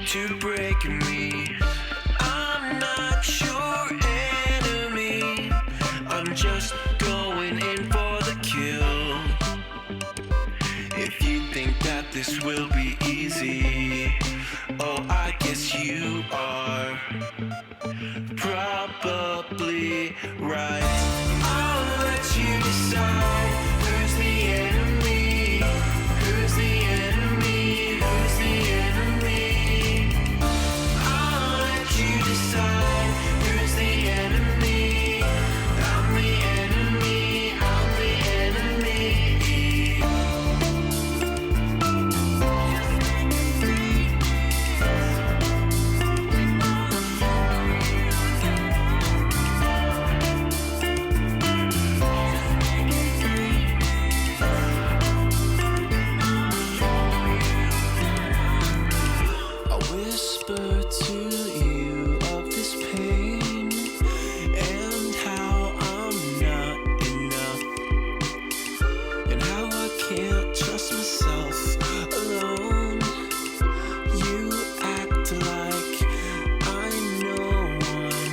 to break me. I'm not your enemy. I'm just going in for the kill. If you think that this will be easy, oh, I guess you are probably right. I'll let you decide who's the enemy, who's the enemy, who's the enemy. I'll let you decide who's the enemy. I'm the enemy, I'm the enemy. I whisper to you of this pain and how I'm not enough, and how I can't trust myself alone. You act like I'm no one.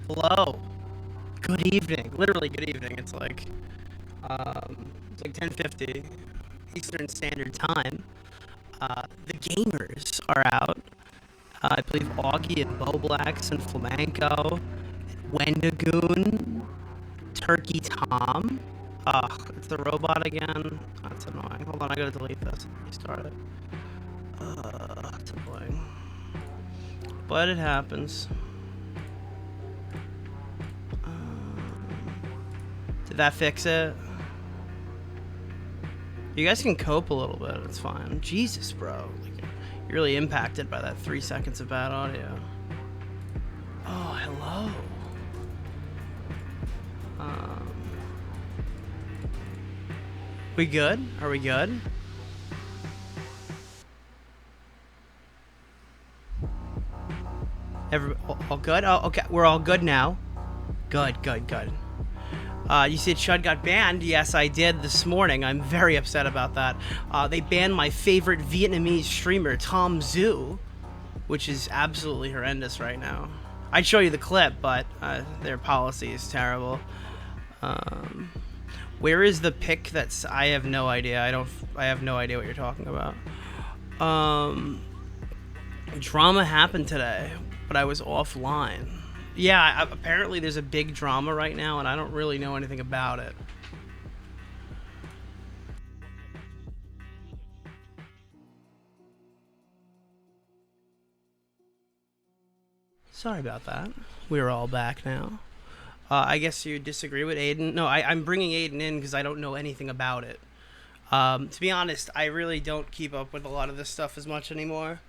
Hello. Good evening. Literally good evening. It's like 10:50 Eastern Standard Time. The gamers are out. I believe Augie and Bo Blacks and Flamenco, Wendigoon, Turkey Tom. Ugh, it's the robot again. That's annoying. Hold on, I gotta delete this and restart it. It's annoying. But it happens. Did that fix it? You guys can cope a little bit. It's fine. Jesus, bro. Like, you're really impacted by that 3 seconds of bad audio. Oh, hello. We good? Are we good? All good? Oh, okay. We're all good now. Good. You said Chud got banned. Yes, I did this morning. I'm very upset about that. They banned my favorite Vietnamese streamer, Tom Zoo, which is absolutely horrendous right now. I'd show you the clip, but their policy is terrible. Where is the pic that's... I have no idea. I have no idea what you're talking about. Drama happened today, but I was offline. Yeah, apparently there's a big drama right now, and I don't really know anything about it. Sorry about that. We're all back now. I guess you disagree with Aiden. No, I'm bringing Aiden in because I don't know anything about it. To be honest, I really don't keep up with a lot of this stuff as much anymore.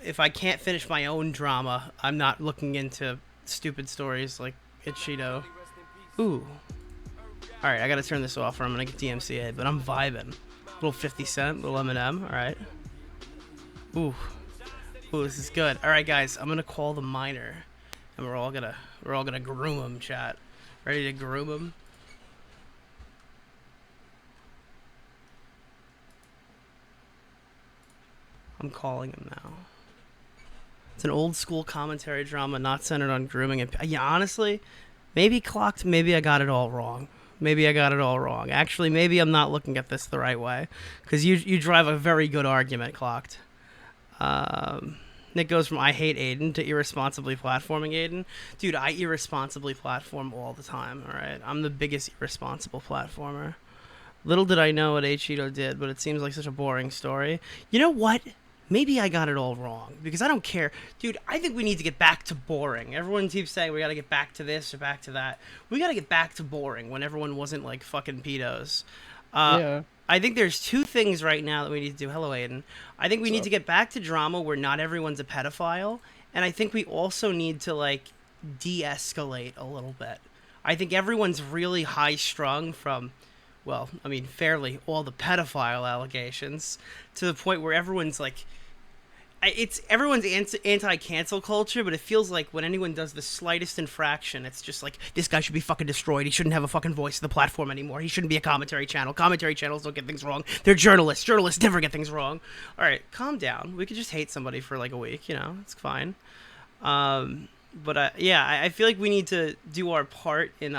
If I can't finish my own drama, I'm not looking into stupid stories like Acheeto. Ooh. Alright, I gotta turn this off or I'm gonna get DMCA, but I'm vibing. Little 50 Cent, little Eminem, alright. Ooh. Ooh, this is good. Alright guys, I'm gonna call the miner. And we're all gonna groom him, chat. Ready to groom him? I'm calling him now. It's an old school commentary drama not centered on grooming. And yeah, honestly, maybe clocked, maybe I got it all wrong. Maybe I got it all wrong. Actually, maybe I'm not looking at this the right way. Because you drive a very good argument, clocked. Nick goes from I hate Aiden to irresponsibly platforming Aiden. Dude, I irresponsibly platform all the time, alright? I'm the biggest irresponsible platformer. Little did I know what Acheeto did, but it seems like such a boring story. You know what? Maybe I got it all wrong, because I don't care. Dude, I think we need to get back to boring. Everyone keeps saying we gotta get back to this or back to that. We gotta get back to boring when everyone wasn't, like, fucking pedos. Yeah. I think there's two things right now that we need to do. Hello, Aiden. I think we need to get back to drama where not everyone's a pedophile, and I think we also need to, like, de-escalate a little bit. I think everyone's really high-strung from, well, I mean, fairly all the pedophile allegations to the point where everyone's like, everyone's anti-cancel culture, but it feels like when anyone does the slightest infraction, it's just like, this guy should be fucking destroyed. He shouldn't have a fucking voice in the platform anymore. He shouldn't be a commentary channel. Commentary channels don't get things wrong. They're journalists. Journalists never get things wrong. All right, calm down. We could just hate somebody for like a week, you know? It's fine. But yeah, I feel like we need to do our part in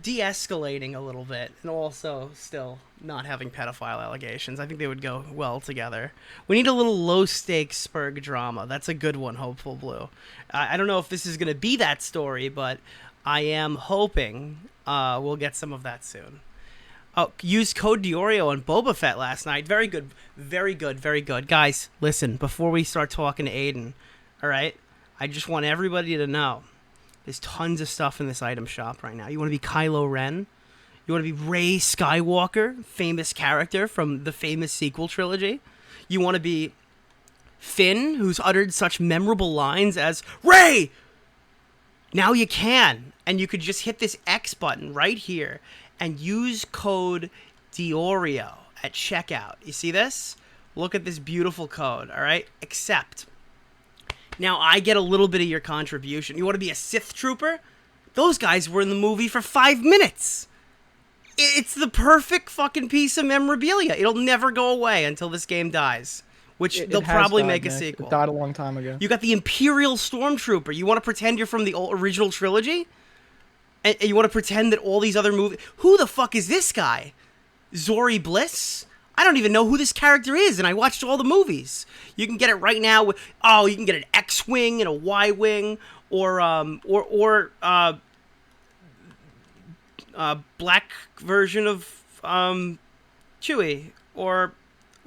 de-escalating a little bit and also still not having pedophile allegations. I think they would go well together. We need a little low-stakes Spurg drama. That's a good one, Hopeful Blue. I don't know if this is going to be that story, but I am hoping we'll get some of that soon. Oh, used code Diorio on Boba Fett last night. Very good. Very good. Very good. Guys, listen, before we start talking to Aiden, all right? I just want everybody to know there's tons of stuff in this item shop right now. You want to be Kylo Ren? You want to be Rey Skywalker, famous character from the famous sequel trilogy? You want to be Finn, who's uttered such memorable lines as, Rey! Now you can. And you could just hit this X button right here and use code Diorio at checkout. You see this? Look at this beautiful code, all right? Accept. Now I get a little bit of your contribution. You want to be a Sith trooper? Those guys were in the movie for 5 minutes. It's the perfect fucking piece of memorabilia. It'll never go away until this game dies, which they'll probably make a sequel. It died a long time ago. You got the Imperial Stormtrooper. You want to pretend you're from the original trilogy? And you want to pretend that all these other movies... Who the fuck is this guy? Zori Bliss? I don't even know who this character is, and I watched all the movies. You can get it right now with... Oh, you can get an X-Wing and a Y-Wing, or black version of Chewie, or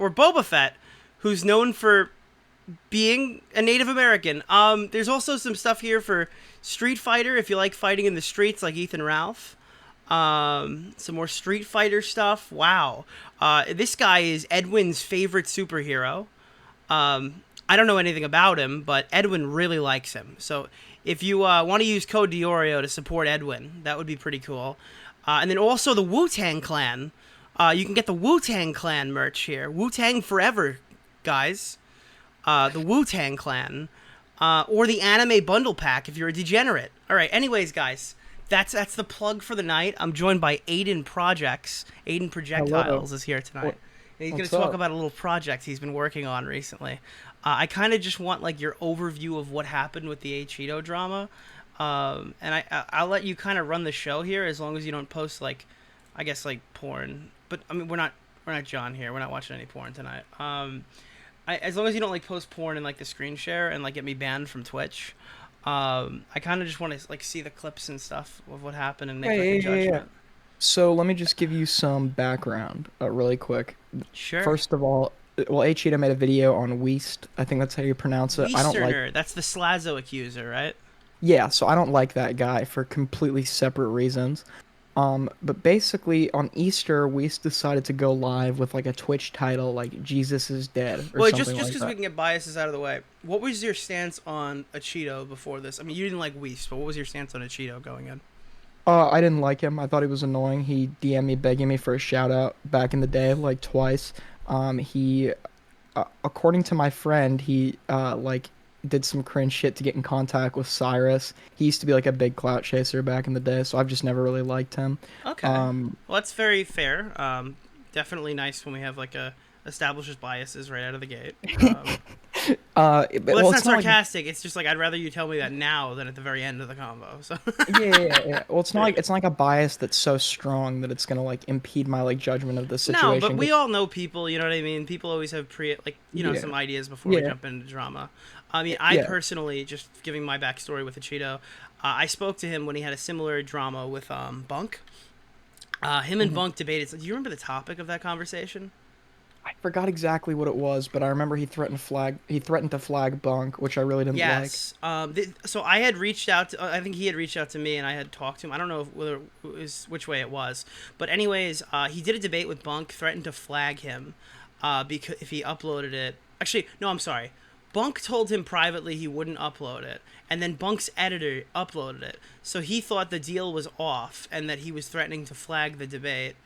Boba Fett, who's known for being a Native American. There's also some stuff here for Street Fighter, if you like fighting in the streets like Ethan Ralph. Some more Street Fighter stuff. Wow. This guy is Edwin's favorite superhero. I don't know anything about him, but Edwin really likes him. So if you want to use code Diorio to support Edwin, that would be pretty cool. And then also the Wu-Tang Clan. You can get the Wu-Tang Clan merch here. Wu-Tang forever, guys. The Wu-Tang Clan. Or the anime bundle pack if you're a degenerate. All right, anyways, guys. That's the plug for the night. I'm joined by Aiden Projects. Aiden Projectiles is here tonight. And he's going to talk about a little project he's been working on recently. I kind of just want like your overview of what happened with the Acheeto drama. And I'll let you kind of run the show here as long as you don't post like, I guess like porn. But I mean, we're not John here. We're not watching any porn tonight. As long as you don't like post porn and like the screen share and like get me banned from Twitch. I kind of just want to like see the clips and stuff of what happened and make like a judgment. So let me just give you some background really quick. Sure. First of all, well, Acheeto made a video on Weast. I think that's how you pronounce it. I don't like. Weasterner, that's the Slazo accuser, right? Yeah, so I don't like that guy for completely separate reasons. But basically on Easter, Weast decided to go live with like a Twitch title like Jesus is dead or Well, just something just like because we that. can get biases out of the way, what was your stance on Acheeto before this? I mean, you didn't like Weiss, but what was your stance on Acheeto going in? I didn't like him. I thought he was annoying. He DM'd me begging me for a shout out back in the day, like twice. He according to my friend, he like did some cringe shit to get in contact with Cyrus. He used to be like a big clout chaser back in the day, so I've just never really liked him. Okay, Um, well, that's very fair. Definitely nice when we have like a establishes biases right out of the gate. Well, that's well, not it's not like sarcastic. It's just like I'd rather you tell me that now than at the very end of the convo. So yeah. Well, it's not like a bias that's so strong that it's gonna like impede my like judgment of the no, but situation. we all know people. You know what I mean? People always have Yeah, some ideas before we yeah, jump into drama. I mean, I yeah. personally, just giving my backstory with Acheeto, I spoke to him when he had a similar drama with Bunk. Him and Mhm. Bunk debated. Do you remember the topic of that conversation? I forgot exactly what it was, but I remember he threatened to flag Bunk, which I really didn't like. Yes. So I had reached out to. I think he had reached out to me, and I had talked to him. I don't know whether it was which way it was, but anyways, he did a debate with Bunk, threatened to flag him, because if he uploaded it. Actually, no, I'm sorry. Bunk told him privately he wouldn't upload it, and then Bunk's editor uploaded it. So he thought the deal was off, and that he was threatening to flag the debate,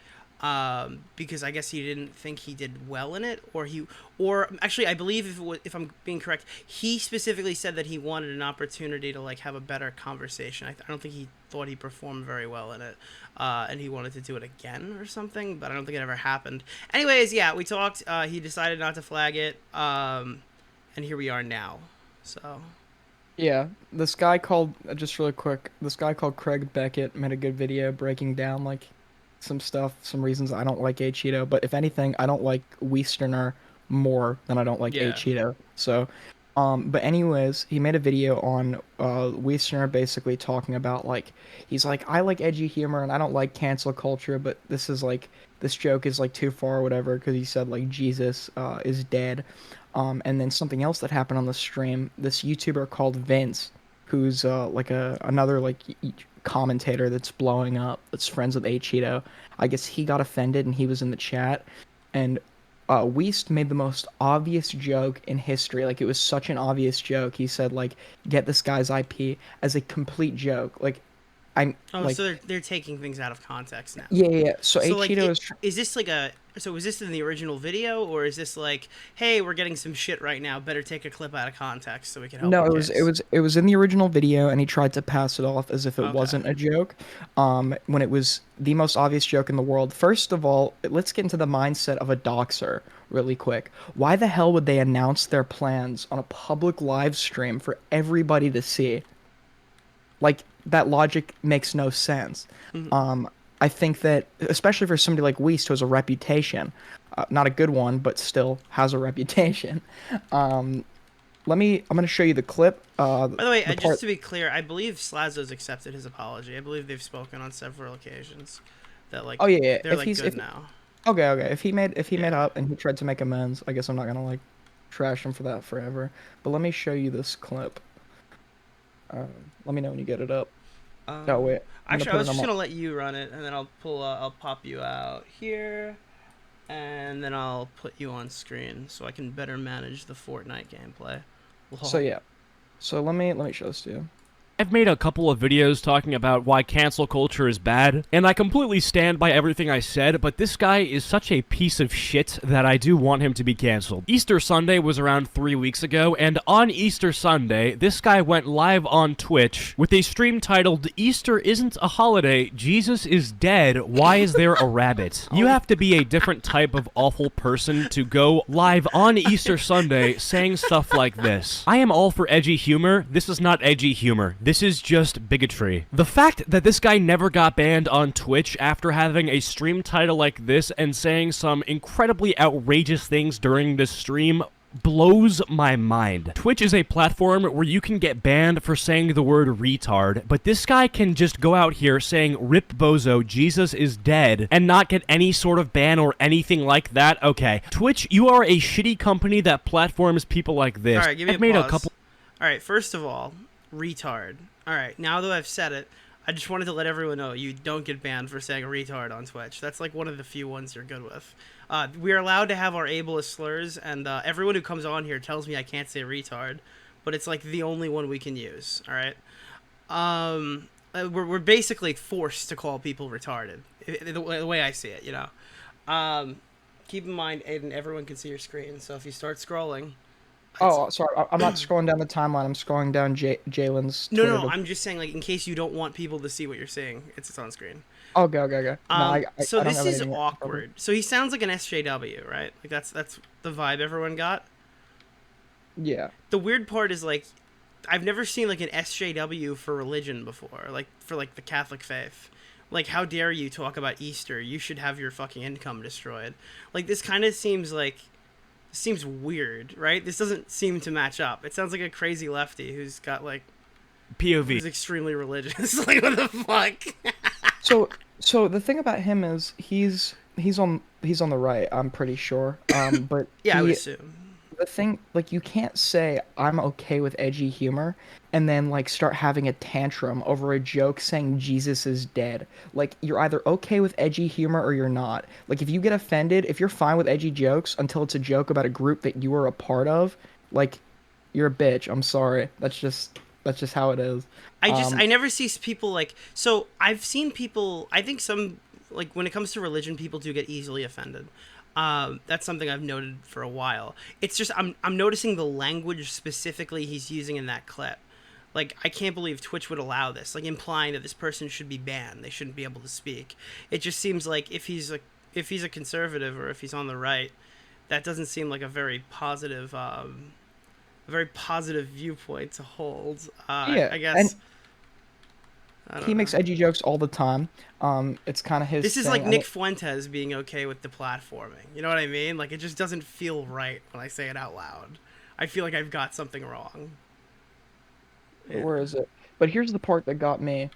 because I guess he didn't think he did well in it, or actually, I believe if I'm being correct, he specifically said that he wanted an opportunity to like have a better conversation. I don't think he thought he performed very well in it, and he wanted to do it again or something, but I don't think it ever happened. Anyways, yeah, we talked. He decided not to flag it, and here we are now. So Yeah, this guy called just really quick. This guy called Craig Beckett made a good video breaking down like some stuff, some reasons I don't like A Cheeto. But if anything, I don't like Westerner more than I don't like A yeah. Cheeto. So, but anyways, he made a video on Westerner basically talking about like he's like I like edgy humor and I don't like cancel culture, but this joke is like too far or whatever because he said like Jesus is dead. And then something else that happened on the stream, this YouTuber called Vince, who's like another like commentator that's blowing up, that's friends with A Cheeto. I guess he got offended and he was in the chat, and Weast made the most obvious joke in history. Like it was such an obvious joke. He said like, "Get this guy's IP" as a complete joke. Like I'm Oh, like, so they're taking things out of context now. yeah, yeah. Yeah. So A So like, Cheeto is is this like a? So was this in the original video, or is this like, hey, we're getting some shit right now. Better take a clip out of context so we can help No, your it was it case. was it was in the original video, and he tried to pass it off as if it Okay. wasn't a joke, when it was the most obvious joke in the world. First of all, let's get into the mindset of a doxer really quick. Why the hell would they announce their plans on a public live stream for everybody to see? Like that logic makes no sense. Mhm. Um, I think that especially for somebody like Weist who has a reputation, not a good one, but still has a reputation. Um, I'm gonna show you the clip. By the way, The just part. to be clear, I believe Slazo's accepted his apology. I believe they've spoken on several occasions. That like Oh yeah, yeah. they're If like he's good if now. okay. If he made Yeah. up and he tried to make amends, I guess I'm not gonna like trash him for that forever. But let me show you this clip. Uh, Let me know when you get it up. Oh Um, wait, I'm gonna Actually, I put was it on just my. gonna let you run it, and then I'll pop you out here, and then I'll put you on screen so I can better manage the Fortnite gameplay. So Lol. yeah. So let me show this to you. I've made a couple of videos talking about why cancel culture is bad, and I completely stand by everything I said, but this guy is such a piece of shit that I do want him to be canceled. Easter Sunday was around 3 weeks ago, and on Easter Sunday, this guy went live on Twitch with a stream titled, "Easter isn't a holiday, Jesus is dead, why is there a rabbit?" You have to be a different type of awful person to go live on Easter Sunday saying stuff like this. I am all for edgy humor, this is not edgy humor. This is just bigotry. The fact that this guy never got banned on Twitch after having a stream title like this and saying some incredibly outrageous things during this stream blows my mind. Twitch is a platform where you can get banned for saying the word retard, but this guy can just go out here saying "Rip Bozo, Jesus is dead," and not get any sort of ban or anything like that. Okay, Twitch, you are a shitty company that platforms people like this. All right, give me I've made pause. a couple. All right, first of all, retard. All right, now that I've said it, I just wanted to let everyone know you don't get banned for saying retard on Twitch. That's like one of the few ones you're good with. We are allowed to have our ableist slurs, and everyone who comes on here tells me I can't say retard, but it's like the only one we can use. All right, we're basically forced to call people retarded, the way I see it. You know. Keep in mind, Aiden, everyone can see your screen, so if you start scrolling. Oh, sorry. I'm not scrolling down the timeline. I'm scrolling down Jalen's Twitter. No, I'm just saying, like, in case you don't want people to see what you're seeing, it's on screen. Oh, okay. No, so I don't this have is anything awkward. So he sounds like an SJW, right? Like, that's the vibe everyone got? Yeah. The weird part is, like, I've never seen, like, an SJW for religion before. Like, for, like, the Catholic faith. Like, how dare you talk about Easter? You should have your fucking income destroyed. Like, this kind of seems weird, right? This doesn't seem to match up. It sounds like a crazy lefty who's got, like, POV. who's extremely religious. Like, what the fuck? So the thing about him is he's on the right, I'm pretty sure. But Yeah, I would assume. the thing, like, you can't say I'm okay with edgy humor and then like start having a tantrum over a joke saying Jesus is dead. Like, you're either okay with edgy humor or you're not. Like, if you get offended, if you're fine with edgy jokes until it's a joke about a group that you are a part of, like, you're a bitch. I'm sorry. That's just how it is. I never see people like, so I've seen people, I think some, like, when it comes to religion, people do get easily offended. That's something I've noted for a while. It's just, I'm noticing the language specifically he's using in that clip. Like, I can't believe Twitch would allow this, like, implying that this person should be banned. They shouldn't be able to speak. It just seems like if he's a conservative or if he's on the right, that doesn't seem like a very positive viewpoint to hold. Yeah, I guess. He makes edgy jokes all the time. It's kind of his. This is thing. like Nick Fuentes being okay with the platforming. You know what I mean? Like, it just doesn't feel right when I say it out loud. I feel like I've got something wrong. Where is it? But here's the part that got me.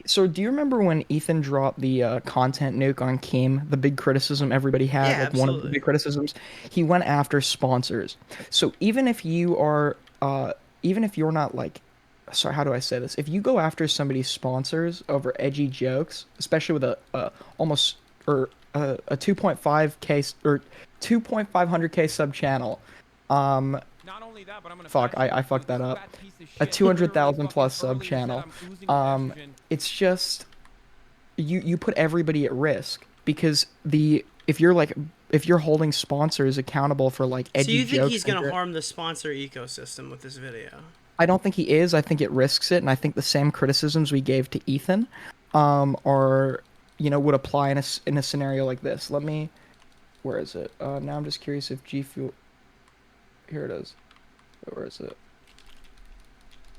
So do you remember when Ethan dropped the content nuke on Keem, the big criticism everybody had, Yeah, like one of the absolutely. big criticisms? He went after sponsors. So even if you're not like, sorry, how do I say this? If you go after somebody's sponsors over edgy jokes, especially with a 2.5k or 2.500k sub channel, Not only that, but I'm gonna fuck, I fucked that up. A 200,000 plus sub channel. It's just you put everybody at risk because if you're holding sponsors accountable for like edgy So you think jokes he's going to harm the sponsor ecosystem with this video? I don't think he is. I think it risks it, and I think the same criticisms we gave to Ethan are would apply in a scenario like this. Where is it? Now I'm just curious if G Fuel. Here it is. Where is it?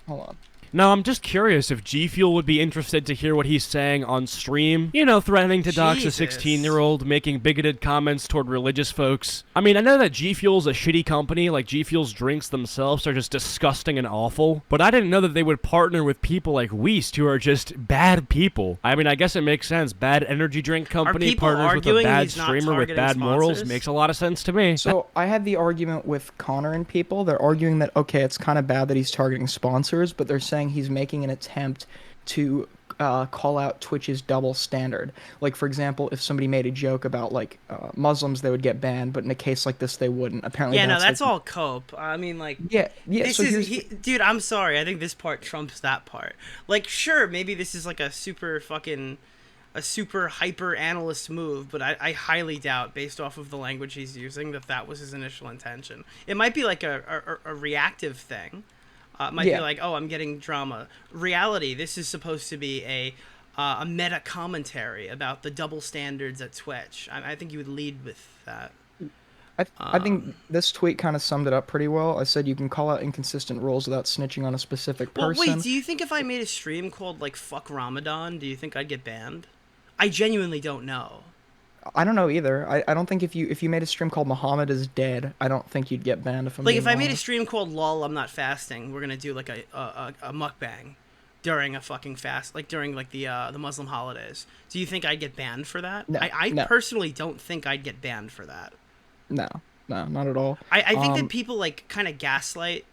Hold on. Now, I'm just curious if G Fuel would be interested to hear what he's saying on stream. You know, threatening to dox a Jesus. 16-year-old, making bigoted comments toward religious folks. I mean, I know that G Fuel's a shitty company, like G Fuel's drinks themselves are just disgusting and awful, but I didn't know that they would partner with people like Weast, who are just bad people. I mean, I guess it makes sense. Bad energy drink company people partners with a arguing bad he's not streamer with targeting bad morals sponsors? makes a lot of sense to me. So I had the argument with Connor and people. They're arguing that, okay, it's kind of bad that he's targeting sponsors, but they're saying he's making an attempt to call out Twitch's double standard. Like, for example, if somebody made a joke about like Muslims, they would get banned, but in a case like this, they wouldn't. Apparently, Yeah, that's like, all cope. I mean, like, yeah. this So dude, I'm sorry. I think this part trumps that part. Like, sure, maybe this is like a super hyper analyst move, but I highly doubt, based off of the language he's using, that was his initial intention. It might be like a reactive thing. It might be like, oh, I'm getting drama. Reality, this is supposed to be a meta commentary about the double standards at Twitch. I think you would lead with that. I think this tweet kind of summed it up pretty well. I said you can call out inconsistent rules without snitching on a specific person. Well, wait, do you think if I made a stream called, like, Fuck Ramadan, do you think I'd get banned? I genuinely don't know. I don't know either. I don't think if you made a stream called Muhammad is dead, I don't think you'd get banned if I'm Like being if I made a honest. stream called "lol I'm not fasting," we're gonna do like a mukbang during a fucking fast, like during like the Muslim holidays. Do you think I'd get banned for that? No, I no, personally don't think I'd get banned for that. no, no, not at all. I think that people like kind of gaslight.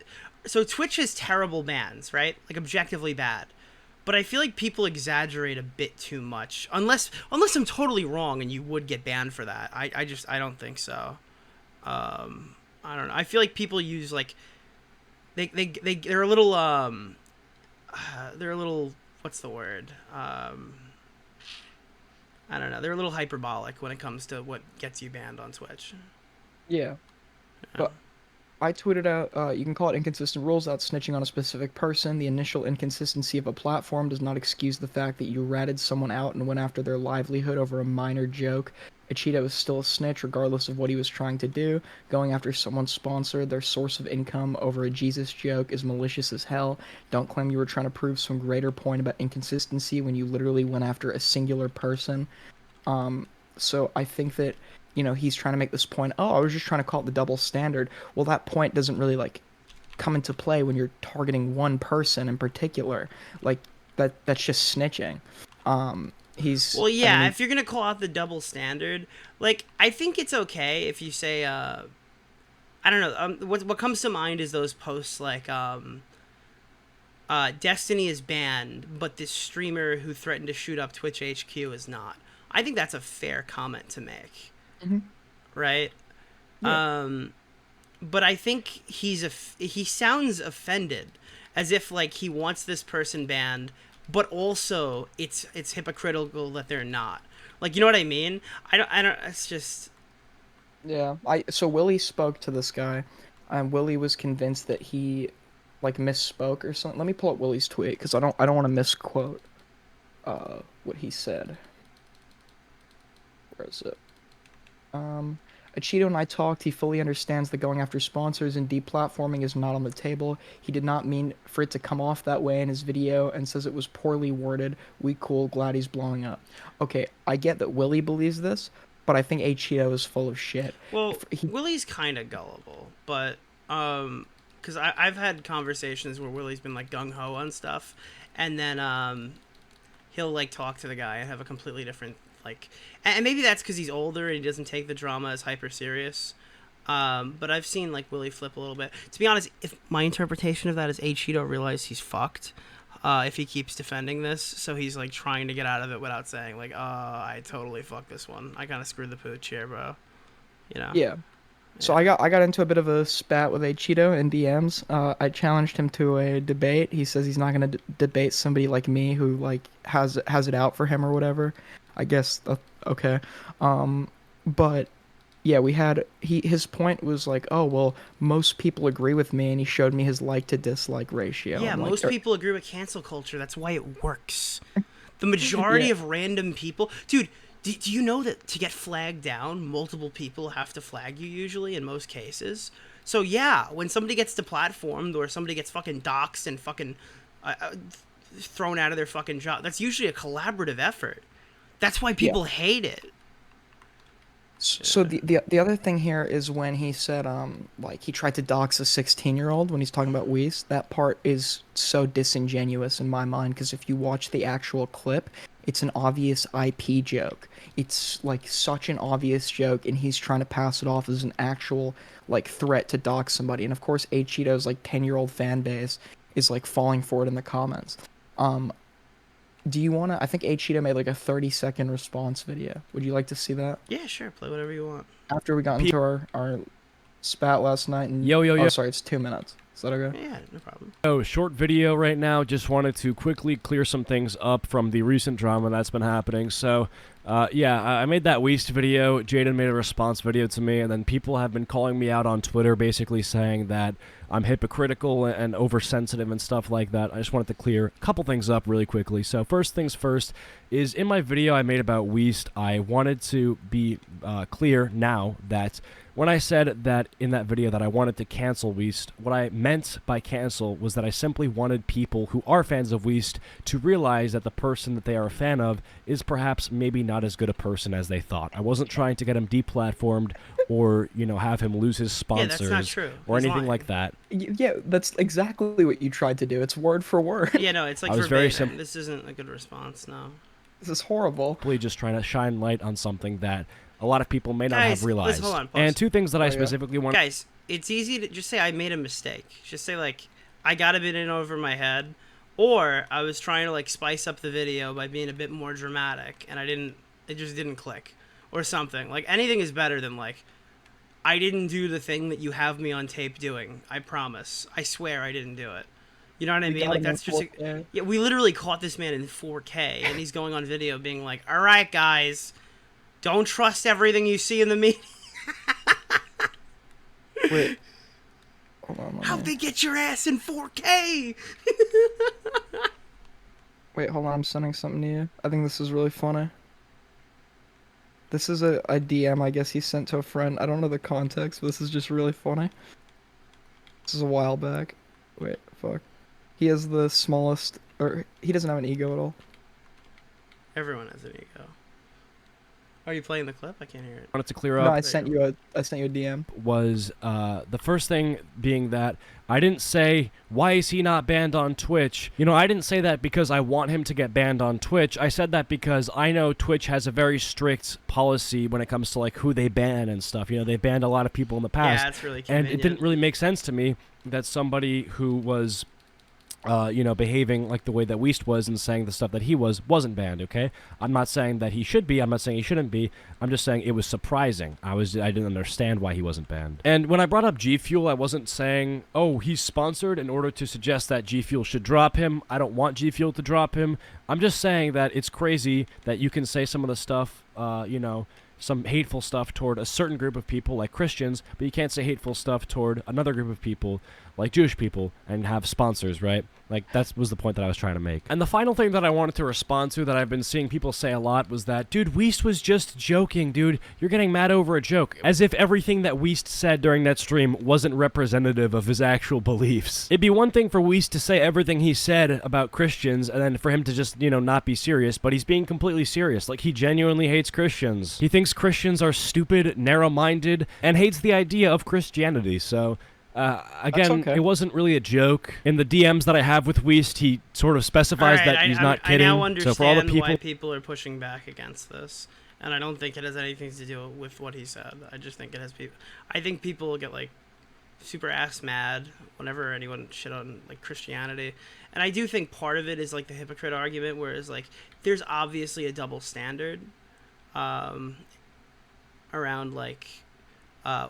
So Twitch has terrible bans, right? Like objectively bad. But I feel like people exaggerate a bit too much. Unless I'm totally wrong and you would get banned for that. I don't think so. I don't know. I feel like people use like they're a little they're a little, what's the word? I don't know. They're a little hyperbolic when it comes to what gets you banned on Twitch. Yeah, but I tweeted out, you can call it inconsistent rules without snitching on a specific person. The initial inconsistency of a platform does not excuse the fact that you ratted someone out and went after their livelihood over a minor joke. Acheeto is still a snitch regardless of what he was trying to do. Going after someone's sponsor, their source of income, over a Jesus joke is malicious as hell. Don't claim you were trying to prove some greater point about inconsistency when you literally went after a singular person. So I think that, he's trying to make this point, oh, I was just trying to call it the double standard. Well, that point doesn't really, like, come into play when you're targeting one person in particular. Like, that's just snitching. Well, yeah, I mean, if you're gonna call out the double standard, like I think it's okay if you say, I don't know, what comes to mind is those posts like, Destiny is banned, but this streamer who threatened to shoot up Twitch HQ is not. I think that's a fair comment to make, right? Yeah. But I think he sounds offended, as if like he wants this person banned, but also it's hypocritical that they're not. Like, you know what I mean? I don't. It's just. Yeah, so Willie spoke to this guy, and Willie was convinced that he, like, misspoke or something. Let me pull up Willie's tweet because I don't want to misquote what he said. Where is it? Acheeto and I talked. He fully understands that going after sponsors and deplatforming is not on the table. He did not mean for it to come off that way in his video and says it was poorly worded. We cool, glad he's blowing up. Okay, I get that Willie believes this, but I think Acheeto is full of shit. Well, Willie's kind of gullible, but because I've had conversations where Willie's been like gung ho on stuff, and then he'll like talk to the guy and have a completely different like, and maybe that's because he's older and he doesn't take the drama as hyper serious. But I've seen like Willie flip a little bit. To be honest, if my interpretation of that is Acheeto realized he's fucked. If he keeps defending this, so he's like trying to get out of it without saying like, "Oh, I totally fucked this one. I kind of screwed the pooch here, bro." You know? Yeah. So I got into a bit of a spat with Acheeto in DMs. I challenged him to a debate. He says he's not gonna debate somebody like me who like has it out for him or whatever. I guess okay. But yeah, his point was like, oh well, most people agree with me, and he showed me his like to dislike ratio. Yeah, I'm like, most people agree with cancel culture. That's why it works. The majority of random people, dude. Do you know that to get flagged down, multiple people have to flag you usually in most cases? So yeah, when somebody gets deplatformed or somebody gets fucking doxxed and fucking thrown out of their fucking job, that's usually a collaborative effort. That's why people hate it. So the other thing here is when he said like he tried to dox a 16-year-old when he's talking about Weiss. That part is so disingenuous in my mind because if you watch the actual clip, it's an obvious IP joke. It's like such an obvious joke, and he's trying to pass it off as an actual like threat to dox somebody. And of course, Acheeto's like 10-year-old fan base is like falling for it in the comments. Do you want to? I think Acheeto made like a 30-second response video. Would you like to see that? Yeah, sure. Play whatever you want. After we got into our spat last night and Yo. Oh, sorry, it's 2 minutes. Is that okay? Yeah, no problem. Oh, short video right now. Just wanted to quickly clear some things up from the recent drama that's been happening. So, yeah, I made that Weast video. Jaden made a response video to me, and then people have been calling me out on Twitter, basically saying that I'm hypocritical and oversensitive and stuff like that. I just wanted to clear a couple things up really quickly. So, first things first is in my video I made about Weast, I wanted to be clear now that When I said that in that video that I wanted to cancel Weast, what I meant by cancel was that I simply wanted people who are fans of Weast to realize that the person that they are a fan of is perhaps maybe not as good a person as they thought. I wasn't trying to get him deplatformed or, you know, have him lose his sponsors that's not true. or He's anything lying. like that. Yeah, that's exactly what you tried to do. It's word for word. Yeah, no, it's like I was verbatim. very simple. This isn't a good response, no. This is horrible. Simply just trying to shine light on something that a lot of people may not Guys, have realized. hold on, pause. And two things that I yeah. specifically want. Guys, it's easy to just say I made a mistake. Just say, like, I got a bit in over my head, or I was trying to, like, spice up the video by being a bit more dramatic, and it just didn't click, or something. Like, anything is better than, like, I didn't do the thing that you have me on tape doing. I promise. I swear I didn't do it. You know what I mean? Like, that's just... Yeah, we literally caught this man in 4K, and he's going on video being like, all right, guys, don't trust everything you see in the media. Wait. Hold on. How'd they get your ass in 4K? Wait, hold on. I'm sending something to you. I think this is really funny. This is a DM I guess he sent to a friend. I don't know the context, but this is just really funny. This is a while back. Wait, fuck. He has the smallest, or he doesn't have an ego at all. Everyone has an ego. Are you playing the clip? I can't hear it. Wanted to clear No, up I sent you a DM. was the first thing being that I didn't say, why is he not banned on Twitch? You know, I didn't say that because I want him to get banned on Twitch. I said that because I know Twitch has a very strict policy when it comes to, like, who they ban and stuff. You know, they banned a lot of people in the past. Yeah, it's really and convenient. it didn't really make sense to me that somebody who was... you know, behaving like the way that Weast was and saying the stuff that he wasn't banned, okay? I'm not saying that he should be. I'm not saying he shouldn't be. I'm just saying it was surprising. I didn't understand why he wasn't banned. And when I brought up G Fuel, I wasn't saying, oh, he's sponsored in order to suggest that G Fuel should drop him. I don't want G Fuel to drop him. I'm just saying that it's crazy that you can say some of the stuff, you know, some hateful stuff toward a certain group of people like Christians, but you can't say hateful stuff toward another group of people like Jewish people and have sponsors, right? Like, that was the point that I was trying to make. And the final thing that I wanted to respond to that I've been seeing people say a lot was that, dude, Weast was just joking, dude. You're getting mad over a joke. As if everything that Weast said during that stream wasn't representative of his actual beliefs. It'd be one thing for Weast to say everything he said about Christians and then for him to just, you know, not be serious, but he's being completely serious. Like, he genuinely hates Christians. He thinks Christians are stupid, narrow-minded, and hates the idea of Christianity, so... again, okay. It wasn't really a joke. In the DMs that I have with Weast, he sort of specifies that he's not kidding. I now understand so for all the people, why people are pushing back against this, and I don't think it has anything to do with what he said. I just think it has people. I think people get, like, super ass mad whenever anyone shit on, like, Christianity, and I do think part of it is, like, the hypocrite argument, whereas, like, there's obviously a double standard around, like,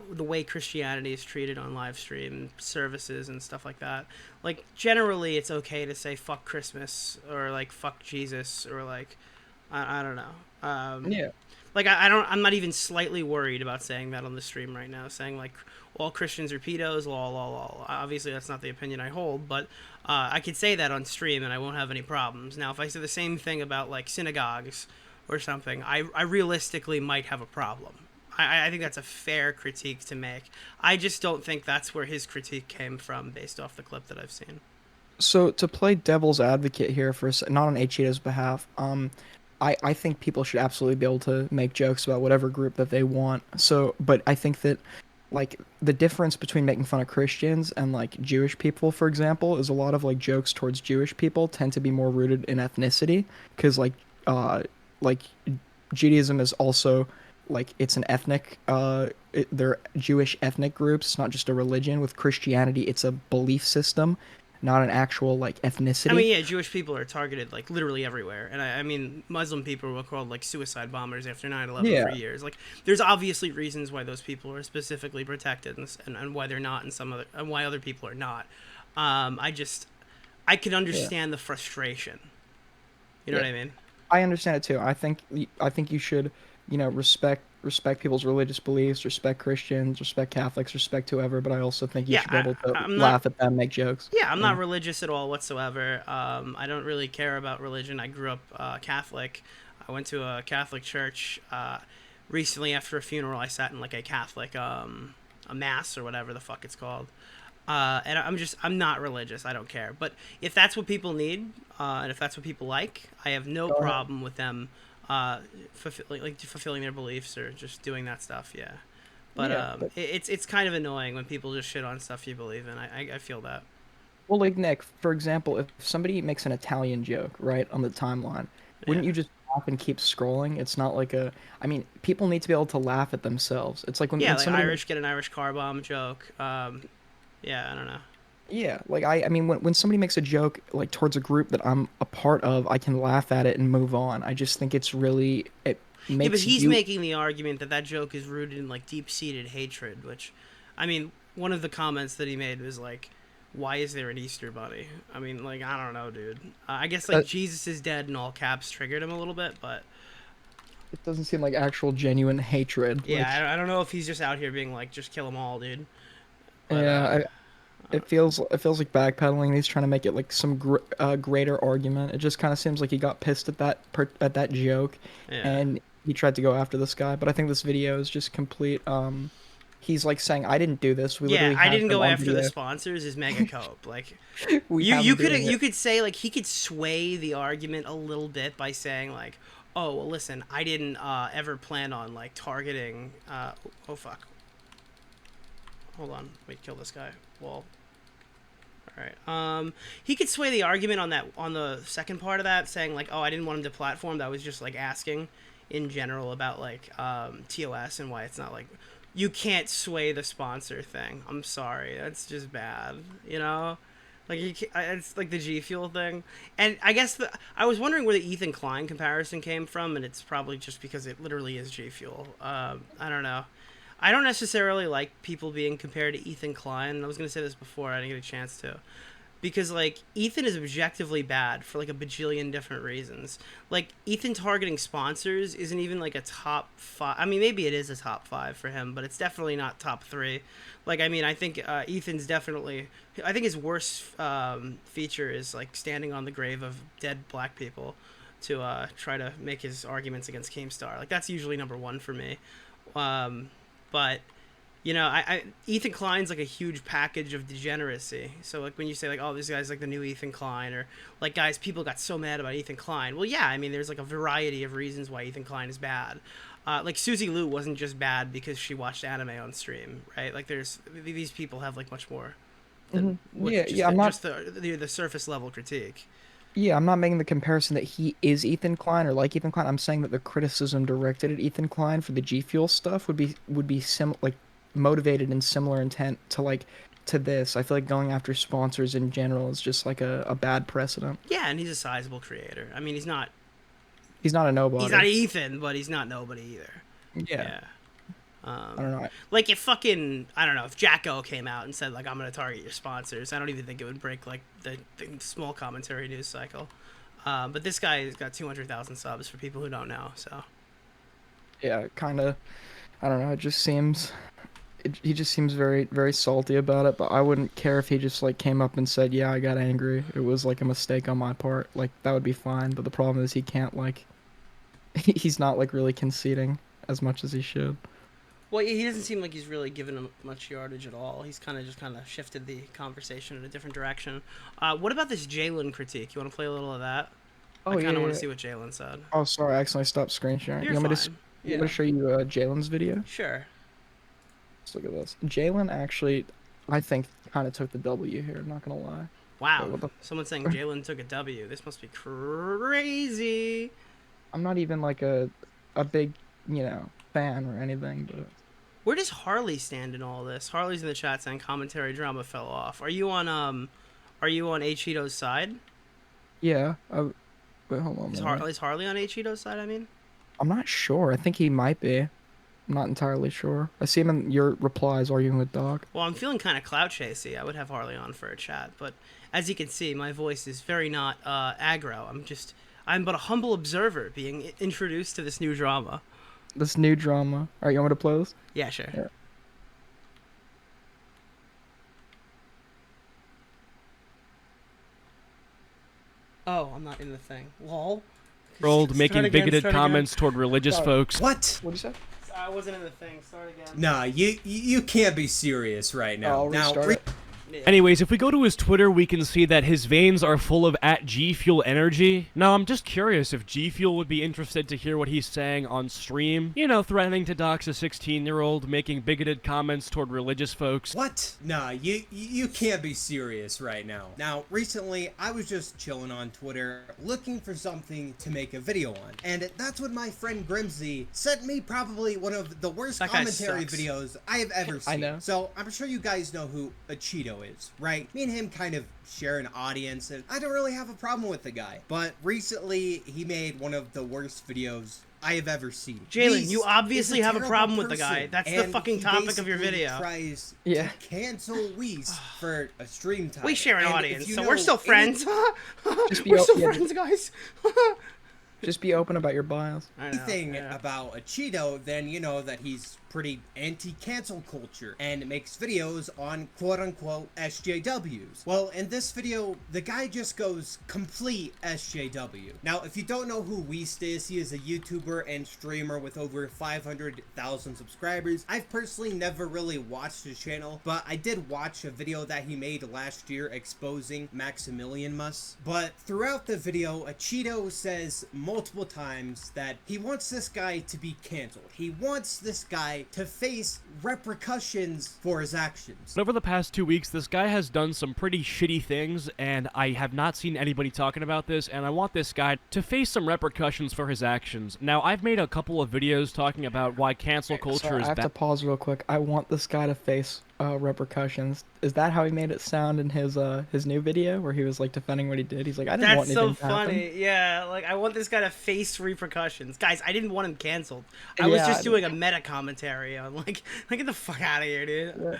the way Christianity is treated on live stream services and stuff like that. Like, generally, it's okay to say fuck Christmas or, like, fuck Jesus or, like, I don't know. Yeah. Like, I'm not even slightly worried about saying that on the stream right now, saying, like, all Christians are pedos, lol. Obviously, that's not the opinion I hold, but I could say that on stream and I won't have any problems. Now, if I say the same thing about, like, synagogues or something, I realistically might have a problem. I think that's a fair critique to make. I just don't think that's where his critique came from based off the clip that I've seen. So to play devil's advocate here for not on Acheeto's behalf, I think people should absolutely be able to make jokes about whatever group that they want. So, but I think that, like, the difference between making fun of Christians and, like, Jewish people, for example, is a lot of, like, jokes towards Jewish people tend to be more rooted in ethnicity, because, like Judaism is also, like, it's an ethnic, they're Jewish ethnic groups. It's not just a religion. With Christianity, it's a belief system, not an actual, like, ethnicity. I mean, yeah, Jewish people are targeted, like, literally everywhere. And I mean, Muslim people were called, like, suicide bombers after 9/11 for years. Like, there's obviously reasons why those people are specifically protected and why they're not, and why other people are not. I could understand the frustration. You know what I mean? I understand it too. I think you should, you know, respect people's religious beliefs, respect Christians, respect Catholics, respect whoever, but I also think you should be able to laugh at them, make jokes. Yeah, I'm not religious at all whatsoever. I don't really care about religion. I grew up Catholic. I went to a Catholic church. recently after a funeral, I sat in like a Catholic a mass or whatever the fuck it's called. And I'm not religious. I don't care. But if that's what people need, and if that's what people like, I have no problem with them fulfilling their beliefs or just doing that stuff. Yeah. But it's kind of annoying when people just shit on stuff you believe in. I feel that. Well, like Nick, for example, if somebody makes an Italian joke, right, on the timeline, wouldn't you just laugh and keep scrolling? It's not like a. I mean, people need to be able to laugh at themselves. It's like when Yeah, like somebody Irish get an Irish car bomb joke. Yeah, I don't know. Yeah, like I mean, when somebody makes a joke like towards a group that I'm a part of, I can laugh at it and move on. I just think it makes Yeah, but he's you. making the argument that that joke is rooted in like deep-seated hatred, which, I mean, one of the comments that he made was like, "Why is there an Easter bunny?" I mean, like, I don't know, dude. I guess like Jesus is dead in all caps triggered him a little bit, but It doesn't seem like actual genuine hatred. yeah, Like, I don't know if he's just out here being like, just kill them all, dude. But, yeah, it feels like backpedaling. He's trying to make it like some greater argument. It just kind of seems like he got pissed at at that joke, yeah. and he tried to go after this guy. But I think this video is just complete. He's like saying, "I didn't do this." We Yeah, literally I have didn't him go on after the video. sponsors is mega cope. Like, We have him doing you it. could say like he could sway the argument a little bit by saying like, oh well, listen, I didn't ever plan on like targeting. Oh fuck. Hold on, wait, kill this guy. Well. All right. He could sway the argument on the second part of that, saying like, oh, I didn't want him to platform. That was just like asking in general about like TOS and why it's not like. You can't sway the sponsor thing. I'm sorry. That's just bad. You know? Like, it's like the G Fuel thing. And I guess I was wondering where the Ethan Klein comparison came from, and it's probably just because it literally is G Fuel. I don't know. I don't necessarily like people being compared to Ethan Klein. I was going to say this before. I didn't get a chance to. Because, like, Ethan is objectively bad for, like, a bajillion different reasons. Like, Ethan targeting sponsors isn't even, like, a top 5. I mean, maybe it is a top 5 for him, but it's definitely not top 3. Like, I mean, I think Ethan's definitely... I think his worst feature is, like, standing on the grave of dead black people to try to make his arguments against Keemstar. Like, that's usually number 1 for me. But... You know, Ethan Klein's like a huge package of degeneracy. So like when you say like, oh, this guy's like the new Ethan Klein, or like, guys, people got so mad about Ethan Klein. Well, yeah, I mean, there's like a variety of reasons why Ethan Klein is bad. Like Susie Liu wasn't just bad because she watched anime on stream, right? Like these people have like much more than just the surface level critique. Yeah, I'm not making the comparison that he is Ethan Klein or like Ethan Klein. I'm saying that the criticism directed at Ethan Klein for the G Fuel stuff would be motivated in similar intent to this. I feel like going after sponsors in general is just like a bad precedent. Yeah, and he's a sizable creator. I mean, he's not a nobody. He's not Ethan, but he's not nobody either. Yeah. I don't know. Like if if Jacko came out and said like, I'm gonna target your sponsors, I don't even think it would break like the small commentary news cycle. But this guy has got 200,000 subs for people who don't know. So yeah, kind of. I don't know. He just seems very, very salty about it, but I wouldn't care if he just, like, came up and said, yeah, I got angry. It was, like, a mistake on my part. Like, that would be fine, but the problem is he can't, like... he's not, like, really conceding as much as he should. Well, he doesn't seem like he's really given him much yardage at all. He's kind of shifted the conversation in a different direction. What about this Jalen critique? You want to play a little of that? Oh, I kind of want yeah. to see what Jalen said. Oh, sorry, I accidentally stopped screen sharing. You're You want fine. me to show you Jalen's video? Sure. Let's look at this. Jalen actually, I think, kind of took the W here, not gonna lie. Wow. Wait, Someone's saying Jalen took a W. This must be crazy. I'm not even, like, a big, fan or anything, but... Where does Harley stand in all this? Harley's in the chat saying commentary drama fell off. Are you on Acheeto's side? Yeah. Wait, hold on. Is Harley on Acheeto's side, I mean? I'm not sure. I think he might be. I'm not entirely sure. I see him in your replies arguing with Dog. Well, I'm feeling kind of clout chasey. I would have Harley on for a chat, but as you can see, my voice is very not aggro. I'm but a humble observer being introduced to this new drama. This new drama. Alright, you want me to play this? Yeah, sure. Yeah. Oh, I'm not in the thing. Lol. Trolled Start making again, bigoted start again. comments toward religious folks. What? What'd you say? I wasn't in the thing. Start again. Nah, you can't be serious right now. I'll Now, restart it. Anyways, if we go to his Twitter, we can see that his veins are full of @GFuel energy. Now, I'm just curious if GFuel would be interested to hear what he's saying on stream. You know, threatening to dox a 16-year-old, making bigoted comments toward religious folks. What? Nah, you can't be serious right now. Now, recently, I was just chilling on Twitter, looking for something to make a video on. And that's when my friend Grimsy sent me probably one of the worst That guy commentary sucks. videos I have ever seen. I know. So, I'm sure you guys know who Acheeto is, right? Me and him kind of share an audience, and I don't really have a problem with the guy. But recently, he made one of the worst videos I have ever seen. Jalen, He's- you obviously is a have a terrible problem with the person, guy. That's the and fucking he topic of your basically video. Tries Yeah. to cancel Weiss for a stream title. We share an And if audience, you so know we're still friends. Just be We're still yeah, friends, guys. Just be open about your bios. I know, anything yeah. about Acheeto, then you know that he's pretty anti-cancel culture and makes videos on quote-unquote SJWs. Well, in this video, the guy just goes complete SJW. Now, if you don't know who Weast is, he is a YouTuber and streamer with over 500,000 subscribers. I've personally never really watched his channel, but I did watch a video that he made last year exposing Maximilian Muss. But throughout the video, Acheeto says multiple times that he wants this guy to be canceled. He wants this guy to face repercussions for his actions. Over the past 2 weeks, this guy has done some pretty shitty things, and I have not seen anybody talking about this, and I want this guy to face some repercussions for his actions. Now, I've made a couple of videos talking about why cancel culture Sorry, is I have to bad. pause real quick. I want this guy to face repercussions. Is that how he made it sound in his new video where he was like defending what he did? He's like, I didn't want That's anything so to happen. funny. Yeah, like I want this guy to face repercussions. Guys, I didn't want him canceled. I was Yeah, just doing a meta commentary on like get the fuck out of here, dude.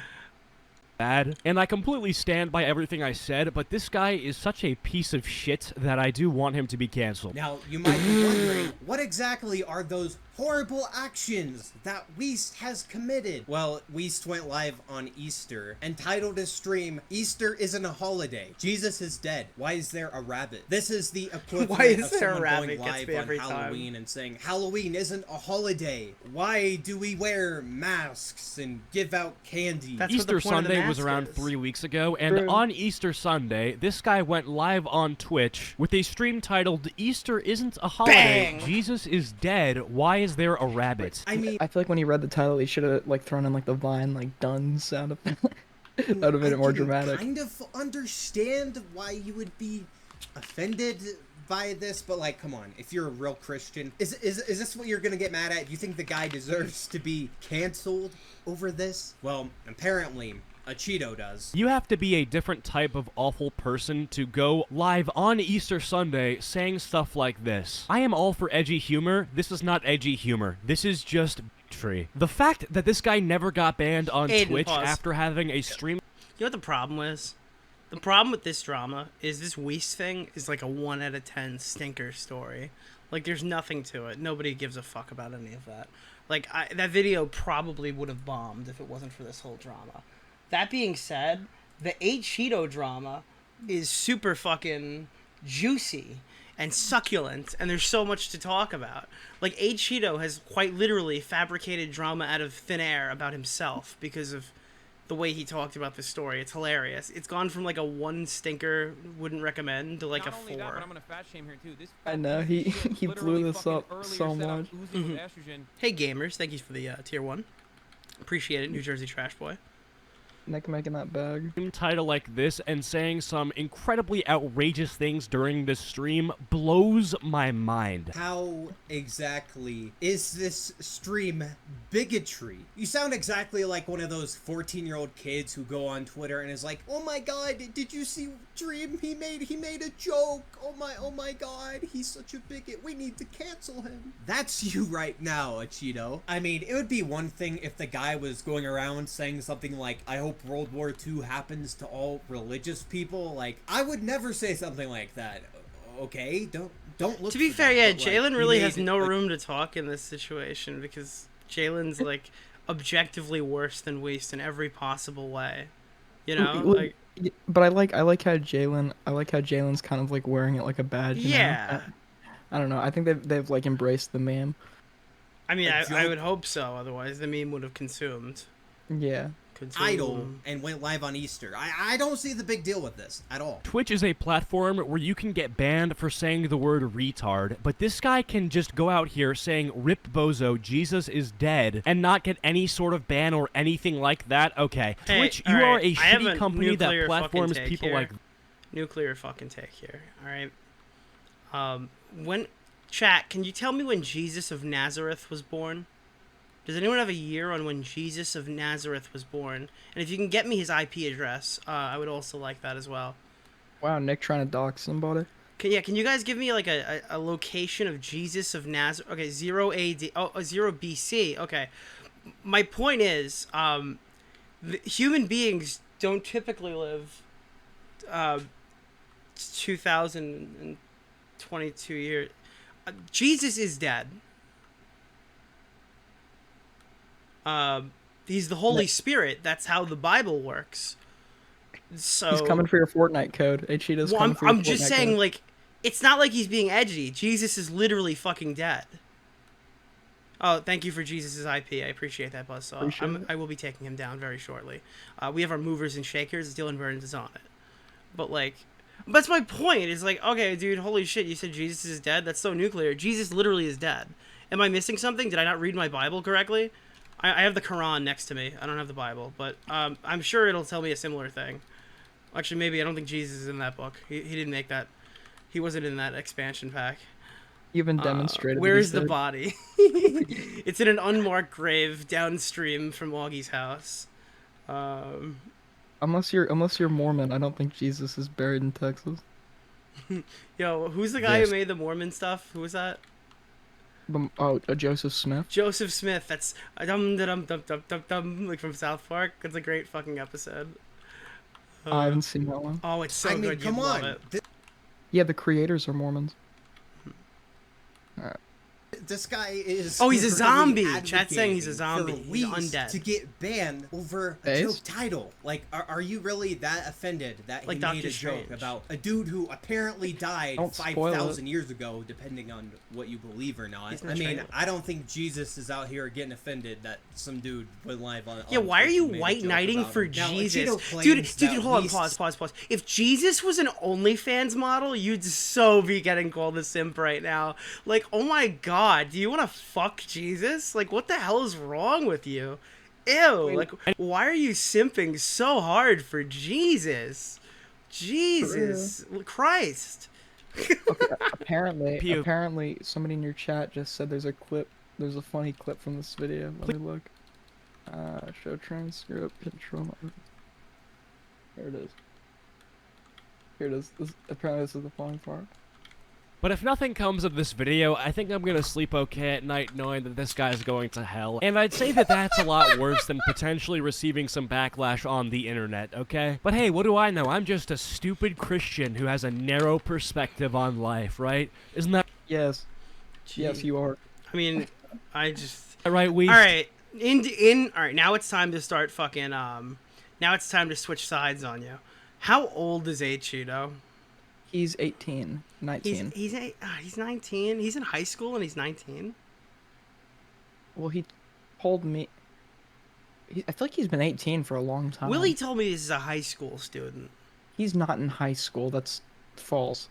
Bad, and I completely stand by everything I said, but this guy is such a piece of shit that I do want him to be canceled. Now, you might be wondering, what exactly are those horrible actions that Weast has committed? Well, Weast went live on Easter and titled his stream, Easter Isn't a Holiday. Jesus is dead. Why is there a rabbit? This is the equivalent Why is of there a someone rabbit? going Gets live me on every time. Halloween and saying, Halloween isn't a holiday. Why do we wear masks and give out candy? That's what the Easter point of the Sunday was mask around is. 3 weeks ago, and True. on Easter Sunday, this guy went live on Twitch with a stream titled, Easter Isn't a Holiday, Bang! Jesus is dead, why is there a rabbit? I mean, I feel like when he read the title, he should have like thrown in like the Vine like done sound effect. That would have made it more I can dramatic. kind of understand why you would be offended by this, but like, come on, if you're a real Christian, is this what you're gonna get mad at? Do you think the guy deserves to be canceled over this? Well, apparently, Acheeto does. You have to be a different type of awful person to go live on Easter Sunday saying stuff like this. I am all for edgy humor. This is not edgy humor. This is just tree. The fact that this guy never got banned on Aiden, Twitch pause. after having a stream. You know what the problem is? The problem with this drama is this Weiss thing is like a 1 out of 10 stinker story. Like, there's nothing to it. Nobody gives a fuck about any of that. Like, that video probably would have bombed if it wasn't for this whole drama. That being said, the Acheeto drama is super fucking juicy and succulent, and there's so much to talk about. Like, Acheeto has quite literally fabricated drama out of thin air about himself because of the way he talked about this story. It's hilarious. It's gone from like a 1 stinker, wouldn't recommend, to like Not a only 4. that, but I'm gonna fat shame here too. This I know, he he literally blew this fucking up earlier so said I'm much. oozing with estrogen. Hey gamers, thank you for the tier 1. Appreciate it, New Jersey Trash Boy. Nick making that bag. Title like this and saying some incredibly outrageous things during this stream blows my mind. How exactly is this stream bigotry? You sound exactly like one of those 14-year-old kids who go on Twitter and is like, "Oh my god, did you see Dream? He made a joke. Oh my god, he's such a bigot. We need to cancel him." That's you right now, Acheeto. I mean, it would be one thing if the guy was going around saying something like, "I hope World War II happens to all religious people." Like, I would never say something like that. Okay, don't look. To be for fair, that, yeah, but, like, Jalen he really made has no a- room to talk in this situation because Jalen's like objectively worse than Waste in every possible way. You know, Well, like But I like how Jalen's kind of like wearing it like a badge. You know? yeah. I don't know. I think they've like embraced the meme. I mean, a I joke would hope so. Otherwise, the meme would have consumed. Yeah. idol and went live on Easter. I don't see the big deal with this at all. Twitch is a platform where you can get banned for saying the word retard, but this guy can just go out here saying "Rip Bozo, Jesus is dead," and not get any sort of ban or anything like that. Okay, Hey, Twitch, you alright, are a I have shitty a company that nuclear platforms fucking take people here. like. Nuclear fucking take here. All right. When chat, can you tell me when Jesus of Nazareth was born? Does anyone have a year on when Jesus of Nazareth was born? And if you can get me his IP address, I would also like that as well. Wow, Nick trying to dox somebody. Can you guys give me like a location of Jesus of Nazareth? Okay, 0 AD. Oh, 0 BC. Okay. My point is, human beings don't typically live 2022 years. Jesus is dead. He's the Holy Spirit. That's how the Bible works. So He's coming for your Fortnite code. Acheeto's well, coming for your I'm just Fortnite saying, code. like, it's not like he's being edgy. Jesus is literally fucking dead. Oh, thank you for Jesus' IP. I appreciate that, Buzzsaw. Appreciate it. I will be taking him down very shortly. We have our movers and shakers. Dylan Burns is on it. But, like, that's my point. It's like, okay, dude, holy shit, you said Jesus is dead? That's so nuclear. Jesus literally is dead. Am I missing something? Did I not read my Bible correctly? I have the Quran next to me. I don't have the Bible, but I'm sure it'll tell me a similar thing. Actually, maybe I don't think Jesus is in that book. He didn't make that. He wasn't in that expansion pack. You even demonstrated. Where that is he's the dead. body? It's in an unmarked grave downstream from Augie's house. Unless you're Mormon, I don't think Jesus is buried in Texas. Yo, who's the guy Yes. who made the Mormon stuff? Who was that? Joseph Smith. Joseph Smith. That's dum dum dum dum dum dum, like from South Park. It's a great fucking episode. I haven't seen that one. Oh, it's so I mean, good. come You'd on. love it. Yeah, the creators are Mormons. This guy is. Oh, he's a literally zombie. Chat's saying he's a advocating zombie. for He's weeks undead. to get banned over a Base? joke title. Like, are you really that offended that Like he Doctor made a joke Strange. about a dude who apparently died Don't spoil 5,000 years ago, depending on what you believe or not? He's not I mean, Strange. I don't think Jesus is out here getting offended that some dude went live on. Yeah, on why are Twitch you and made a white joke knighting about for him. Now, Jesus? Acheeto claims Dude, that hold on, we pause. If Jesus was an OnlyFans model, you'd so be getting called a simp right now. Like, oh my god, do you want to fuck Jesus? Like, what the hell is wrong with you? Ew, like, why are you simping so hard for Jesus? Jesus Christ. Apparently, somebody in your chat just said there's a funny clip from this video. Let me look. Show transcript, control. Here it is. Apparently this is the funny part. But if nothing comes of this video, I think I'm gonna sleep okay at night knowing that this guy's going to hell. And I'd say that that's a lot worse than potentially receiving some backlash on the internet, okay? But hey, what do I know? I'm just a stupid Christian who has a narrow perspective on life, right? Isn't that Yes. Yes, you are. I mean, I just... right, we? All right, all right. Now it's time to start fucking. Now it's time to switch sides on you. How old is Acheeto? He's 18, 19. He's 19. He's in high school and he's 19. Well, he told me. I feel like he's been 18 for a long time. Willie told me this is a high school student. He's not in high school. That's false.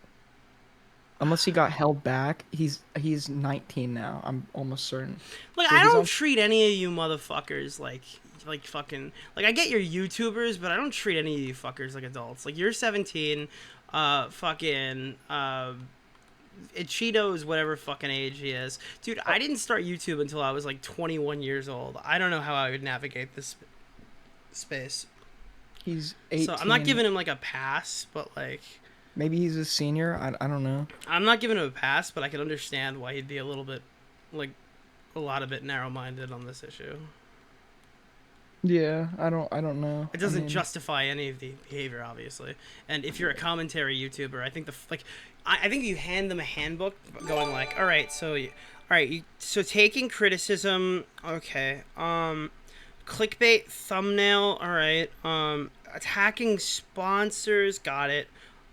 Unless he got held back, he's 19 now. I'm almost certain. Like, So I he's don't on- treat any of you motherfuckers like fucking. Like, I get you're YouTubers, but I don't treat any of you fuckers like adults. Like, you're 17. Acheeto is whatever fucking age he is. Dude, I didn't start YouTube until I was like 21 years old. I don't know how I would navigate this space. He's 18. So I'm not giving him like a pass, but like... Maybe he's a senior. I don't know. I'm not giving him a pass, but I can understand why he'd be a little bit, like, a lot of bit narrow-minded on this issue. Yeah, I don't know. It doesn't I mean, justify any of the behavior, obviously. And if you're a commentary YouTuber, I think I think you hand them a handbook, going like, all right, so taking criticism, okay, clickbait, thumbnail, all right, attacking sponsors, got it,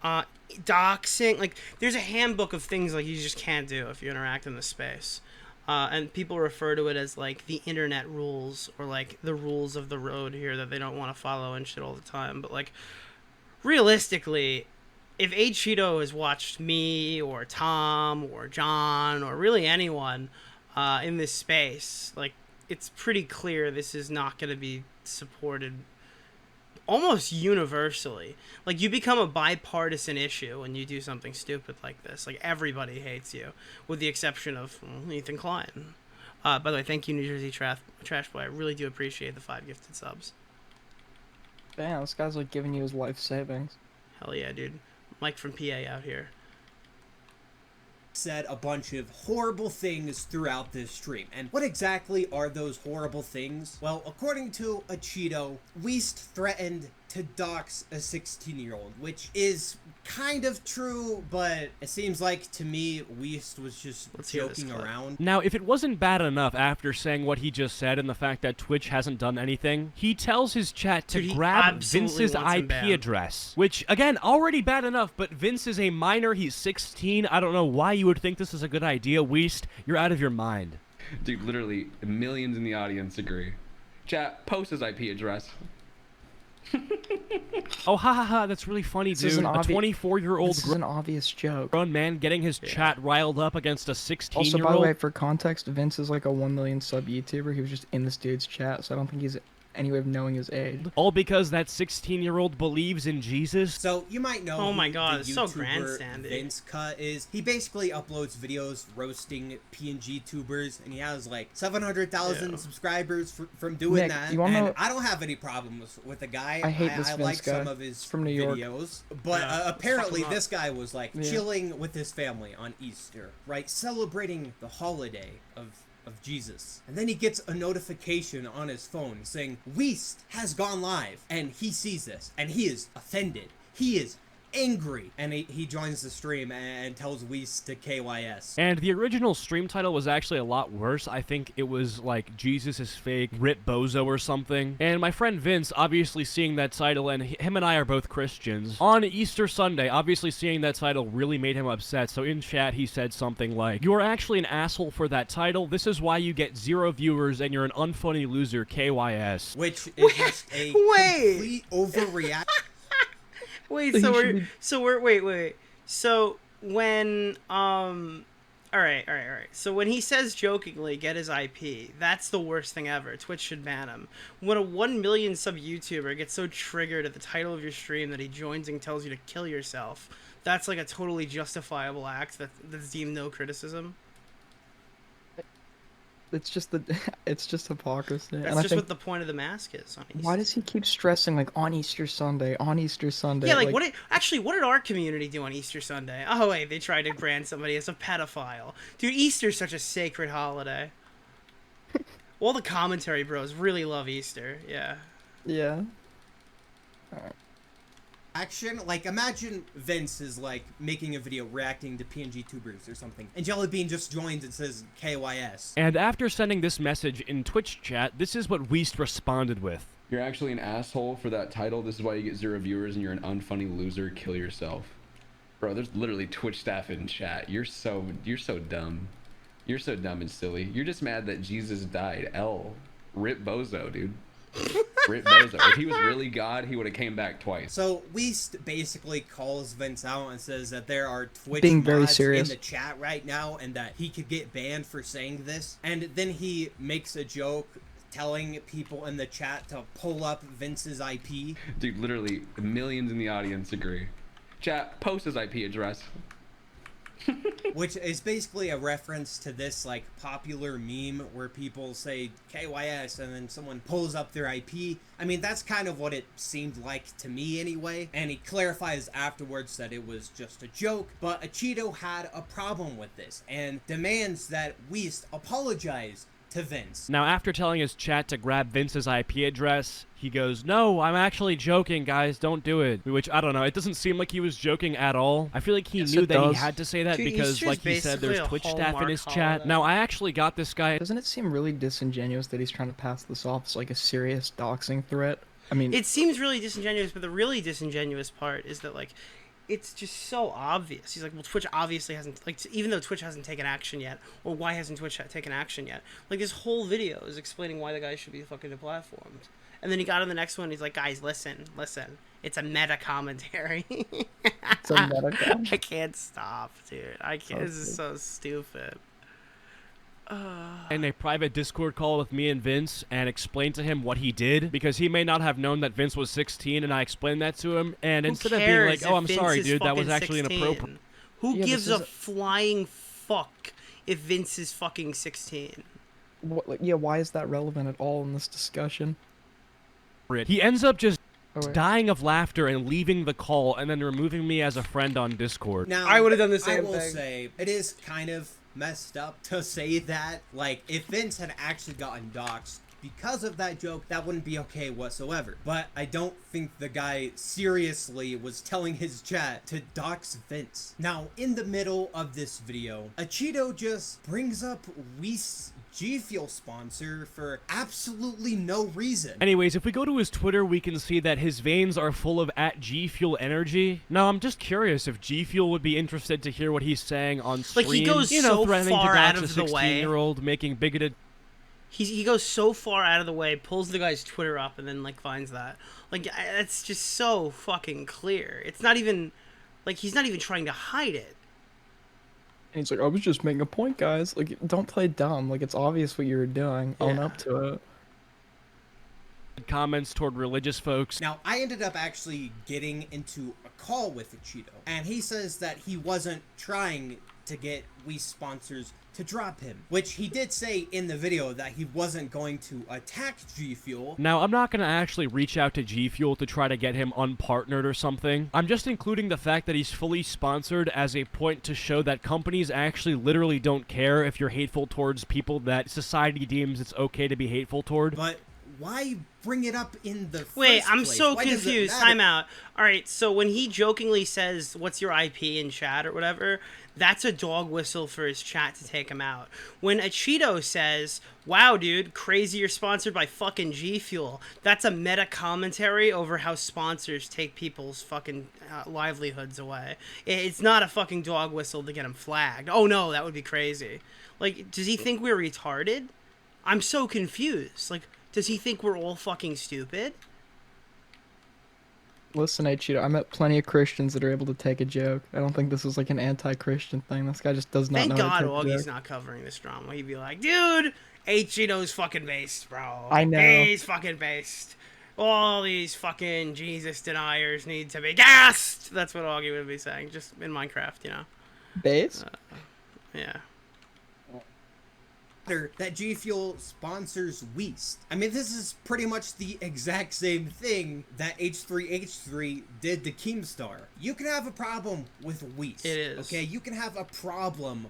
doxing, like, there's a handbook of things like you just can't do if you interact in the space. And people refer to it as like the internet rules or like the rules of the road here that they don't want to follow and shit all the time. But like realistically, if Acheeto has watched me or Tom or John or really anyone in this space, like it's pretty clear this is not going to be supported almost universally. Like you become a bipartisan issue when you do something stupid like this. Like everybody hates you, with the exception of Ethan Klein. By the way, thank you, New Jersey Trash Boy. I really do appreciate the 5 gifted subs. Damn, this guy's like giving you his life savings. Hell yeah, dude. Mike from PA out here. Said a bunch of horrible things throughout this stream. And what exactly are those horrible things? Well, according to Acheeto, Weast threatened to dox a 16-year-old, which is kind of true, but it seems like to me Weast was just joking around. Now, if it wasn't bad enough after saying what he just said and the fact that Twitch hasn't done anything, he tells his chat to grab Vince's IP address, which, again, already bad enough, but Vince is a minor, he's 16, I don't know why you would think this is a good idea. Weast, you're out of your mind. Dude, literally, millions in the audience agree. Chat, post his IP address. Oh, ha ha ha, that's really funny, dude. A 24-year-old This is an obvious joke. grown man getting his chat riled up against a 16-year-old. Also, by the way, for context, Vince is like a 1 million sub YouTuber. He was just in this dude's chat, so I don't think he's any way of knowing his age. All because that 16-year-old believes in Jesus? So you might know Oh my god, the it's so YouTuber grandstandy. Vince Cut is. He basically uploads videos roasting PNG tubers, and he has like 700,000 subscribers from doing Nick, that. you wanna And know- I don't have any problems with the guy. I hate this I Vince like guy. some of his From New York. videos, but Yeah, apparently fuck him up. this guy was like chilling with his family on Easter, right, celebrating the holiday of Jesus. And then he gets a notification on his phone saying Weast has gone live, and he sees this and he is offended. He is angry, and he joins the stream and tells Weast to KYS. And the original stream title was actually a lot worse. I think it was like Jesus is fake, Rip Bozo or something. And my friend Vince, obviously seeing that title, and him and I are both Christians, on Easter Sunday, obviously seeing that title really made him upset. So in chat he said something like, "You are actually an asshole for that title. This is why you get 0 viewers and you're an unfunny loser, KYS." Which is just a complete overreaction. Wait, wait. So when all right. So when he says jokingly get his IP, that's the worst thing ever. Twitch should ban him. When a 1 million sub YouTuber gets so triggered at the title of your stream that he joins and tells you to kill yourself, that's like a totally justifiable act that's deemed no criticism. It's just it's just hypocrisy. That's and just what the point of the mask is on Easter. Why does he keep stressing like on Easter Sunday, on Easter Sunday? Yeah, like what did our community do on Easter Sunday? Oh wait, they tried to brand somebody as a pedophile. Dude, Easter's such a sacred holiday. All the commentary bros really love Easter. Yeah. Yeah. Alright. Action, like imagine Vince is like making a video reacting to PNG tubers or something, and Jellybean just joins and says KYS. And after sending this message in Twitch chat, this is what Weast responded with. You're actually an asshole for that title. This is why you get 0 viewers and you're an unfunny loser. Kill yourself. Bro, there's literally Twitch staff in chat. You're so dumb. You're so dumb and silly. You're just mad that Jesus died. Rip Bozo, dude. Rip Bozo. If he was really God, he would have came back twice. So Weast basically calls Vince out and says that there are Twitch Being very mods serious. in the chat right now and that he could get banned for saying this. And then he makes a joke telling people in the chat to pull up Vince's IP. Dude, literally, millions in the audience agree. Chat, post his IP address. Which is basically a reference to this like popular meme where people say KYS and then someone pulls up their IP. I mean, that's kind of what it seemed like to me anyway. And he clarifies afterwards that it was just a joke, but Acheeto had a problem with this and demands that Weast apologize to Vince. Now, after telling his chat to grab Vince's IP address, he goes, "No, I'm actually joking, guys, don't do it." Which, I don't know, it doesn't seem like he was joking at all. I feel like he knew that he had to say that Dude, because, Easter's like he said, there's basically a Twitch staff in Hallmark his chat. holiday. Now, I actually got this guy. Doesn't it seem really disingenuous that he's trying to pass this off as like a serious doxing threat? I mean, It seems really disingenuous, but the really disingenuous part is that like it's just so obvious. He's like, well, Twitch obviously hasn't, like, even though Twitch hasn't taken action yet, or why hasn't Twitch taken action yet? Like, this whole video is explaining why the guy should be fucking deplatformed. And then he got on the next one, he's like, guys, listen. It's a meta commentary. It's a meta commentary. I can't stop, dude. I can't. This is so stupid. In a private Discord call with me and Vince and explained to him what he did because he may not have known that Vince was 16, and I explained that to him, and instead of being like, "Oh, I'm sorry, dude, that was actually inappropriate." Who Yeah, gives this a is flying fuck if Vince is fucking 16? Yeah, why is that relevant at all in this discussion? He ends up just Oh, wait. dying of laughter and leaving the call and then removing me as a friend on Discord. Now, I would've done the same I will thing. say, it is kind of messed up to say that. Like, if Vince had actually gotten doxxed because of that joke, that wouldn't be okay whatsoever. But I don't think the guy seriously was telling his chat to dox Vince. Now, in the middle of this video, Acheeto just brings up Whis G Fuel sponsor for absolutely no reason. Anyways, if we go to his Twitter, we can see that his veins are full of @G Fuel energy. Now, I'm just curious if G Fuel would be interested to hear what he's saying on stream. Like, he goes you know, so threatening far to out dox of a the way. 16-year-old, making bigoted. He goes so far out of the way, pulls the guy's Twitter up, and then, like, finds that. Like, it's just so fucking clear. It's not even, like, he's not even trying to hide it. And he's like, I was just making a point, guys. Like, don't play dumb. Like, it's obvious what you were doing. Own Yeah. up to it. Comments toward religious folks. Now, I ended up actually getting into a call with Acheeto, and he says that he wasn't trying to get Whis sponsors to drop him, which he did say in the video that he wasn't going to attack G Fuel. Now, I'm not going to actually reach out to G Fuel to try to get him unpartnered or something. I'm just including the fact that he's fully sponsored as a point to show that companies actually literally don't care if you're hateful towards people that society deems it's okay to be hateful toward. But why bring it up in the Wait, first I'm place? so Why does it confused. matter? Time out. All right, so when he jokingly says, "What's your IP in chat?" or whatever, that's a dog whistle for his chat to take him out. When Acheeto says, "Wow, dude, crazy you're sponsored by fucking G Fuel," that's a meta commentary over how sponsors take people's fucking livelihoods away. It's not a fucking dog whistle to get him flagged. Oh no, that would be crazy. Like, does he think we're retarded? I'm so confused. Like, does he think we're all fucking stupid? Listen, Acheeto, I met plenty of Christians that are able to take a joke. I don't think this is like an anti-Christian thing. This guy just does not Thank know God how to take a Augie's joke. not covering this drama. He'd be like, dude, Acheeto's fucking based, bro. I know. He's fucking based. All these fucking Jesus deniers need to be gassed. That's what Augie would be saying, just in Minecraft, you know? Base? Yeah. That G Fuel sponsors Whis. I mean, this is pretty much the exact same thing that H3H3 did to Keemstar. You can have a problem with Whis. It is. Okay, you can have a problem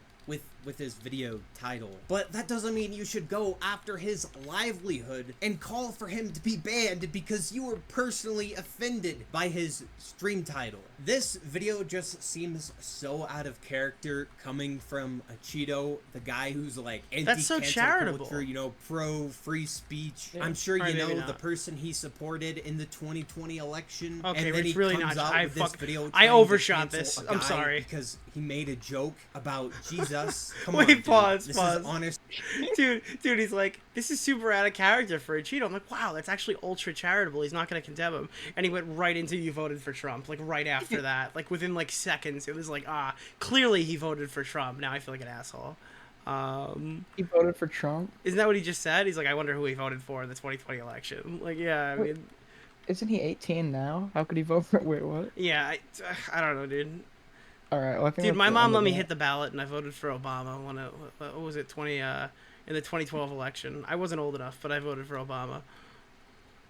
with his video title, but that doesn't mean you should go after his livelihood and call for him to be banned because you were personally offended by his stream title. This video just seems so out of character coming from Acheeto, the guy who's like That's so anti-cancel charitable. culture, you know, pro free speech. Yeah. I'm sure Or you maybe know the not. person he supported in the 2020 election. Okay, and then it's he really comes not- out I with this fuck- video I trying to overshot cancel this. a I'm guy sorry. because he made a joke about Jesus. Come Wait, on, dude. pause, This pause. is honest. Dude, he's like, this is super out of character for Acheeto. I'm like, wow, that's actually ultra charitable. He's not going to condemn him. And he went right into, you voted for Trump, like right after that. Like within like seconds, it was like, clearly he voted for Trump. Now I feel like an asshole. He voted for Trump? Isn't that what he just said? He's like, I wonder who he voted for in the 2020 election. Like, yeah, I Wait. mean, Isn't he 18 now? How could he vote for... Wait, what? yeah, I don't know, dude. Alright, well, I think Dude, that's my the mom end let of me that. hit the ballot, and I voted for Obama when what was it, in the 2012 election. I wasn't old enough, but I voted for Obama.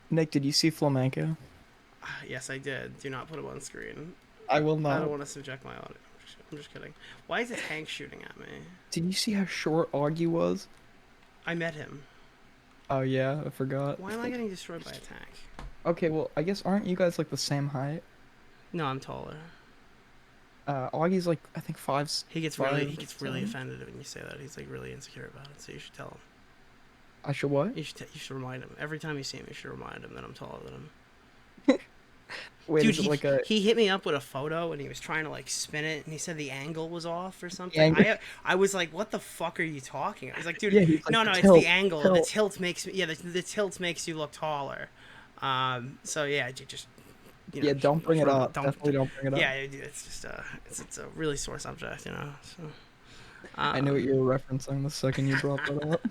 Nick, did you see Flamenco? Yes, I did. Do not put him on screen. I will I not. don't want to subject my audio. I'm just kidding. Why is a tank shooting at me? Did you see how short Augie was? I met him. Oh yeah, I forgot. Why am I getting destroyed by a tank? Okay, well, I guess aren't you guys like the same height? No, I'm taller. Augie's like, I think 5. He gets really 5'10". offended when you say that. He's like really insecure about it. So you should tell him. I should what? You should remind him every time you see him. You should remind him that I'm taller than him. Wait, Dude, is it like a he hit me up with a photo and he was trying to like spin it and he said the angle was off or something. angle? I was like, what the fuck are you talking? I was like, dude, Yeah, he's like, no, the it's tilt, the angle. The tilt. tilt makes me, yeah, the tilt makes you look taller. So yeah, just Yeah, don't bring it up. Don't, Definitely don't bring it up. yeah, it's just it's a really sore subject, you know. So, I knew what you were referencing the second you brought that up.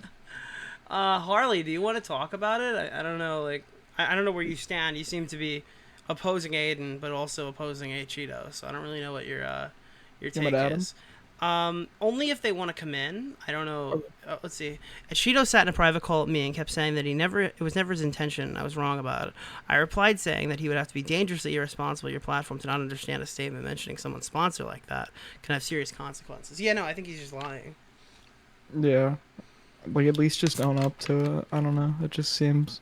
Harley, do you want to talk about it? I don't know, like I don't know where you stand. You seem to be opposing Aiden, but also opposing Acheeto. So I don't really know what your take Adam? is. Only if they want to come in. I don't know. Let's see. Acheeto sat in a private call with me and kept saying that it was never his intention. I was wrong about it. I replied saying that he would have to be dangerously irresponsible your platform to not understand a statement mentioning someone's sponsor like that can have serious consequences. Yeah, no, I think he's just lying. Yeah. Like, at least just own up to it. I don't know. It just seems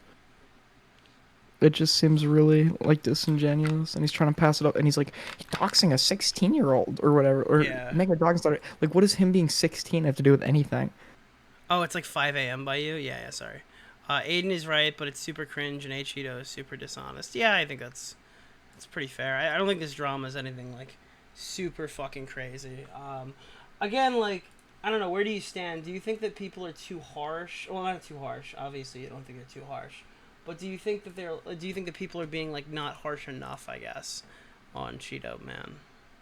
really, like, disingenuous. And he's trying to pass it up. And he's like, doxing a 16-year-old or whatever. Or Yeah. make a dog start. Like, what does him being 16 have to do with anything? Oh, it's like 5 a.m. by you? Yeah, sorry. Aiden is right, but it's super cringe, and Cheeto is super dishonest. Yeah, I think that's pretty fair. I don't think this drama is anything, like, super fucking crazy. Again, like, I don't know, where do you stand? Do you think that people are too harsh? Well, not too harsh. Obviously, you don't think they're too harsh. But do you think that people are being, like, not harsh enough, I guess, on Cheeto, man?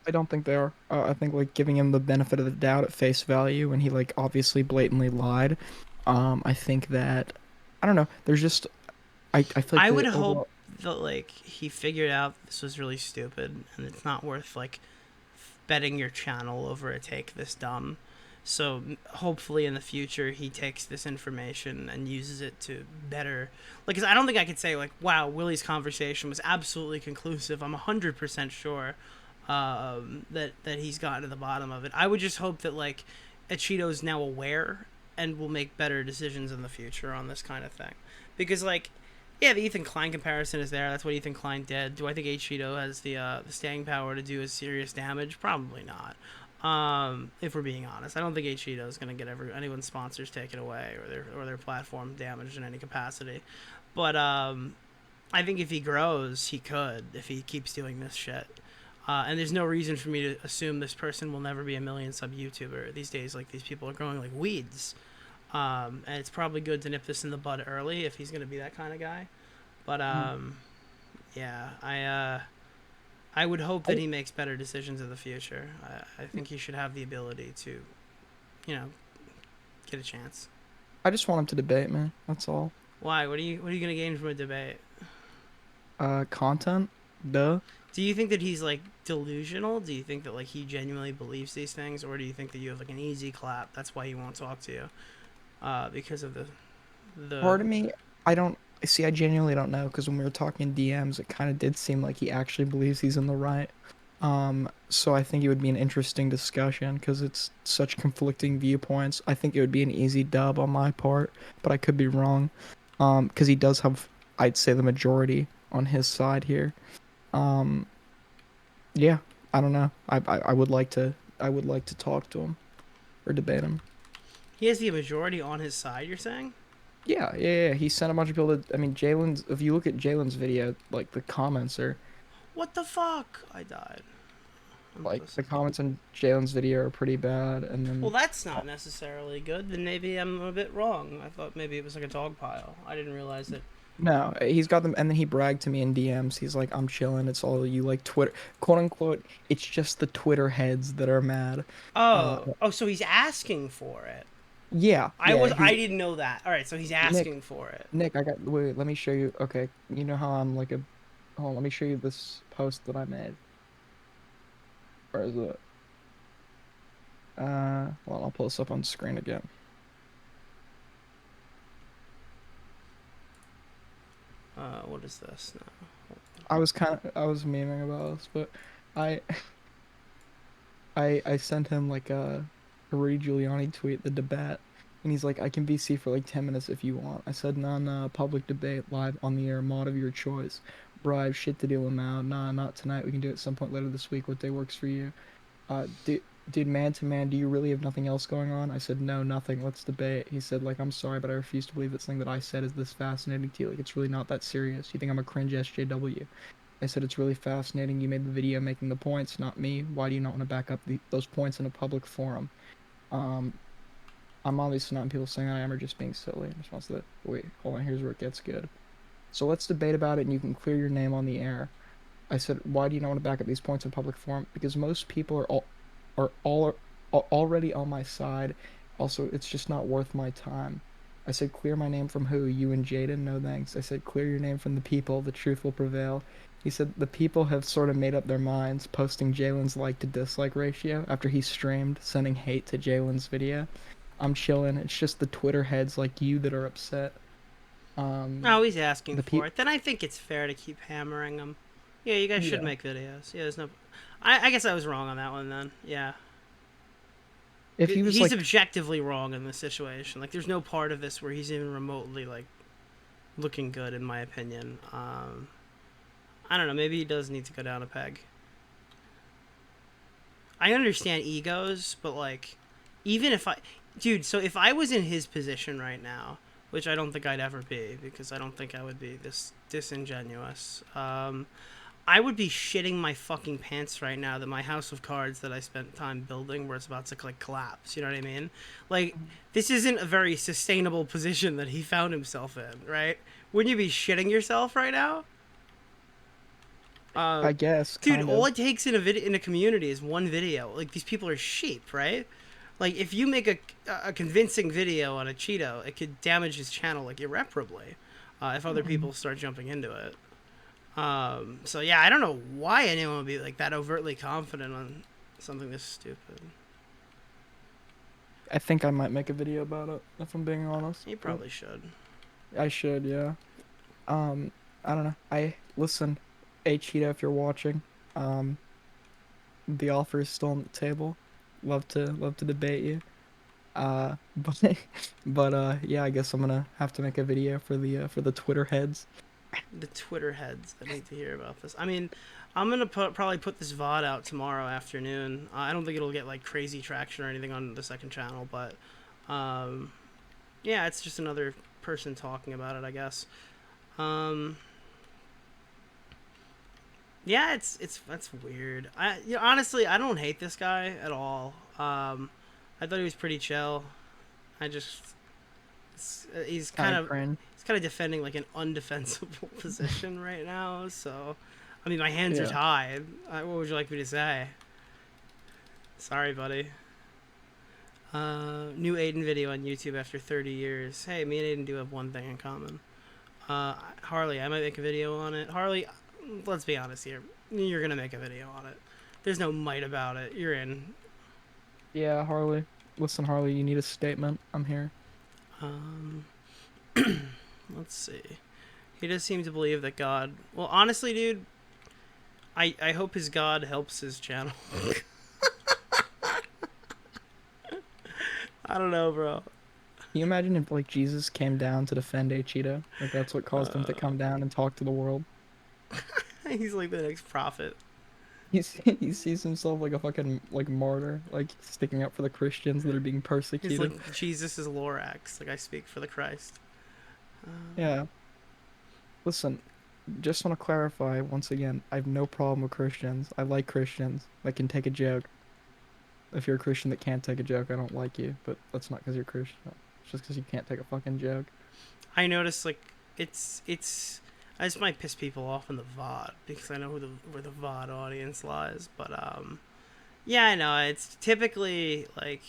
I don't think they are. I think, like, giving him the benefit of the doubt at face value when he, like, obviously blatantly lied. I think that, I don't know, there's just, I feel like I the would overall- hope that, like, he figured out this was really stupid and it's not worth, like, betting your channel over a take this dumb. So hopefully in the future he takes this information and uses it to better, like, 'cause I don't think I could say, like, wow, Willie's conversation was absolutely conclusive. I'm 100% sure that he's gotten to the bottom of it. I would just hope that, like, Acheeto's now aware and will make better decisions in the future on this kind of thing. Because, like, yeah, the Ethan Klein comparison is there. That's what Ethan Klein did. Do I think Acheeto has the staying power to do as serious damage? Probably not. If we're being honest, I don't think Acheeto is going to get anyone's sponsors taken away or their platform damaged in any capacity. But I think if he grows, he could, if he keeps doing this shit. And there's no reason for me to assume this person will never be a million sub YouTuber. These days, like, these people are growing like weeds. And it's probably good to nip this in the bud early if he's going to be that kind of guy. But yeah, I would hope that he makes better decisions in the future. I think he should have the ability to, you know, get a chance. I just want him to debate, man. That's all. Why? What are you going to gain from a debate? Content? Duh. Do you think that he's, like, delusional? Do you think that, like, he genuinely believes these things? Or do you think that you have, like, an easy clap? That's why he won't talk to you. Because of the... Part of me, I genuinely don't know, because when we were talking DMs, it kind of did seem like he actually believes he's in the right. So I think it would be an interesting discussion, because it's such conflicting viewpoints. I think it would be an easy dub on my part, but I could be wrong. Because he does have, I'd say, the majority on his side here. Yeah, I don't know. I would like to talk to him or debate him. He has the majority on his side, you're saying? Yeah. He sent a bunch of people to. I mean, Jalen's. If you look at Jalen's video, like, the comments are. What the fuck? I died. Like, the comments on Jalen's video are pretty bad, and then. Well, that's not necessarily good. Then maybe I'm a bit wrong. I thought maybe it was like a dog pile. I didn't realize that. No, he's got them, and then he bragged to me in DMs. He's like, "I'm chilling. It's all you, like, Twitter, quote unquote. It's just the Twitter heads that are mad." So he's asking for it. Yeah. I didn't know that. All right, so he's asking for it. Nick, wait, let me show you. Okay, you know how I'm like a. Hold on, let me show you this post that I made. Where is it? Well, I'll pull this up on screen again. What is this now? I was memeing about this, but I sent him, like, a Rudy Giuliani tweet, the debate, and he's like, "I can VC for like 10 minutes if you want." I said, "Nah, public debate, live on the air, mod of your choice. Bribe, shit to deal with now. Nah, not tonight. We can do it at some point later this week. What day works for you?" Dude, man to man, do you really have nothing else going on? I said, "No, nothing. Let's debate." He said, like, "I'm sorry, but I refuse to believe that something that I said is this fascinating to you. Like, it's really not that serious. You think I'm a cringe SJW." I said, it's really fascinating. You made the video making the points, not me. Why do you not want to back up those points in a public forum? I'm obviously not in people saying I am or just being silly. In response to that, wait, hold on, here's where it gets good. So let's debate about it and you can clear your name on the air. I said, why do you not want to back up these points in public forum? Because most people are already on my side. Also, it's just not worth my time. I said, clear my name from who? You and Jaden? No thanks. I said, clear your name from the people. The truth will prevail. He said, the people have sort of made up their minds, posting Jalen's like to dislike ratio after he streamed, sending hate to Jalen's video. I'm chilling. It's just the Twitter heads like you that are upset. Oh, he's asking the for it. Then I think it's fair to keep hammering him. Yeah, you guys should Yeah. make videos. Yeah, there's no... I guess I was wrong on that one then. Yeah. If he was He's like, objectively wrong in this situation. Like, there's no part of this where he's even remotely, like, looking good, in my opinion. I don't know. Maybe he does need to go down a peg. I understand egos, but, like, even if I... Dude, so if I was in his position right now, which I don't think I'd ever be, because I don't think I would be this disingenuous, I would be shitting my fucking pants right now that my house of cards that I spent time building where it's about to, like, collapse. You know what I mean? Like, this isn't a very sustainable position that he found himself in, right? Wouldn't you be shitting yourself right now? I guess, Dude, kind all of. it takes in a community is one video. Like, these people are sheep, right? Like, if you make a convincing video on Acheeto, it could damage his channel, like, irreparably, if other people start jumping into it. So yeah, I don't know why anyone would be, like, that overtly confident on something this stupid. I think I might make a video about it, if I'm being honest. You probably should. I should, yeah. I don't know. Listen, Acheeto, if you're watching, the offer is still on the table. Love to debate you. But yeah, I guess I'm gonna have to make a video for the Twitter heads. The Twitter heads that need to hear about this. I mean, I'm gonna probably put this VOD out tomorrow afternoon. I don't think it'll get, like, crazy traction or anything on the second channel, but yeah, it's just another person talking about it, I guess. Yeah, that's weird. Honestly, I don't hate this guy at all. I thought he was pretty chill. He's kind of Cringe. he's kind of defending, like, an undefensible position right now. So, I mean, my hands are Yeah. tied. What would you like me to say? Sorry, buddy. New Aiden video on YouTube after 30 years. Hey, me and Aiden do have one thing in common. Harley, I might make a video on it. Harley, let's be honest here. You're gonna make a video on it. There's no might about it. You're in. Yeah, Harley. Listen, Harley, you need a statement. I'm here. Let's see. He does seem to believe that God... Well, honestly, dude, I hope his God helps his channel. I don't know, bro. Can you imagine if, like, Jesus came down to defend Acheeto? Like, that's what caused him to come down and talk to the world. He's like the next prophet. He sees himself like a fucking, like, martyr, like, sticking up for the Christians that are being persecuted. He's like Jesus is Lorax. Like, I speak for the Christ. Yeah. Listen, just want to clarify once again, I have no problem with Christians. I like Christians that can take a joke. If you're a Christian that can't take a joke, I don't like you, but that's not because you're Christian. It's just because you can't take a fucking joke. I noticed, like, it's I just might piss people off in the VOD because I know where the VOD audience lies. But yeah, I know it's typically, like,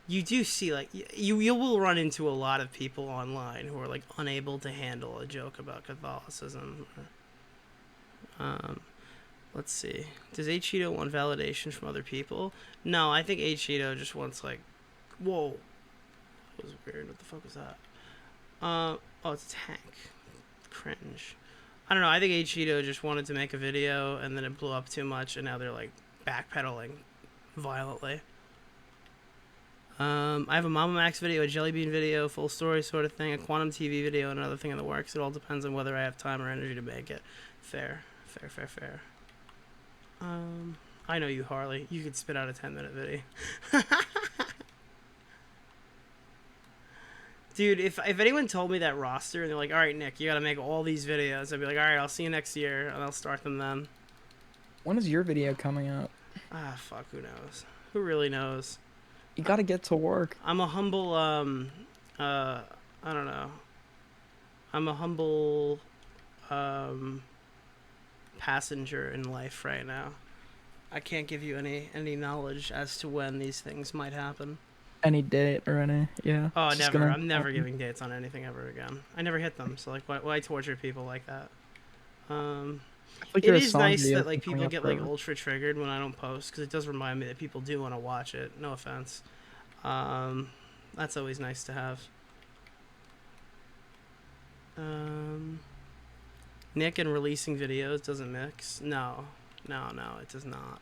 you do see, like, you will run into a lot of people online who are, like, unable to handle a joke about Catholicism. Let's see. Does Acheeto want validation from other people? No, I think Acheeto just wants, like, whoa, that was weird. What the fuck was that? Oh, it's a tank. Cringe. I don't know. I think Acheeto just wanted to make a video and then it blew up too much and now they're, like, backpedaling violently. I have a Mama Max video, a Jelly Bean video, full story sort of thing, a Quantum TV video, and another thing in the works. It all depends on whether I have time or energy to make it. Fair. I know you, Harley. You could spit out a 10-minute video. Dude, if anyone told me that roster and they're like, all right, Nick, you got to make all these videos, I'd be like, all right, I'll see you next year, and I'll start them then. When is your video coming up? Ah, fuck, who knows? Who really knows? You gotta get to work. I'm a humble, I don't know. I'm a humble, passenger in life right now. I can't give you any knowledge as to when these things might happen. Any date or any? Yeah. Oh, it's just never. gonna I'm never happen. giving dates on anything ever again. I never hit them, so like, why torture people like that? Like It your is song nice video's that been like coming people up get like forever. ultra triggered when I don't post, because it does remind me that people do want to watch it. No offense. That's always nice to have. Nick and releasing videos doesn't mix. No, it does not.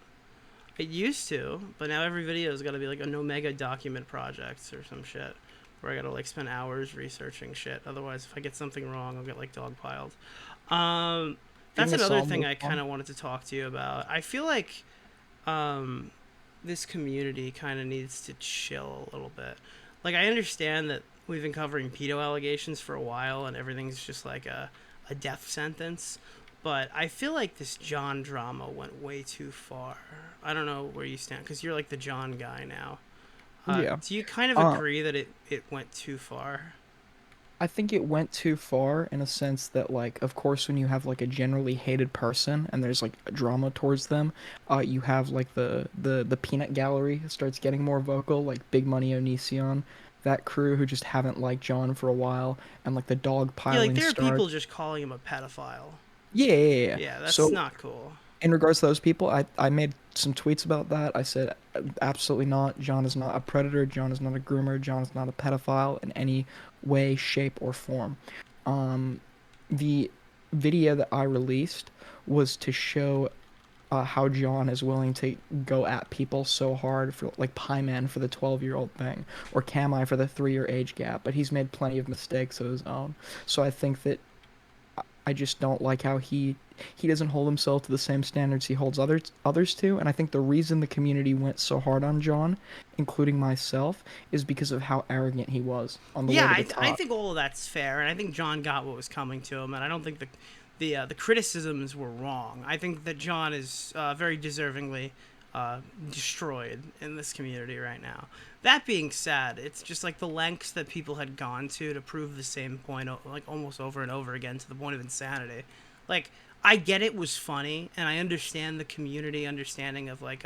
It used to, but now every video's got to be like an Omega document project or some shit, where I got to like spend hours researching shit. Otherwise, if I get something wrong, I'll get like dogpiled. That's the another song thing was I fun. kind of wanted to talk to you about. I feel like this community kind of needs to chill a little bit. Like, I understand that we've been covering pedo allegations for a while and everything's just like a death sentence, but I feel like this John drama went way too far. I don't know where you stand, because you're like the John guy now. Yeah. Do you kind of Uh, agree that it went too far? I think it went too far in a sense that, like, of course, when you have like a generally hated person and there's like a drama towards them, you have like the peanut gallery starts getting more vocal, like Big Money Onision, that crew who just haven't liked John for a while, and like the dog Yeah, like piling there are starts. people just calling him a pedophile. Yeah. Yeah, that's So not cool. in regards to those people, I made some tweets about that. I said, absolutely not. John is not a predator. John is not a groomer. John is not a pedophile in any way, shape, or form. The video that I released was to show how John is willing to go at people so hard for like Pie Man for the 12-year-old thing, or Camai for the 3-year age gap, but he's made plenty of mistakes of his own. So I think that I just don't like how he doesn't hold himself to the same standards he holds others to, and I think the reason the community went so hard on John, including myself, is because of how arrogant he was on the way Yeah, to the I top. think all of that's fair, and I think John got what was coming to him, and I don't think the criticisms were wrong. I think that John is very deservingly destroyed in this community right now. That being said, it's just like the lengths that people had gone to prove the same point, like almost over and over again, to the point of insanity. Like, I get it was funny, and I understand the community understanding of like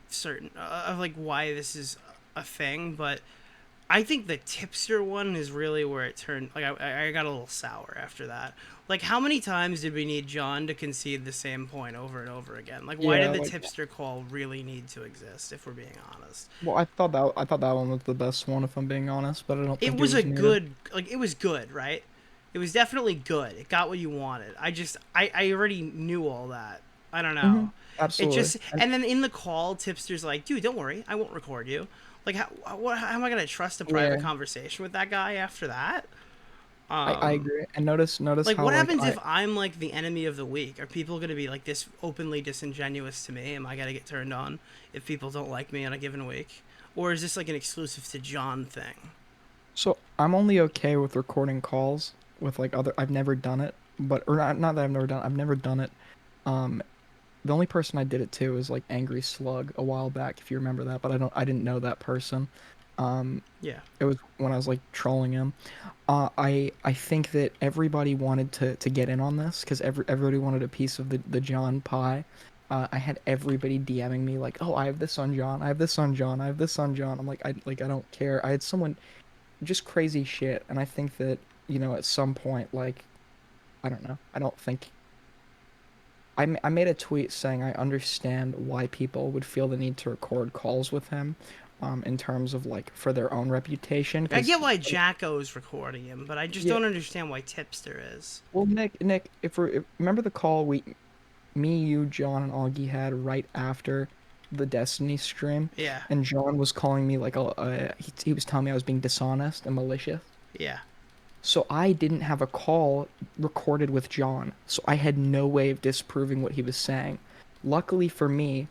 certain of like why this is a thing, but I think the tipster one is really where it turned. Like, I got a little sour after that. Like, how many times did we need John to concede the same point over and over again? Like, why Yeah, did the like, tipster call really need to exist, if we're being honest? well, I thought that one was the best one, if I'm being honest, but I don't It think it was was a needed. good, like, it was good, right? It was definitely good. It got what you wanted. I already knew all that. I don't Hmm. know. It Absolutely. just, and then in the call, tipster's like, dude, don't worry, I won't record you. Like, how am I gonna trust a private Yeah, conversation with that guy after that? I agree. And notice Like, how what like happens I if I'm like the enemy of the week? Are people gonna be like this openly disingenuous to me? Am I gonna get turned on if people don't like me on a given week? Or is this like an exclusive to John thing? so I'm only okay with recording calls with like other. I've never done it, but or not that I've never done. I've never done it. Um, the only person I did it to is like Angry Slug a while back, if you remember that. But I didn't know that person. Um, Yeah. it was when I was like trolling him. I think that everybody wanted to get in on this because everybody wanted a piece of the John pie. I had everybody DMing me like, "Oh, I have this on John. I have this on John. I have this on John." I'm like I don't care. I had someone just crazy shit, and I think that at some point, like, I don't know. I don't think I made a tweet saying I understand why people would feel the need to record calls with him, in terms of like for their own reputation. I Because get why Jacko's recording him, but I just yeah, don't understand why Tipster is. well, Nick, remember the call me, you, John, and Augie had right after the Destiny stream, Yeah. and John was calling me like he was telling me I was being dishonest and malicious. Yeah. So I didn't have a call recorded with John, so I had no way of disproving what he was saying. Luckily for me,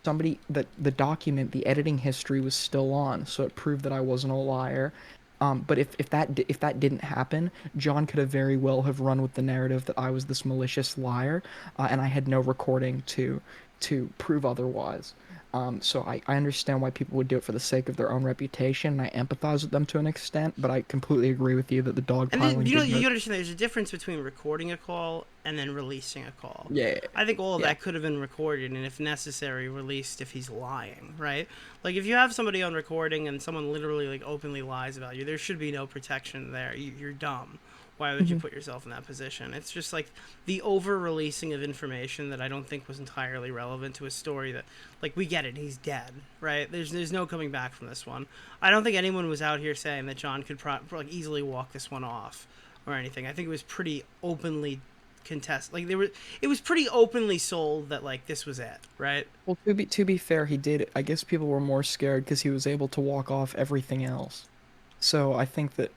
the document, the editing history was still on, so it proved that I wasn't a liar. But if that didn't happen, John could have very well have run with the narrative that I was this malicious liar, and I had no recording to prove otherwise. So I understand why people would do it for the sake of their own reputation, and I empathize with them to an extent, but I completely agree with you that the And then, dogpiling did you understand there's a difference between recording a call and then releasing a call. Yeah. I think all of Yeah. that could have been recorded and, if necessary, released if he's lying, right? Like, if you have somebody on recording and someone literally, like, openly lies about you, there should be no protection there. You're dumb. Why would you put yourself in that position? It's just, like, the over-releasing of information that I don't think was entirely relevant to a story that, like, we get it, he's dead, right? There's no coming back from this one. I don't think anyone was out here saying that John could like, easily walk this one off or anything. I think it was pretty openly it was pretty openly sold that, like, this was it, right? Well, to be fair, he did. I guess people were more scared because he was able to walk off everything else. So I think that,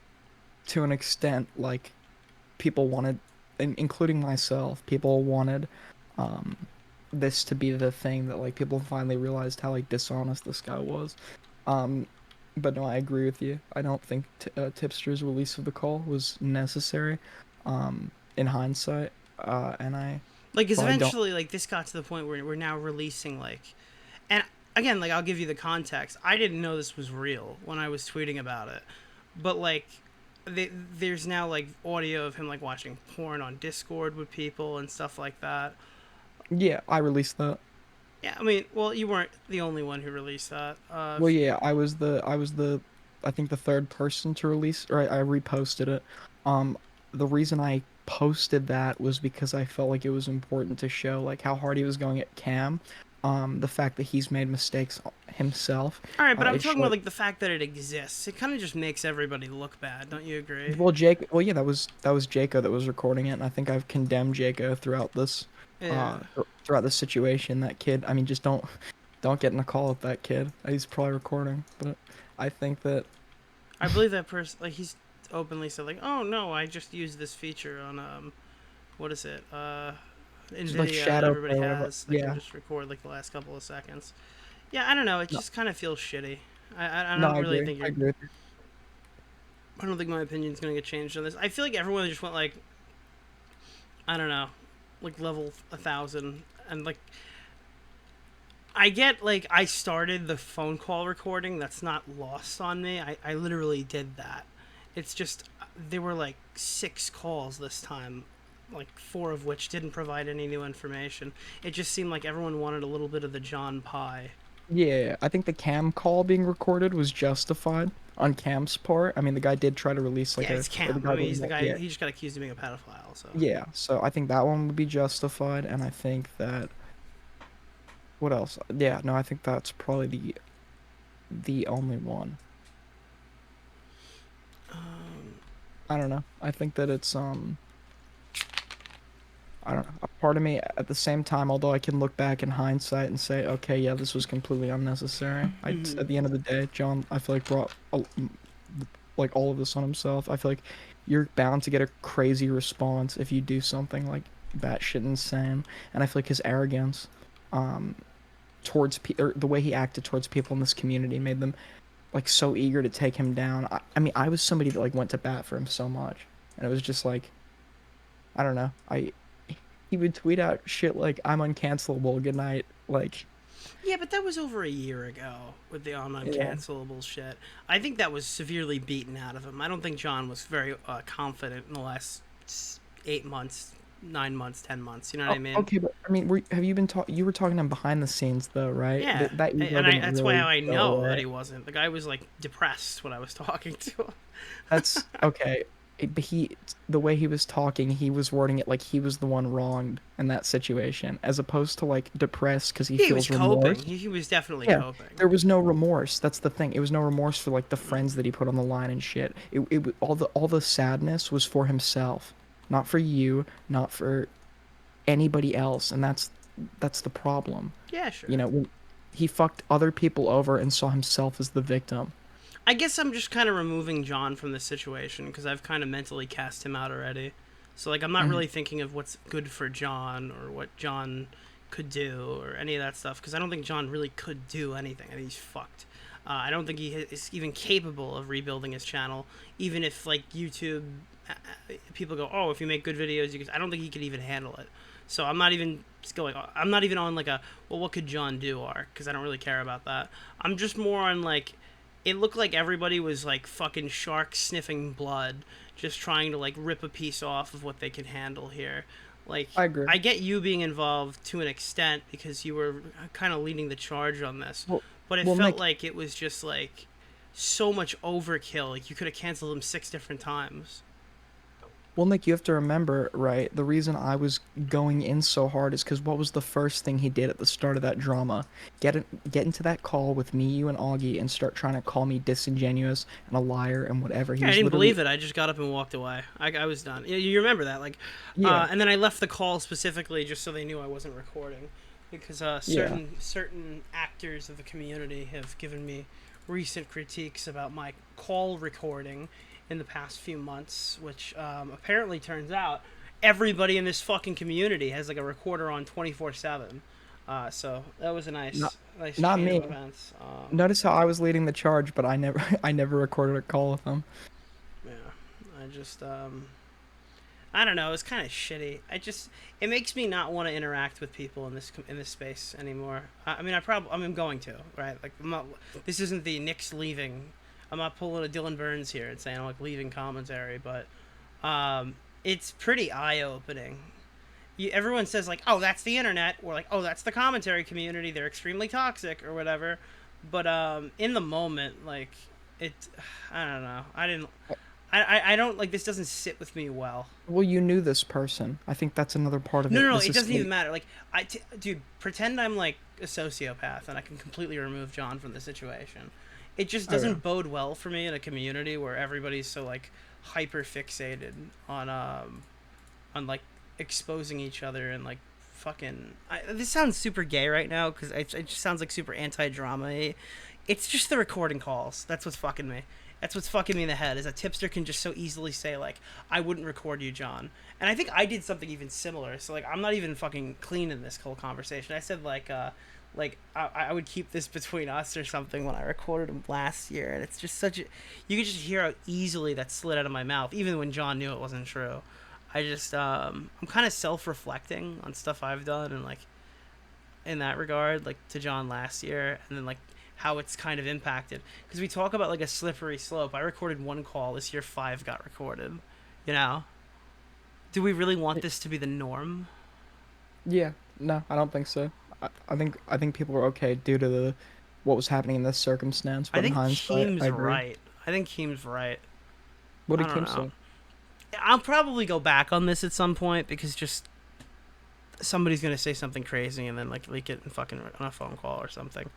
to an extent, like, people wanted, including myself, people wanted this to be the thing that, like, people finally realized how, like, dishonest this guy was. But no, I agree with you. I don't think Tipster's release of the call was necessary, in hindsight. And I... Like, because well, I don't- eventually, like, this got to the point where we're now releasing, like... And, again, like, I'll give you the context. I didn't know this was real when I was tweeting about it. But, like, there's now, like, audio of him, like, watching porn on Discord with people and stuff like that. Yeah, I released that. Yeah, I mean, well, you weren't the only one who released that. Well, yeah, I was the, I think the third person to release, or I reposted it. The reason I posted that was because I felt like it was important to show, like, how hard he was going at Cam, the fact that he's made mistakes himself. All right, but I'm it talking showed- about, like, the fact that it exists. It kind of just makes everybody look bad, don't you agree? Well, yeah, that was Jaco that was recording it, and I think I've condemned Jaco throughout this, Yeah. throughout this situation. That kid, I mean, just don't get in a call with that kid. He's probably recording, but I think that I believe that person, like, he's openly said, like, oh, no, I just used this feature on, what is it? NVIDIA like that shadow everybody play or whatever. has. They Yeah. can just record, like, the last couple of seconds. Yeah, I don't know. It just kind of feels shitty. I no, don't I really agree. think I agree with you. I don't think my opinion's going to get changed on this. I feel like everyone just went, like, I don't know, like, level 1,000. And, like, I get, like, I started the phone call recording. That's not lost on me. I literally did that. It's just, there were, like, 6 calls this time, like, 4 of which didn't provide any new information. It just seemed like everyone wanted a little bit of the John Pie. Yeah, I think the Cam call being recorded was justified on Cam's part. I mean, the guy did try to release, like, Yeah, a... it's or Cam. the I mean, he's the that- guy, Yeah, he just got accused of being a pedophile, so. yeah, so I think that one would be justified, and I think that... What else? Yeah, no, I think that's probably the only one. I don't know. I think that it's, I don't know. A part of me, at the same time, although I can look back in hindsight and say, okay, yeah, this was completely unnecessary. At the end of the day, John, I feel like brought like all of this on himself. I feel like you're bound to get a crazy response if you do something like batshit insane, and I feel like his arrogance, towards or the way he acted towards people in this community made them, like, so eager to take him down. I mean, I was somebody that, like, went to bat for him so much, and it was just like, I don't know. He would tweet out shit like, "I'm uncancelable, good night." Like, Yeah, but that was over a year ago with the uncancelable shit. I think that was severely beaten out of him. I don't think John was very confident in the last 8 months, 9 months, 10 months. You know what I mean? okay, but I mean, have you been you were talking to him behind the scenes though, right? Yeah, That ego didn't that's really why I go know away. that he wasn't. The guy was, like, depressed when I was talking to him. That's okay. But the way he was talking, he was wording it like he was the one wronged in that situation, as opposed to, like, depressed because he He feels was coping. remorse. He was definitely Yeah, coping. there was no remorse. That's the thing. It was no remorse for, like, the friends that he put on the line and shit. All the sadness was for himself, not for you, not for anybody else, and that's the problem. Yeah, sure. You know, when he fucked other people over and saw himself as the victim. I guess I'm just kind of removing John from this situation because I've kind of mentally cast him out already. So, like, I'm not really thinking of what's good for John or what John could do or any of that stuff because I don't think John really could do anything. I think he's fucked. I don't think he is even capable of rebuilding his channel, even if like YouTube people go, oh, if you make good videos, you can. I don't think he could even handle it. So I'm not even going. I'm not even on like a well, what could John do arc because I don't really care about that. I'm just more on like, it looked like everybody was like fucking sharks sniffing blood, just trying to like rip a piece off of what they can handle here. Like, I agree. I get you being involved to an extent because you were kind of leading the charge on this, Well, but it well, felt Nick, like it was just like so much overkill. Like you could have canceled them 6 different times. Well, Nick, you have to remember, right? The reason I was going in so hard is because what was the first thing he did at the start of that drama? Get into that call with me, you, and Augie, and start trying to call me disingenuous and a liar and whatever. He Yeah, I was didn't literally, believe it. I just got up and walked away. I was done. You remember that, like, Yeah. and then I left the call specifically just so they knew I wasn't recording, because certain actors of the community have given me recent critiques about my call recording in the past few months, which apparently turns out everybody in this fucking community has like a recorder on 24/7. So that was a nice, Not- nice not chain me. of events. Notice how I was leading the charge, but I never, I never recorded a call with him. Yeah, I just I don't know. It's kind of shitty. It makes me not want to interact with people in this space anymore. I mean, I'm going to, right? Like, this isn't the Nick's leaving. I'm not pulling a Dylan Burns here and saying I'm like leaving commentary, but it's pretty eye opening. Everyone says like, oh, that's the internet, or like, oh, that's the commentary community. They're extremely toxic or whatever. But in the moment, like, I don't know. I don't like, this doesn't sit with me well. Well, you knew this person. I think that's another part of it. No, This it is doesn't like- even matter. Like, dude, pretend I'm like a sociopath and I can completely remove John from the situation. It just doesn't bode well for me in a community where everybody's so like hyper fixated on like exposing each other and like fucking. This sounds super gay right now because it just sounds like super anti-drama. It's just the recording calls. That's what's fucking me. That's what's fucking me in the head, is a tipster can just so easily say, like, I wouldn't record you, John. And I think I did something even similar. So, like, I'm not even fucking clean in this whole conversation. I said, like, I would keep this between us or something when I recorded him last year. And it's just such a... You could just hear how easily that slid out of my mouth, even when John knew it wasn't true. I just, I'm kind of self-reflecting on stuff I've done and, like, in that regard, like, to John last year. And then, like, how it's kind of impacted, because we talk about like a slippery slope. I recorded 1 call this year, 5 got recorded. You know, do we really want this to be the norm? Yeah, no, I don't think so. I think people were okay due to what was happening in this circumstance. But I think in hindsight, Keem's I agree. right. I think Keem's right. What did I Kim don't know. say? I'll probably go back on this at some point because just somebody's gonna say something crazy and then like leak it and fucking on a phone call or something.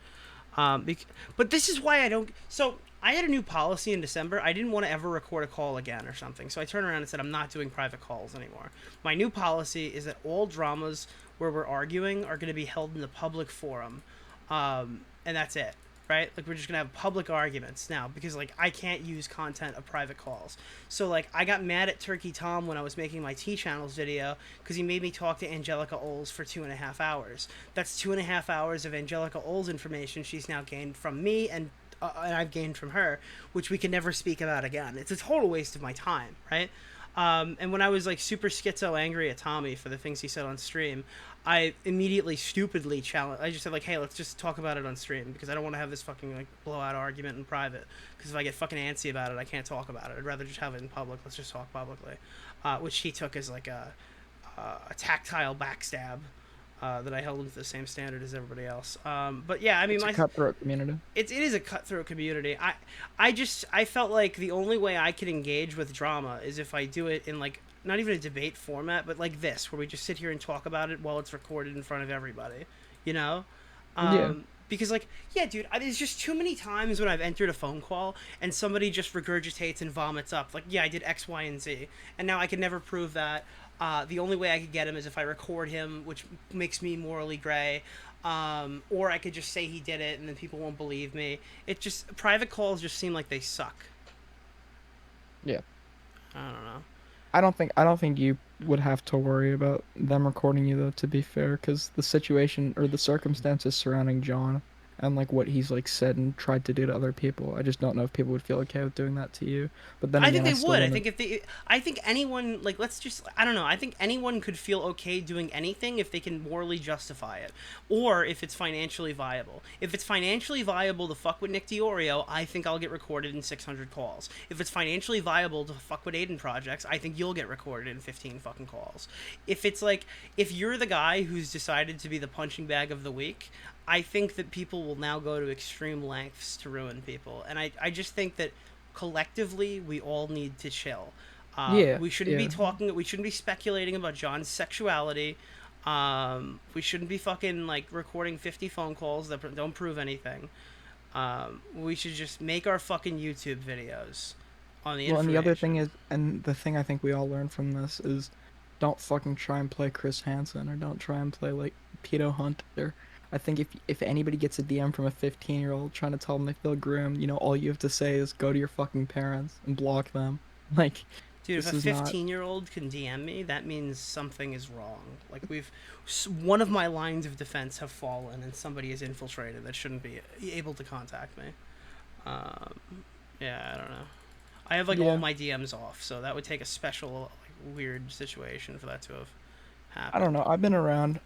But this is why I don't. So I had a new policy in December. I didn't want to ever record a call again or something. So I turned around and said, I'm not doing private calls anymore. My new policy is that all dramas where we're arguing are going to be held in the public forum. And that's it, right? Like, we're just going to have public arguments now because, like, I can't use content of private calls. So, like, I got mad at Turkey Tom when I was making my T-Channels video because he made me talk to Angelica Oles for 2.5 hours. That's 2.5 hours of Angelica Oles information she's now gained from me and I've gained from her, which we can never speak about again. It's a total waste of my time, right? And when I was, like, super schizo angry at Tommy for the things he said on stream, I immediately stupidly challenged. I just said, like, hey, let's just talk about it on stream because I don't want to have this fucking, like, blowout argument in private. Because if I get fucking antsy about it, I can't talk about it. I'd rather just have it in public. Let's just talk publicly. Which he took as, like, a tactile backstab that I held him to the same standard as everybody else. But yeah, I mean, It's a cutthroat community. it is a cutthroat community. I felt like the only way I could engage with drama is if I do it in, like, not even a debate format, but like this, where we just sit here and talk about it while it's recorded in front of everybody, you know? Yeah. Because, like, yeah, dude, there's just too many times when I've entered a phone call and somebody just regurgitates and vomits up, like, yeah, I did X, Y, and Z, and now I can never prove that. The only way I could get him is if I record him, which makes me morally gray. Or I could just say he did it and then people won't believe me. It just, private calls just seem like they suck. Yeah. I don't know. I don't think you would have to worry about them recording you, though, to be fair, because the situation or the circumstances surrounding John and like what he's like said and tried to do to other people. I just don't know if people would feel okay with doing that to you. But then I again, think they still would. I wanna- think if they, I think anyone, like, let's just, I don't know. I think anyone could feel okay doing anything if they can morally justify it, or if it's financially viable. If it's financially viable to fuck with Nick DeOrio, I think I'll get recorded in 600 calls. If it's financially viable to fuck with Aiden projects, I think you'll get recorded in 15 fucking calls. If it's like, if you're the guy who's decided to be the punching bag of the week, I think that people will now go to extreme lengths to ruin people, and I just think that collectively we all need to chill. Yeah, We shouldn't be yeah. talking. We shouldn't be speculating about John's sexuality. We shouldn't be fucking like recording 50 phone calls that don't prove anything. We should just make our fucking YouTube videos on the Well, and the other thing information. is, and the thing I think we all learned from this is, don't fucking try and play Chris Hansen, or don't try and play like Pedo Hunter. I think if anybody gets a DM from a 15-year-old trying to tell them they feel groomed, you know, all you have to say is go to your fucking parents and block them. Like, Dude, if this a is not. 15-year-old can DM me, that means something is wrong. Like one of my lines of defense have fallen, and somebody is infiltrated that shouldn't be able to contact me. Yeah, I don't know. I have like Yeah. all my DMs off, so that would take a special like, weird situation for that to have happened. I don't know. I've been around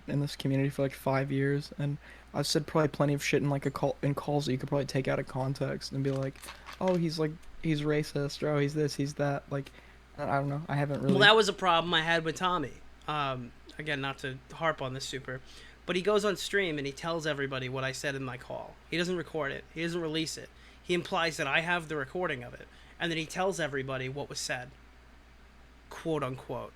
in this community for like 5 years, and I've said probably plenty of shit in like a call in calls that you could probably take out of context and be like, oh, he's racist, or oh, he's this, he's that. Like, I don't know. I haven't really. Well, that was a problem I had with Tommy. Again, not to harp on this super, but he goes on stream and he tells everybody what I said in my call. He doesn't record it. He doesn't release it. He implies that I have the recording of it, and then he tells everybody what was said, quote unquote.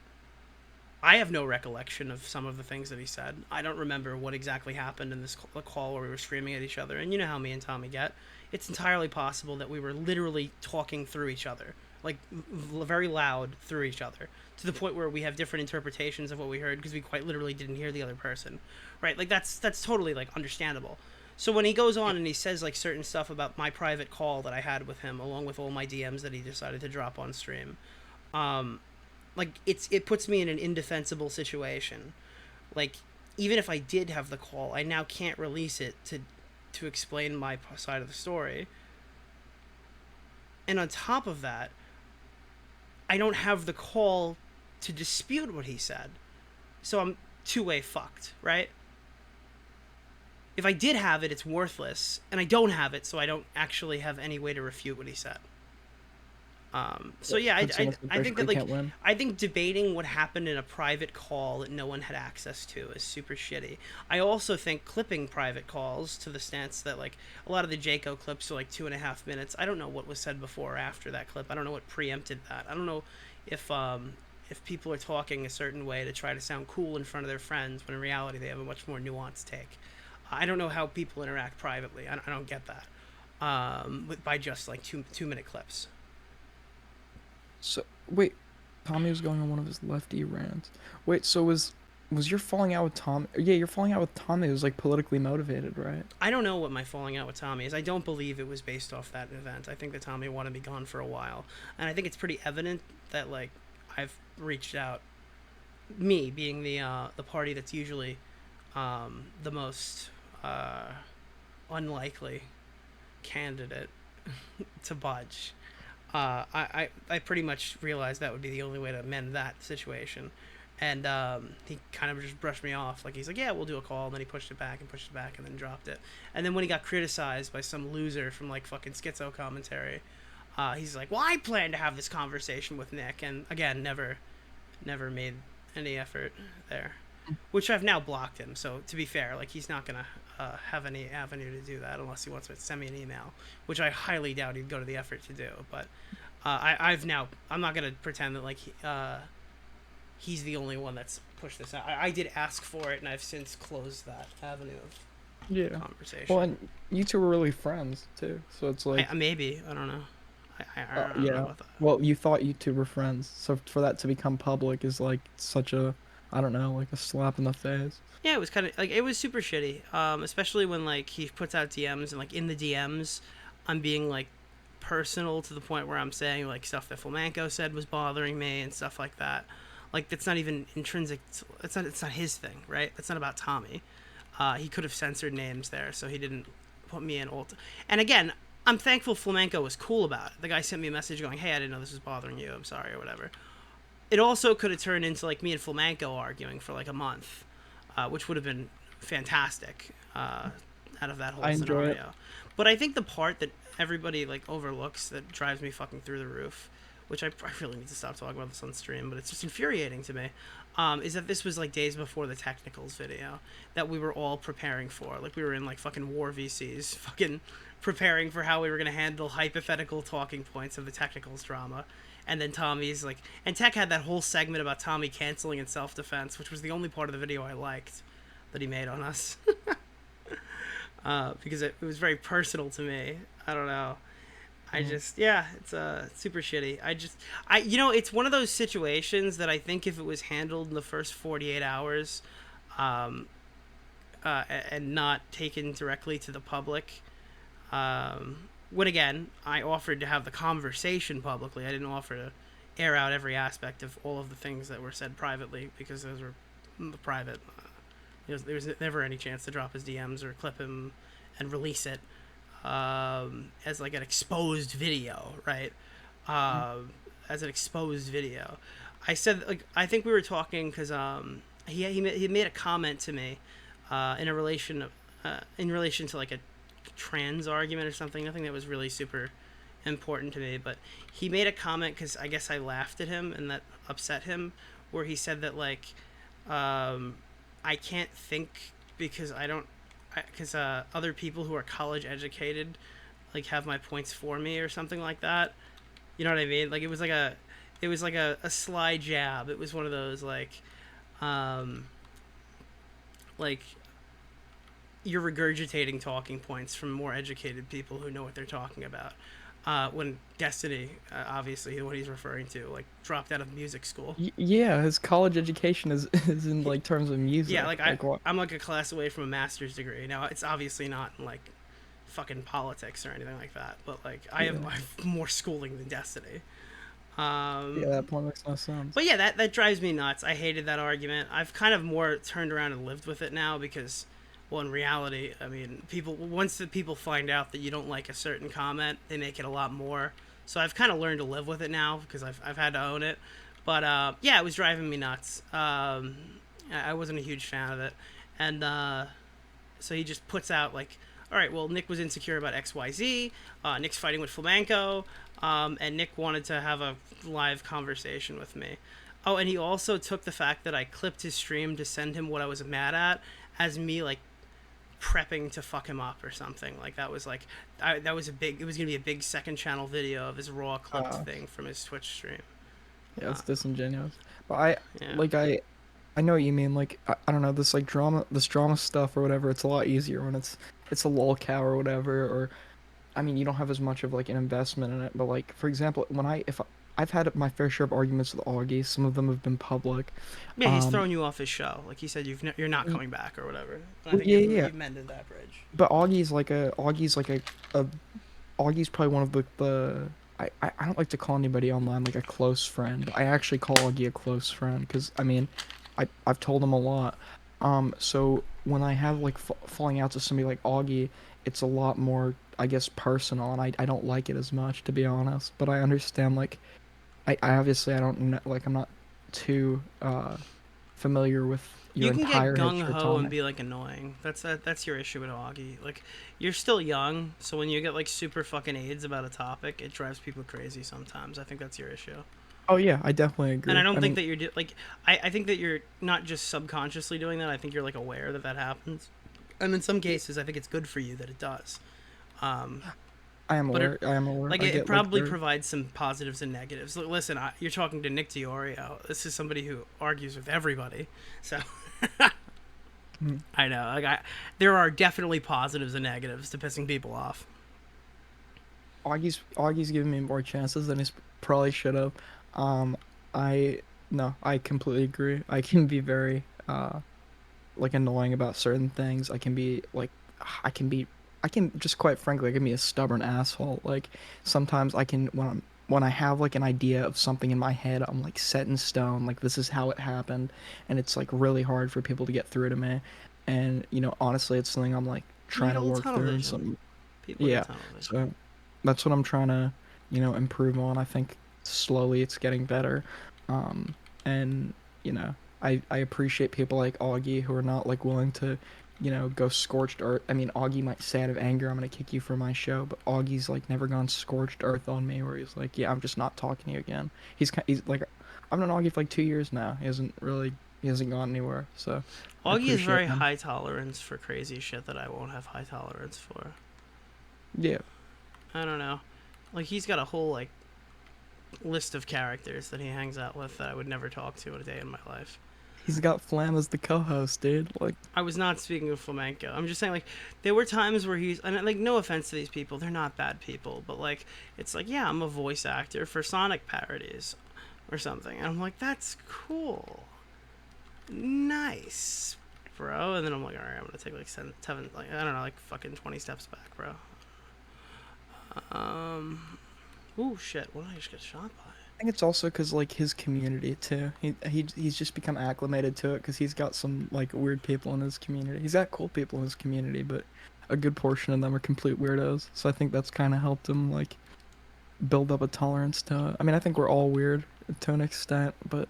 I have no recollection of some of the things that he said. I don't remember what exactly happened in this call where we were screaming at each other. And you know how me and Tommy get. It's entirely possible that we were literally talking through each other, like very loud through each other, to the point where we have different interpretations of what we heard because we quite literally didn't hear the other person, right? Like that's totally like understandable. So when he goes on and he says like certain stuff about my private call that I had with him, along with all my DMs that he decided to drop on stream, like it puts me in an indefensible situation. Like even if I did have the call, I now can't release it to explain my side of the story. And on top of that, I don't have the call to dispute what he said. So I'm two-way fucked, right? If I did have it, it's worthless, and I don't have it, so I don't actually have any way to refute what he said. So yeah, I think that like I think debating what happened in a private call that no one had access to is super shitty. I also think clipping private calls to the stance that like a lot of the Jaco clips are like 2.5 minutes. I don't know what was said before or after that clip. I don't know what preempted that. I don't know if people are talking a certain way to try to sound cool in front of their friends when in reality they have a much more nuanced take. I don't know how people interact privately. I don't get that by just like 2-minute clips. So wait, Tommy was going on one of his lefty rants. Wait, so was your falling out with Tom? Yeah, your falling out with Tommy was like politically motivated, right? I don't know what my falling out with Tommy is. I don't believe it was based off that event. I think that Tommy wanted me gone for a while, and I think it's pretty evident that like I've reached out. Me being the party that's usually the most unlikely candidate to budge. I pretty much realized that would be the only way to mend that situation. And he kind of just brushed me off. Like, he's like, yeah, we'll do a call. And then he pushed it back and then dropped it. And then when he got criticized by some loser from, like, fucking schizo commentary, he's like, well, I plan to have this conversation with Nick. And, again, never made any effort there. Which I've now blocked him. So, to be fair, like, he's not going to have any avenue to do that unless he wants to send me an email, which I highly doubt he'd go to the effort to do. But I'm not going to pretend that, like, he's the only one that's pushed this out. I did ask for it, and I've since closed that avenue of conversation. Well, and you two were really friends too, so it's like maybe I don't know. I don't know about that. Well, you thought you two were friends, so for that to become public is like such a, I don't know, like a slap in the face. Yeah, it was kind of like, it was super shitty, especially when like he puts out DMs and like in the DMs, I'm being like personal to the point where I'm saying like stuff that Flamenco said was bothering me and stuff like that. Like, that's not even intrinsic. It's not his thing, right? It's not about Tommy. He could have censored names there, so he didn't put me in alt. And again, I'm thankful Flamenco was cool about it. The guy sent me a message going, "Hey, I didn't know this was bothering you. I'm sorry," or whatever. It also could have turned into like me and Flamenco arguing for like a month, which would have been fantastic out of that whole I enjoy scenario. it. But I think the part that everybody like overlooks that drives me fucking through the roof, which I really need to stop talking about this on stream, but it's just infuriating to me, is that this was like days before the technicals video that we were all preparing for. Like we were in like fucking war VCs, fucking preparing for how we were gonna handle hypothetical talking points of the technicals drama. And then Tommy's like, and Tech had that whole segment about Tommy canceling in self-defense, which was the only part of the video I liked that he made on us. Because it was very personal to me. I don't know. I just, yeah, it's super shitty. It's one of those situations that I think if it was handled in the first 48 hours and not taken directly to the public, when again, I offered to have the conversation publicly. I didn't offer to air out every aspect of all of the things that were said privately because those were private. There was never any chance to drop his DMs or clip him and release it as like an exposed video, right? As an exposed video. I said, like, I think we were talking because he made a comment to me in relation to like a trans argument or something. Nothing that was really super important to me, but he made a comment because I guess I laughed at him and that upset him, where he said that like I can't think because because other people who are college educated like have my points for me or something like that. You know what I mean? Like it was like a sly jab. It was one of those like you're regurgitating talking points from more educated people who know what they're talking about. When Destiny, obviously, what he's referring to, like dropped out of music school. Yeah, his college education is in like terms of music. Yeah, like what? I'm like a class away from a master's degree. Now it's obviously not in like fucking politics or anything like that, but like I have more schooling than Destiny. Yeah, that point makes no sense. But yeah, that drives me nuts. I hated that argument. I've kind of more turned around and lived with it now because, well, in reality, I mean, once the people find out that you don't like a certain comment, they make it a lot more. So I've kind of learned to live with it now because I've had to own it. But yeah, it was driving me nuts. I wasn't a huge fan of it, and so he just puts out like, all right, well, Nick was insecure about XYZ. Nick's fighting with Flamenco, and Nick wanted to have a live conversation with me. Oh, and he also took the fact that I clipped his stream to send him what I was mad at as me like prepping to fuck him up or something. Like that was like it was gonna be a big second channel video of his raw clipped thing from his Twitch stream. Yeah, it's disingenuous. But I know what you mean. Like I don't know, this drama stuff or whatever. It's a lot easier when it's a lolcow or whatever. Or I mean, you don't have as much of like an investment in it. But like for example, if I've had my fair share of arguments with Augie. Some of them have been public. Yeah, he's thrown you off his show. Like he said, you're not coming back or whatever. And I think you've mended that bridge. But Augie's probably one of the I don't like to call anybody online like a close friend. I actually call Augie a close friend because I mean, I've told him a lot. So when I have like falling out to somebody like Augie, it's a lot more, I guess, personal, and I don't like it as much, to be honest. But I understand, like, I obviously I don't know, like, I'm not too familiar with your entire You can get history, gung ho Tommy. and be like annoying. That's your issue with Augie. Like you're still young, so when you get like super fucking AIDS about a topic, it drives people crazy sometimes. I think that's your issue. Oh yeah, I definitely agree. And I don't think that you're I think that you're not just subconsciously doing that. I think you're like aware that happens. And in some cases, I think it's good for you that it does. I am aware. I am aware. Like I it get, probably very- provides some positives and negatives. Look, listen, you're talking to Nick Diorio. This is somebody who argues with everybody, so I know. Like there are definitely positives and negatives to pissing people off. Augie's given me more chances than he probably should have. I completely agree. I can be very like annoying about certain things. I can just quite frankly, I can be a stubborn asshole. Like sometimes I can when I have like an idea of something in my head, I'm like set in stone. Like this is how it happened, and it's like really hard for people to get through to me. and honestly, it's something I'm like trying to old work tunnel through and vision. some. People Yeah, get tunnel vision. so that's what I'm trying to improve on. I think slowly it's getting better, and I appreciate people like Augie who are not like willing to go scorched earth. I mean, Augie might say out of anger, I'm gonna kick you from my show, but Augie's like never gone scorched earth on me, where he's like, yeah, I'm just not talking to you again. He's like, I've known Augie for like 2 years now. He hasn't gone anywhere. So I Augie has appreciate very him. high tolerance for crazy shit that I won't have high tolerance for. Yeah, I don't know. Like, he's got a whole, like, list of characters that he hangs out with that I would never talk to in a day in my life. he's got Flam as the co-host, dude. Like, I was not speaking of flamenco. I'm just saying, like, there were times where he's, and like, no offense to these people, they're not bad people, but like, it's like, yeah, I'm a voice actor for Sonic parodies or something, and I'm like, that's cool, nice, bro. And then I'm like, all right, I'm gonna take like seven, like, I don't know, like fucking 20 steps back, bro. Oh shit, what did I just get shot by? I think it's also because like his community too. He's just become acclimated to it because he's got some like weird people in his community. He's got cool people in his community, but a good portion of them are complete weirdos. So I think that's kind of helped him like build up a tolerance to it. I mean, I think we're all weird to an extent, but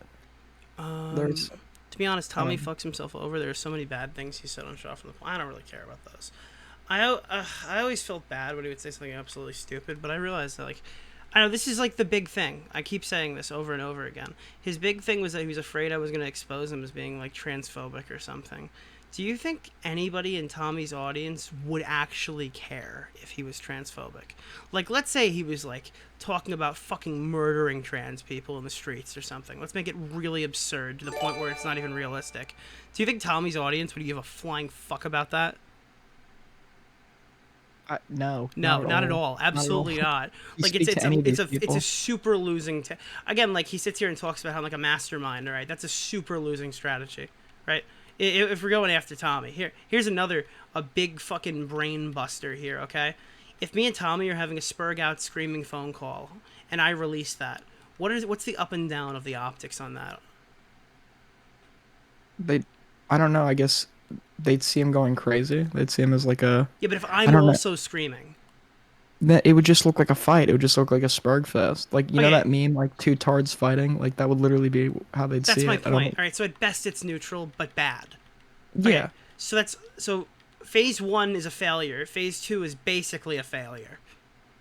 there's To be honest, Tommy Um, fucks himself over. There are so many bad things he said on Shot from the Point. I don't really care about those. I always felt bad when he would say something absolutely stupid, but I realized that, like, I know this is like the big thing. I keep saying this over and over again. His big thing was that he was afraid I was going to expose him as being like transphobic or something. Do you think anybody in Tommy's audience would actually care if he was transphobic? Like, let's say he was like talking about fucking murdering trans people in the streets or something. Let's make it really absurd to the point where it's not even realistic. Do you think Tommy's audience would give a flying fuck about that? no, No, not at all. Not at Absolutely all. not. You Like, speak to any of these it's people. a super losing. Again, like, he sits here and talks about how like a mastermind. All right, that's a super losing strategy, right? If we're going after Tommy, here's a big fucking brain buster here. Okay, if me and Tommy are having a spurg out screaming phone call and I release that, what's the up and down of the optics on that? I don't know. I guess they'd see him going crazy. They'd see him as like a. Yeah, but if I I'm don't know. also screaming, That it would just look like a fight. It would just look like a Spurg fest. Like you know Okay. that meme, like two tards fighting. Like that would literally be how they'd that's see my it. I don't point. All right, so at best it's neutral but bad. know. Yeah. Okay, so phase 1 is a failure. Phase 2 is basically a failure.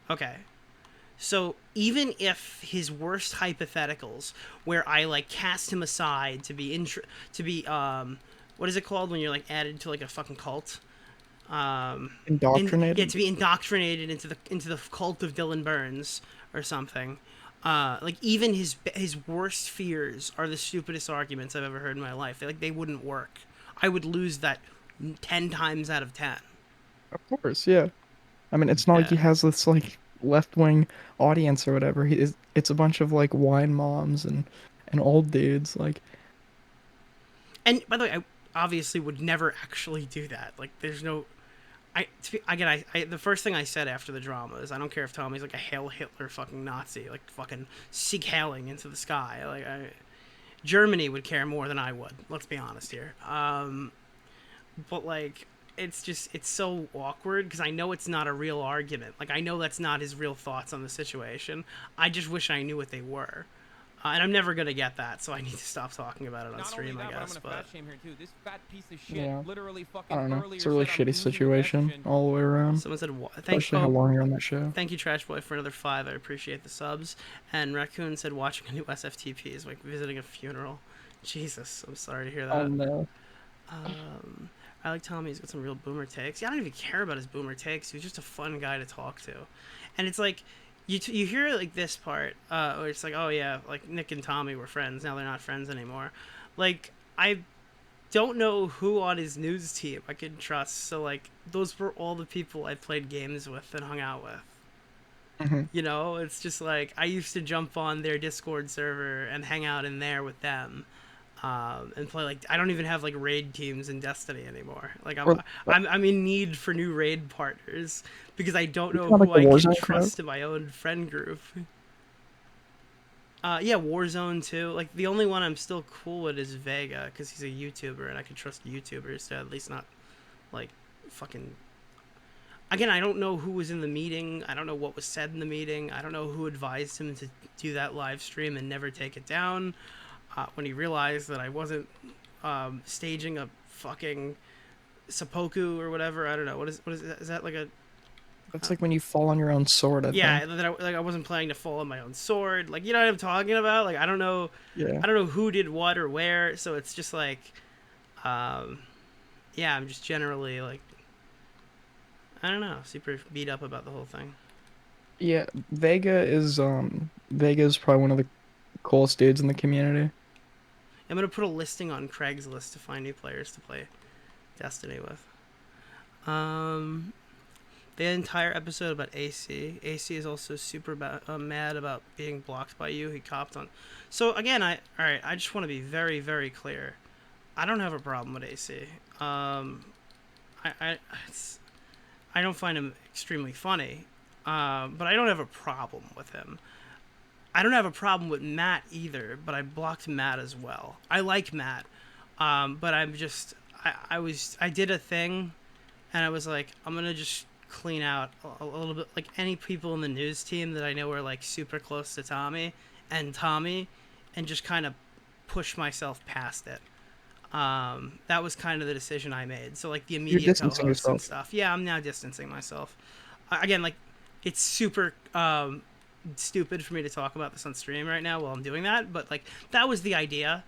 Okay. So even if his worst hypotheticals, where I like cast him aside to be what is it called when you're like added to like a fucking cult? Indoctrinated. To be indoctrinated into the cult of Dylan Burns or something. Like even his worst fears are the stupidest arguments I've ever heard in my life. They wouldn't work. I would lose that 10 times out of 10. Of course, yeah. I mean, it's not like he Yeah. has this like left wing audience or whatever. It's a bunch of like wine moms and old dudes. Like, And by the way, I obviously would never actually do that. Like, there's no. The first thing I said after the drama is I don't care if Tommy's like a Hail Hitler fucking Nazi, like fucking Sieg Heiling into the sky. Like, Germany would care more than I would. Let's be honest here. But like, it's so awkward because I know it's not a real argument. Like, I know that's not his real thoughts on the situation. I just wish I knew what they were. And I'm never gonna get that, so I need to stop talking about it on Not stream, only that, I guess. but I'm gonna But fat shame here too. This fat piece of shit Yeah. literally fucking I don't know. earlier It's a really said I'm shitty losing situation estrogen. all the way around. someone said, Especially how long you're on that show. Thank you, Trash Boy, for another 5. I appreciate the subs. And Raccoon said, watching a new SFTP is like visiting a funeral. Jesus, I'm sorry to hear that. Oh no. I like Tommy. He's got some real boomer takes. Yeah, I don't even care about his boomer takes. He was just a fun guy to talk to. And it's like, you hear like this part, where it's like, oh yeah, like Nick and Tommy were friends. Now they're not friends anymore. Like, I don't know who on his news team I can trust. So like, those were all the people I played games with and hung out with. Mhm. You know, it's just like I used to jump on their Discord server and hang out in there with them, and play. Like, I don't even have like raid teams in Destiny anymore. Like, I'm in need for new raid partners because I don't know Not who like I the can Warzone trust in my own friend group. Yeah, Warzone too. Like the only one I'm still cool with is Vega because he's a YouTuber and I can trust YouTubers to at least not like fucking. Again, I don't know who was in the meeting. I don't know what was said in the meeting. I don't know who advised him to do that live stream and never take it down. When he realized that I wasn't staging a fucking seppuku or whatever. I don't know. What is that? Is that like a That's like when you fall on your own sword. I yeah, think. that I wasn't planning to fall on my own sword. Like, you know what I'm talking about? Like, I don't know Yeah. who did what or where, so it's just like yeah, I'm just generally like I don't know, super beat up about the whole thing. Yeah. Vega's probably one of the coolest dudes in the community. I'm going to put a listing on Craigslist to find new players to play Destiny with. The entire episode about AC. AC is also super mad about being blocked by you. He copped on. So again, all right. I just want to be very, very clear. I don't have a problem with AC. I don't find him extremely funny, but I don't have a problem with him. I don't have a problem with Matt either, but I blocked Matt as well. I like Matt, but I'm just I did a thing, and I was like, I'm gonna just clean out a little bit, like any people in the news team that I know are like super close to Tommy, and just kind of push myself past it. That was kind of the decision I made. So like the You're immediate distancing co-hosts and yourself. stuff. Yeah, I'm now distancing myself. Again, like it's super stupid for me to talk about this on stream right now while I'm doing that, but like that was the idea.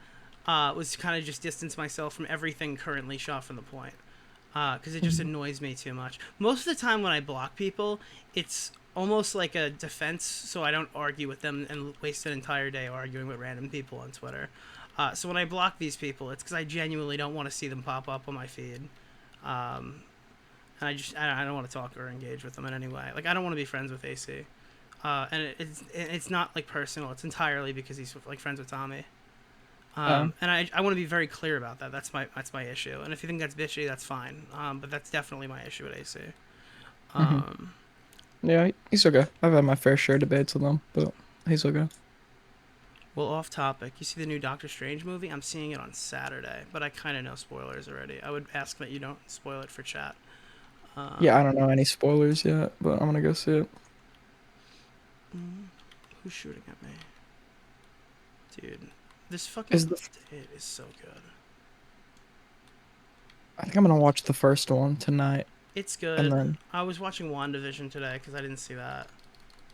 Was to kind of just distance myself from everything currently shot from the point. Because it just annoys me too much. Most of the time when I block people, it's almost like a defense, so I don't argue with them and waste an entire day arguing with random people on Twitter. So when I block these people, it's because I genuinely don't want to see them pop up on my feed. And I don't want to talk or engage with them in any way. Like, I don't want to be friends with AC. And it's not, like, personal. It's entirely because he's, like, friends with Tommy. And I want to be very clear about that. That's my issue. And if you think that's bitchy, that's fine. But that's definitely my issue with AC. Yeah, he's okay. I've had my fair share of debates with him, but he's okay. Well, off topic. You see the new Doctor Strange movie? I'm seeing it on Saturday, but I kind of know spoilers already. I would ask that you don't spoil it for chat. Yeah, I don't know any spoilers yet, but I'm gonna go see it. Who's shooting at me? Dude, this fucking Is the it is so good. I think I'm gonna watch the first one tonight. It's And good. then I was watching WandaVision today because I didn't see that.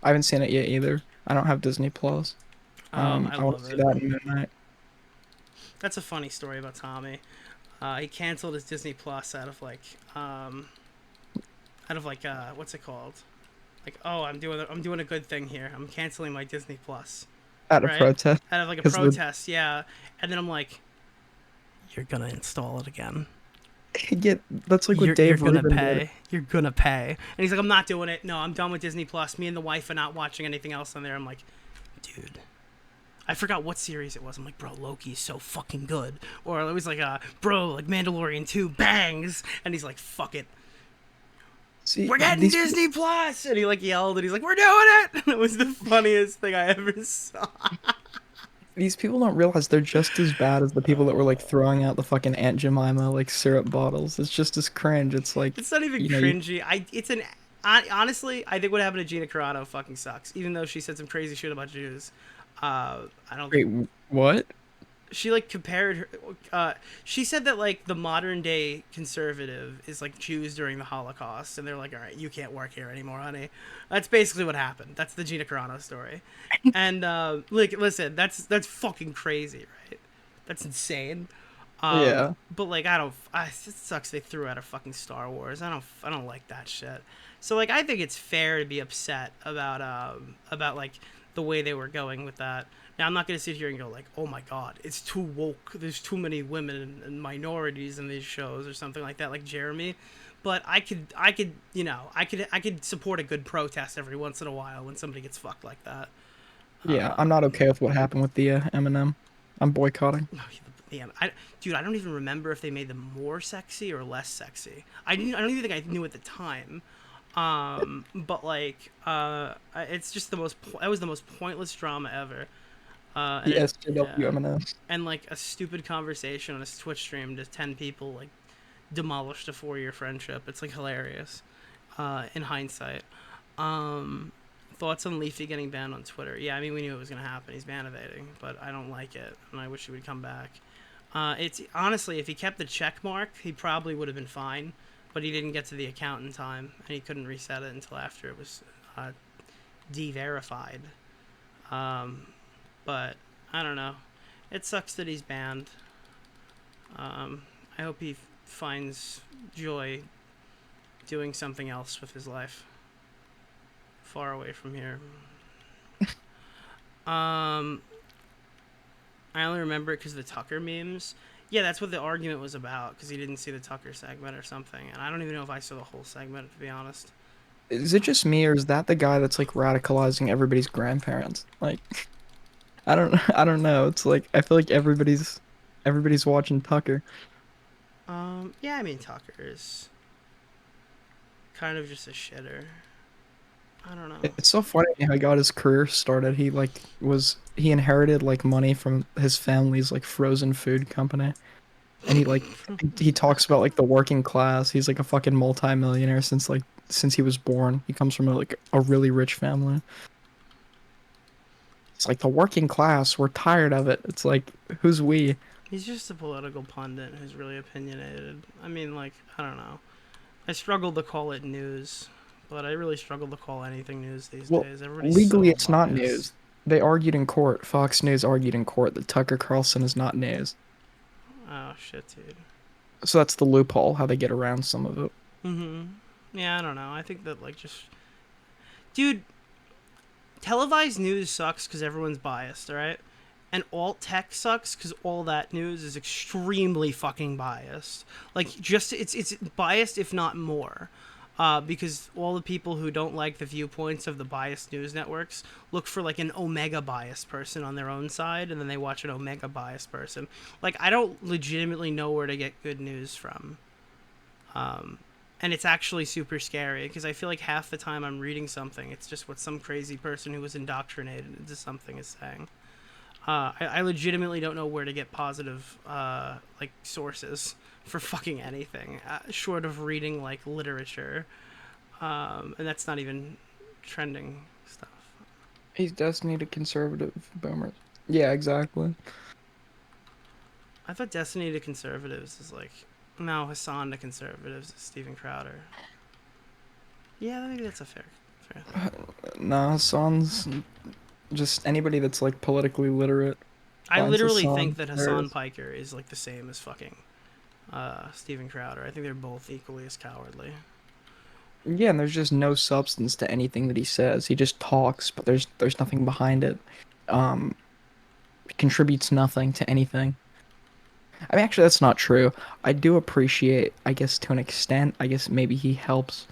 I haven't seen it yet either. I don't have Disney Plus. I I want to love see it. that in midnight. That's a funny story about Tommy. He canceled his Disney Plus out of like what's it called? Like, oh, I'm doing a good thing here. I'm canceling my Disney Plus. At a Right? protest. Out of like a 'Cause the- protest, yeah. And then I'm like, you're gonna install it again. That's like what You're Dave gonna Rubin pay. did. You're gonna pay. And he's like, I'm not doing it. No, I'm done with Disney Plus. Me and the wife are not watching anything else on there. I'm like, dude. I forgot what series it was. I'm like, bro, Loki is so fucking good. Or it was like, bro, like Mandalorian 2 bangs. And he's like, fuck it. See, We're getting these Disney Plus. And he like yelled and he's like, we're doing it. And it was the funniest thing I ever saw. These people don't realize they're just as bad as the people that were like throwing out the fucking Aunt Jemima like syrup bottles. It's just as cringe. It's like It's not even you know, cringy. Honestly, I think what happened to Gina Carano fucking sucks. Even though she said some crazy shit about Jews. I don't. Wait, what? She like compared her. She said that like the modern day conservative is like Jews during the Holocaust, and they're like, all right, you can't work here anymore, honey. That's basically what happened. That's the Gina Carano story. And like, listen, that's fucking crazy, right? That's insane. Yeah. But like, it sucks they threw out a fucking Star Wars. I don't like that shit. So like, I think it's fair to be upset about like the way they were going with that. Now, I'm not going to sit here and go like, oh my god, it's too woke. There's too many women and minorities in these shows or something like that, like Jeremy. But I could support a good protest every once in a while when somebody gets fucked like that. Yeah, I'm not okay with what happened with the Eminem. I'm boycotting. Yeah, dude, I don't even remember if they made them more sexy or less sexy. I don't even think I knew at the time. But like, it's just that was the most pointless drama ever. And The it, SJW yeah, M&S. and like a stupid conversation on a Twitch stream to 10 people like demolished a 4-year friendship. It's like hilarious. In hindsight. Thoughts on Leafy getting banned on Twitter? Yeah, I mean we knew it was gonna happen. He's ban evading, but I don't like it, and I wish he would come back. It's honestly, if he kept the check mark, he probably would have been fine, but he didn't get to the account in time, and he couldn't reset it until after it was de-verified. But I don't know. It sucks that he's banned. I hope he finds joy doing something else with his life, far away from here. I only remember it because of the Tucker memes. Yeah, that's what the argument was about, because he didn't see the Tucker segment or something. And I don't even know if I saw the whole segment, to be honest. Is it just me, or is that the guy that's like radicalizing everybody's grandparents? Like, I don't know. It's like I feel like everybody's watching Tucker. Yeah, I mean, Tucker is kind of just a shitter. I don't know. It's so funny how he got his career started. He inherited like money from his family's like frozen food company, and he talks about like the working class. He's like a fucking multi-millionaire since he was born. He comes from a really rich family. It's like the working class. We're tired of it. It's like, who's we? He's just a political pundit who's really opinionated. I mean, like, I don't know. I struggle to call it news, but I really struggle to call anything news these Well, days. Everybody's legally so it's not biased. news. They argued in court. Fox News argued in court that Tucker Carlson is not news. Oh, shit, dude. So that's the loophole, how they get around some of it. Yeah, I don't know. I think that, like, just... Dude, televised news sucks because everyone's biased, alright? And alt tech sucks because all that news is extremely fucking biased. Like, just, it's biased if not more. Because all the people who don't like the viewpoints of the biased news networks look for like an omega biased person on their own side, and then they watch an omega biased person. Like, I don't legitimately know where to get good news from. And it's actually super scary because I feel like half the time I'm reading something, it's just what some crazy person who was indoctrinated into something is saying. I legitimately don't know where to get positive like sources for fucking anything, short of reading like literature, and that's not even trending stuff. He's Destiny to conservative boomers. Yeah, exactly. I thought Destiny to conservatives is like, no, Hassan to conservatives is Steven Crowder. Yeah, maybe that's a fair thing. Nah, Hassan's just anybody that's like politically literate. I finds literally Hassan think that Hassan hilarious. Piker is like the same as fucking Steven Crowder. I think they're both equally as cowardly. Yeah, and there's just no substance to anything that he says. He just talks, but there's nothing behind it. Contributes nothing to anything. I mean, actually, that's not true. I do appreciate, I guess, to an extent. I guess maybe he helps.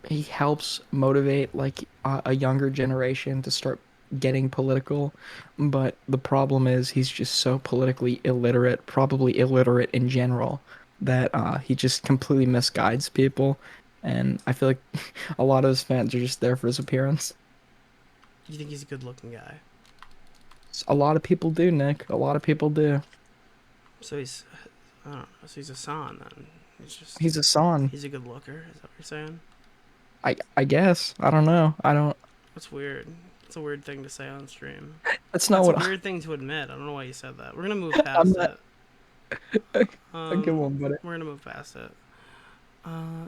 He helps motivate like a younger generation to start getting political, but the problem is he's just so politically illiterate, probably illiterate in general, that he just completely misguides people, and I feel like a lot of his fans are just there for his appearance. You think he's a good-looking guy? A lot of people do, Nick. A lot of people do. So he's, I don't know. So he's Hassan then. He's a son. He's a good looker. Is that what you're saying? I guess. I don't know. I don't. That's weird. It's a weird thing to say on stream. That's not That's what. a weird thing to admit. I don't know why you said that. We're gonna move I'm past not. it. A good one, buddy. We're gonna move past it.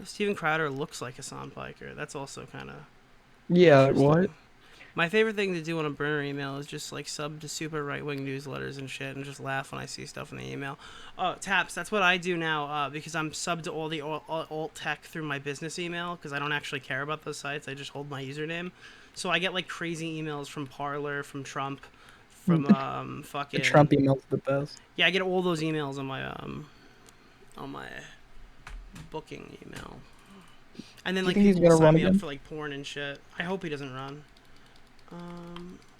Steven Crowder looks like Hassan Piker. That's also kind of Yeah. interesting. What? My favorite thing to do on a burner email is just like sub to super right-wing newsletters and shit and just laugh when I see stuff in the email. Taps, that's what I do now because I'm subbed to all the alt tech through my business email because I don't actually care about those sites. I just hold my username. So I get like crazy emails from Parler, from Trump, from fucking... The Trump email's the best. Yeah, I get all those emails on my booking email. And then like think he's people will gonna sign run me up again? for like porn and shit. I hope he doesn't run.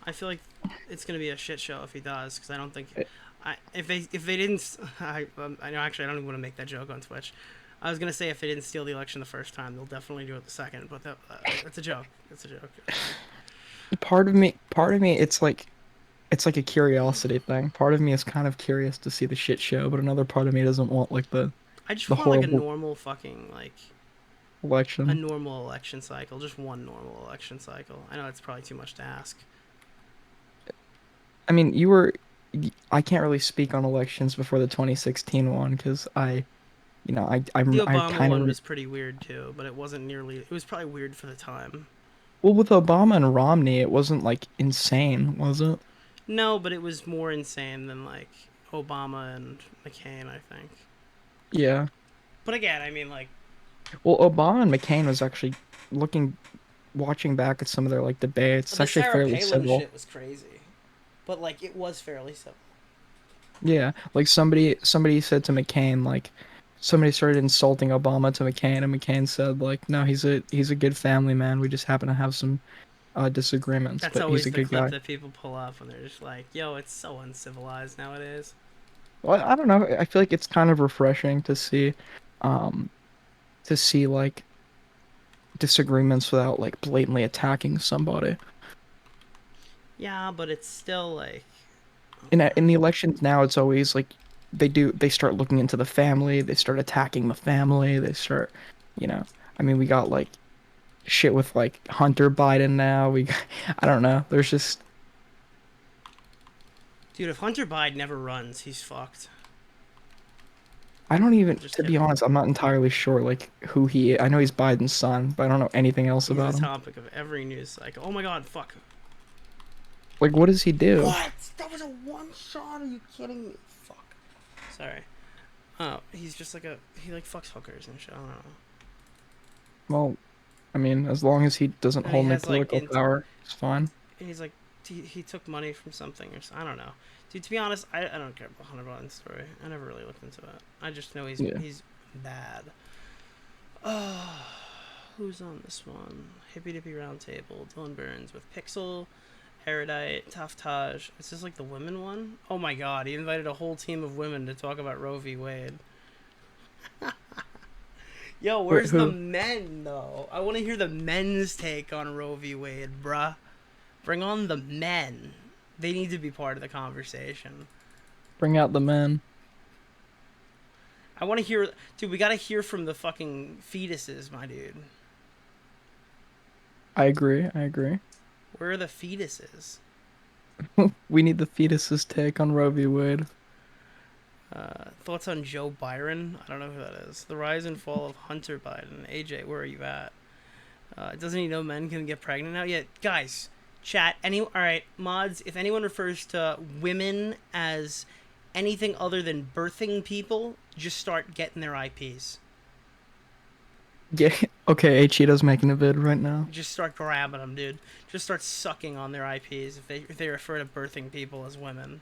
I feel like it's gonna be a shit show if he does, because I don't think, if they didn't, I know actually I don't even want to make that joke on Twitch. I was gonna say if they didn't steal the election the first time, they'll definitely do it the second, but that's a joke. It's a joke. Part of me, it's like, it's like a curiosity thing. Part of me is kind of curious to see the shit show, but another part of me doesn't want like the I just the want like a horrible normal fucking like a election. normal election cycle, just one normal election cycle. I know it's probably too much to ask. I mean, I can't really speak on elections before the 2016 one because The I Obama kind one of was pretty weird too, but it wasn't nearly. It was probably weird for the time. well with Obama and Romney, it wasn't like insane, was it? No, but it was more insane than like Obama and McCain, I think. Yeah. But again, I mean, like, Well, Obama and McCain was actually looking, watching back at some of their like debates. It's the actually Sarah fairly Palin civil. shit was crazy, but like it was fairly civil. Yeah, like somebody said to McCain like somebody started insulting Obama to McCain and McCain said like no, he's a good family man. We just happen to have some disagreements, That's but he's always a the good clip guy. that people pull up when they're just like, "Yo, it's so uncivilized nowadays." Well, I don't know. I feel like it's kind of refreshing um to see like disagreements without like blatantly attacking somebody. Yeah, but it's still like, In the elections now, it's always like they start looking into the family, they start attacking the family, they start, you know. I mean, we got like shit with like Hunter Biden now. I don't know. There's just dude, if Hunter Biden never runs, he's fucked. I don't even Just to be kidding. honest, I'm not entirely sure like who he is. I know he's Biden's son, but I don't know anything else He's the about him. topic of every news cycle. Oh my god, fuck. Like what does he do? What? That was a one shot? Are you kidding me? Fuck. Sorry. Oh, he's just like he like fucks hookers and shit. I don't know. Well, I mean, as long as he doesn't And he hold any has like political power, it's fine. he's like he took money from something I don't know. Dude, to be honest, I don't care about Hunter Biden's story. I never really looked into it. I just know he's Yeah. he's bad. Oh, who's on this one? Hippie Dippy Roundtable. Dylan Burns with Pixel, Erudite, Tough Taj. Is this like the women one? Oh my god, he invited a whole team of women to talk about Roe v. Wade. Yo, where's the who? men though? I want to hear the men's take on Roe v. Wade, bruh. Bring on the men. They need to be part of the conversation. Bring out the men. I want to hear... Dude, we gotta hear from the fucking fetuses, my dude. I agree. Where are the fetuses? We need the fetus's take on Roe v. Wade. Thoughts on Joe Byron? I don't know who that is. The rise and fall of Hunter Biden. AJ, where are you at? Doesn't he know men can get pregnant now? Yeah, guys, chat. Alright, mods, if anyone refers to women as anything other than birthing people, just start getting their IPs. Yeah. Okay, Acheeto's making a vid right now. Just start grabbing them, dude. Just start sucking on their IPs if they refer to birthing people as women.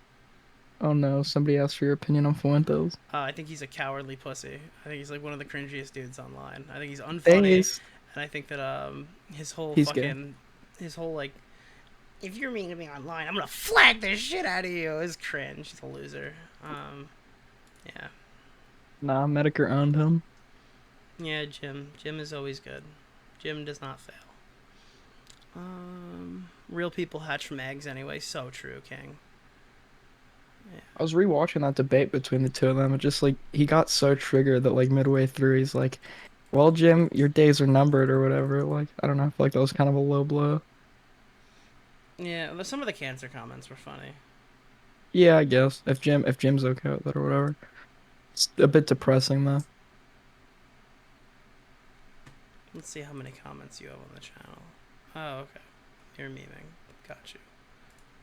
Oh no, somebody asked for your opinion on Fuentes. I think he's a cowardly pussy. I think he's like one of the cringiest dudes online. I think he's unfunny, Thanks. and I think that his whole He's fucking his whole like, if you're mean to me online, I'm gonna flag the shit out of you is cringe. He's a loser. Yeah. Nah, Medicare owned him. Yeah, Jim. Jim is always good. Jim does not fail. Real people hatch from eggs anyway. So true, King. Yeah. I was rewatching that debate between the two of them. It just like he got so triggered that like midway through he's like, "Well, Jim, your days are numbered" or whatever. Like I don't know. I feel like that was kind of a low blow. Yeah, some of the cancer comments were funny. Yeah, I guess if Jim's okay with that or whatever. It's a bit depressing though. Let's see how many comments you have on the channel. Oh, okay. You're memeing. Got you.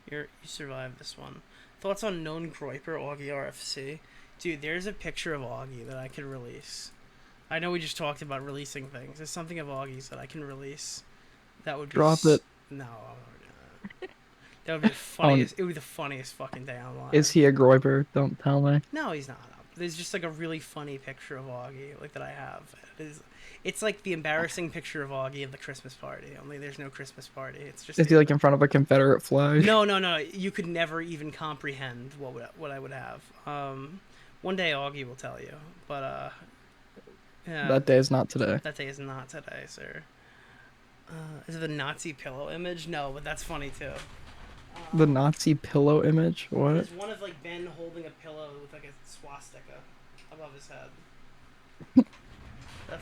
You survived this one. Thoughts on known Groiper Augie RFC? Dude, there's a picture of Augie that I could release. I know we just talked about releasing things. There's something of Augie's that I can release. That would be Drop it. No, I'm not gonna. That would be the funniest. It would be the funniest fucking day online. Is he a Groiper? Don't tell me. No, he's not. There's just like a really funny picture of Augie, like that I have. It's like the embarrassing picture of Augie of the Christmas party. Only there's no Christmas party. It's just. Is he like in front of a Confederate flag? No. You could never even comprehend what I would have. One day Augie will tell you, but yeah. That day is not today. That day is not today, sir. Is it the Nazi pillow image? No, but that's funny too. The Nazi pillow image? What? There's one of like Ben holding a pillow with like a swastika above his head.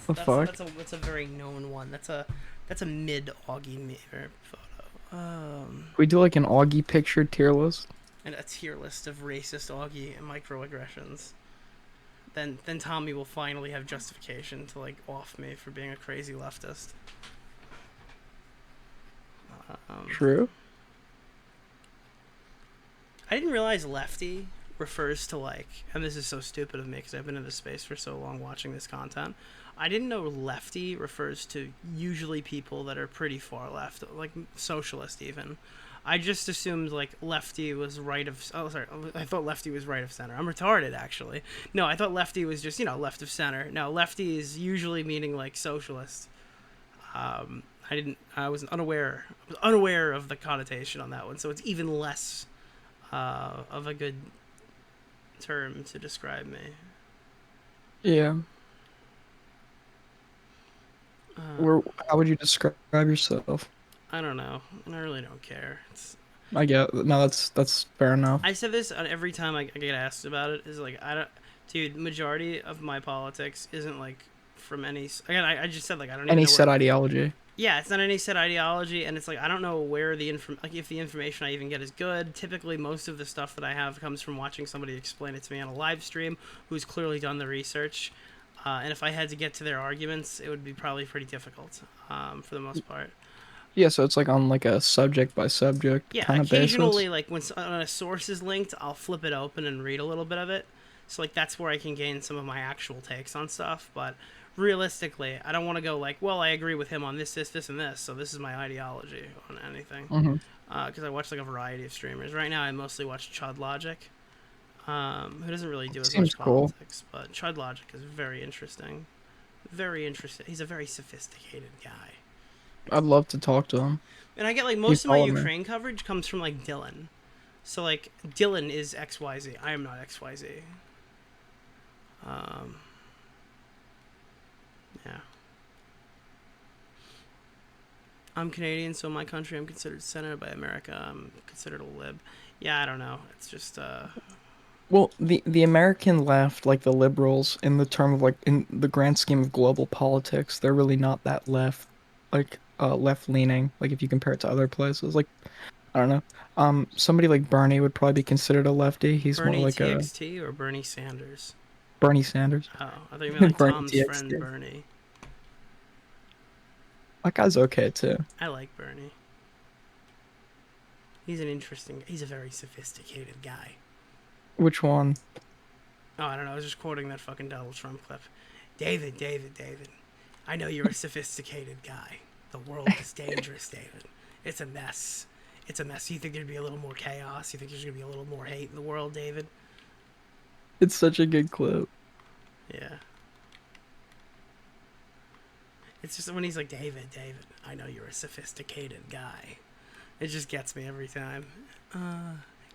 The fuck? That's a very known one. That's a mid Augie mirror photo. We do like an Augie picture tier list. And a tier list of racist Augie and microaggressions. Then Tommy will finally have justification to like off me for being a crazy leftist. True. I didn't realize lefty refers to like, and this is so stupid of me because I've been in this space for so long watching this content. I didn't know lefty refers to usually people that are pretty far left, like socialist even. I just assumed like lefty was right of. Oh, sorry. I thought lefty was right of center. I'm retarded, actually. No, I thought lefty was just left of center. No, lefty is usually meaning like socialist. I was unaware of the connotation on that one, so it's even less of a good term to describe me. Yeah. How would you describe yourself? I don't know, and I really don't care. I get no. That's fair enough. I said this every time I get asked about it. Is like I don't, dude. Majority of my politics isn't like from any. Again, I just said like I don't even Any know set where, ideology. Yeah, it's not any set ideology, and it's like I don't know where if the information I even get is good. Typically, most of the stuff that I have comes from watching somebody explain it to me on a live stream who's clearly done the research. And if I had to get to their arguments, it would be probably pretty difficult for the most part. Yeah, so it's like on like a subject by subject Yeah, kind of basis. occasionally, like when a source is linked, I'll flip it open and read a little bit of it. So like that's where I can gain some of my actual takes on stuff. But realistically, I don't want to go like, well, I agree with him on this, and this, so this is my ideology on anything. Because I watch like a variety of streamers. Right now, I mostly watch Chud Logic, who doesn't really do as much politics, but Chud Logic is very interesting. Very interesting. He's a very sophisticated guy. I'd love to talk to him. And I get like most of my Ukraine coverage comes from like Dylan. So like Dylan is XYZ. I am not XYZ. Yeah. I'm Canadian, so in my country I'm considered center. By America, I'm considered a lib. Yeah, I don't know. It's just Well, the American left, like the liberals, in the term of like in the grand scheme of global politics, they're really not that left, like left leaning. Like if you compare it to other places, like I don't know, somebody like Bernie would probably be considered a lefty. He's Bernie more like TXT or Bernie Sanders. Bernie Sanders. Oh, I thought you meant like Bernie Tom's TXT. friend Bernie. That guy's okay too. I like Bernie. He's a very sophisticated guy. Which one? Oh, I don't know. I was just quoting that fucking Donald Trump clip. David. I know you're a sophisticated guy. The world is dangerous, David. It's a mess. You think there'd be a little more chaos? You think there's going to be a little more hate in the world, David? It's such a good clip. Yeah. It's just when he's like, David, I know you're a sophisticated guy. It just gets me every time.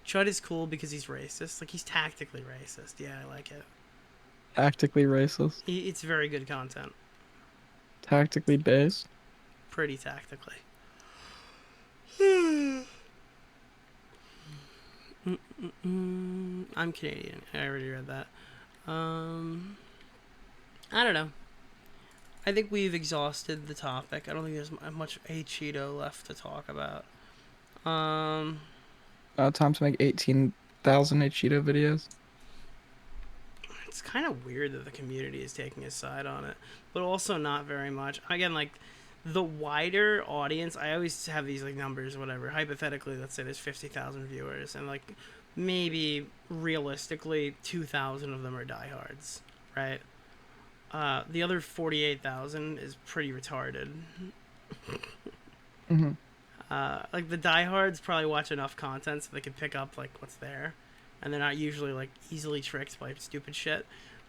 Chud is cool because he's racist. Like, he's tactically racist. Yeah, I like it. Tactically racist. It's very good content. Tactically based. Pretty tactically. I'm Canadian. I already read that. I don't know. I think we've exhausted the topic. I don't think there's much Acheeto left to talk about. Time to make 18,000 Acheeto videos. It's kind of weird that the community is taking his side on it, but also not very much. Again, like the wider audience, I always have these like numbers or whatever. Hypothetically, let's say there's 50,000 viewers, and like maybe realistically 2,000 of them are diehards, right? The other 48,000 is pretty retarded. Like the diehards probably watch enough content so they can pick up like what's there, and they're not usually like easily tricked by stupid shit.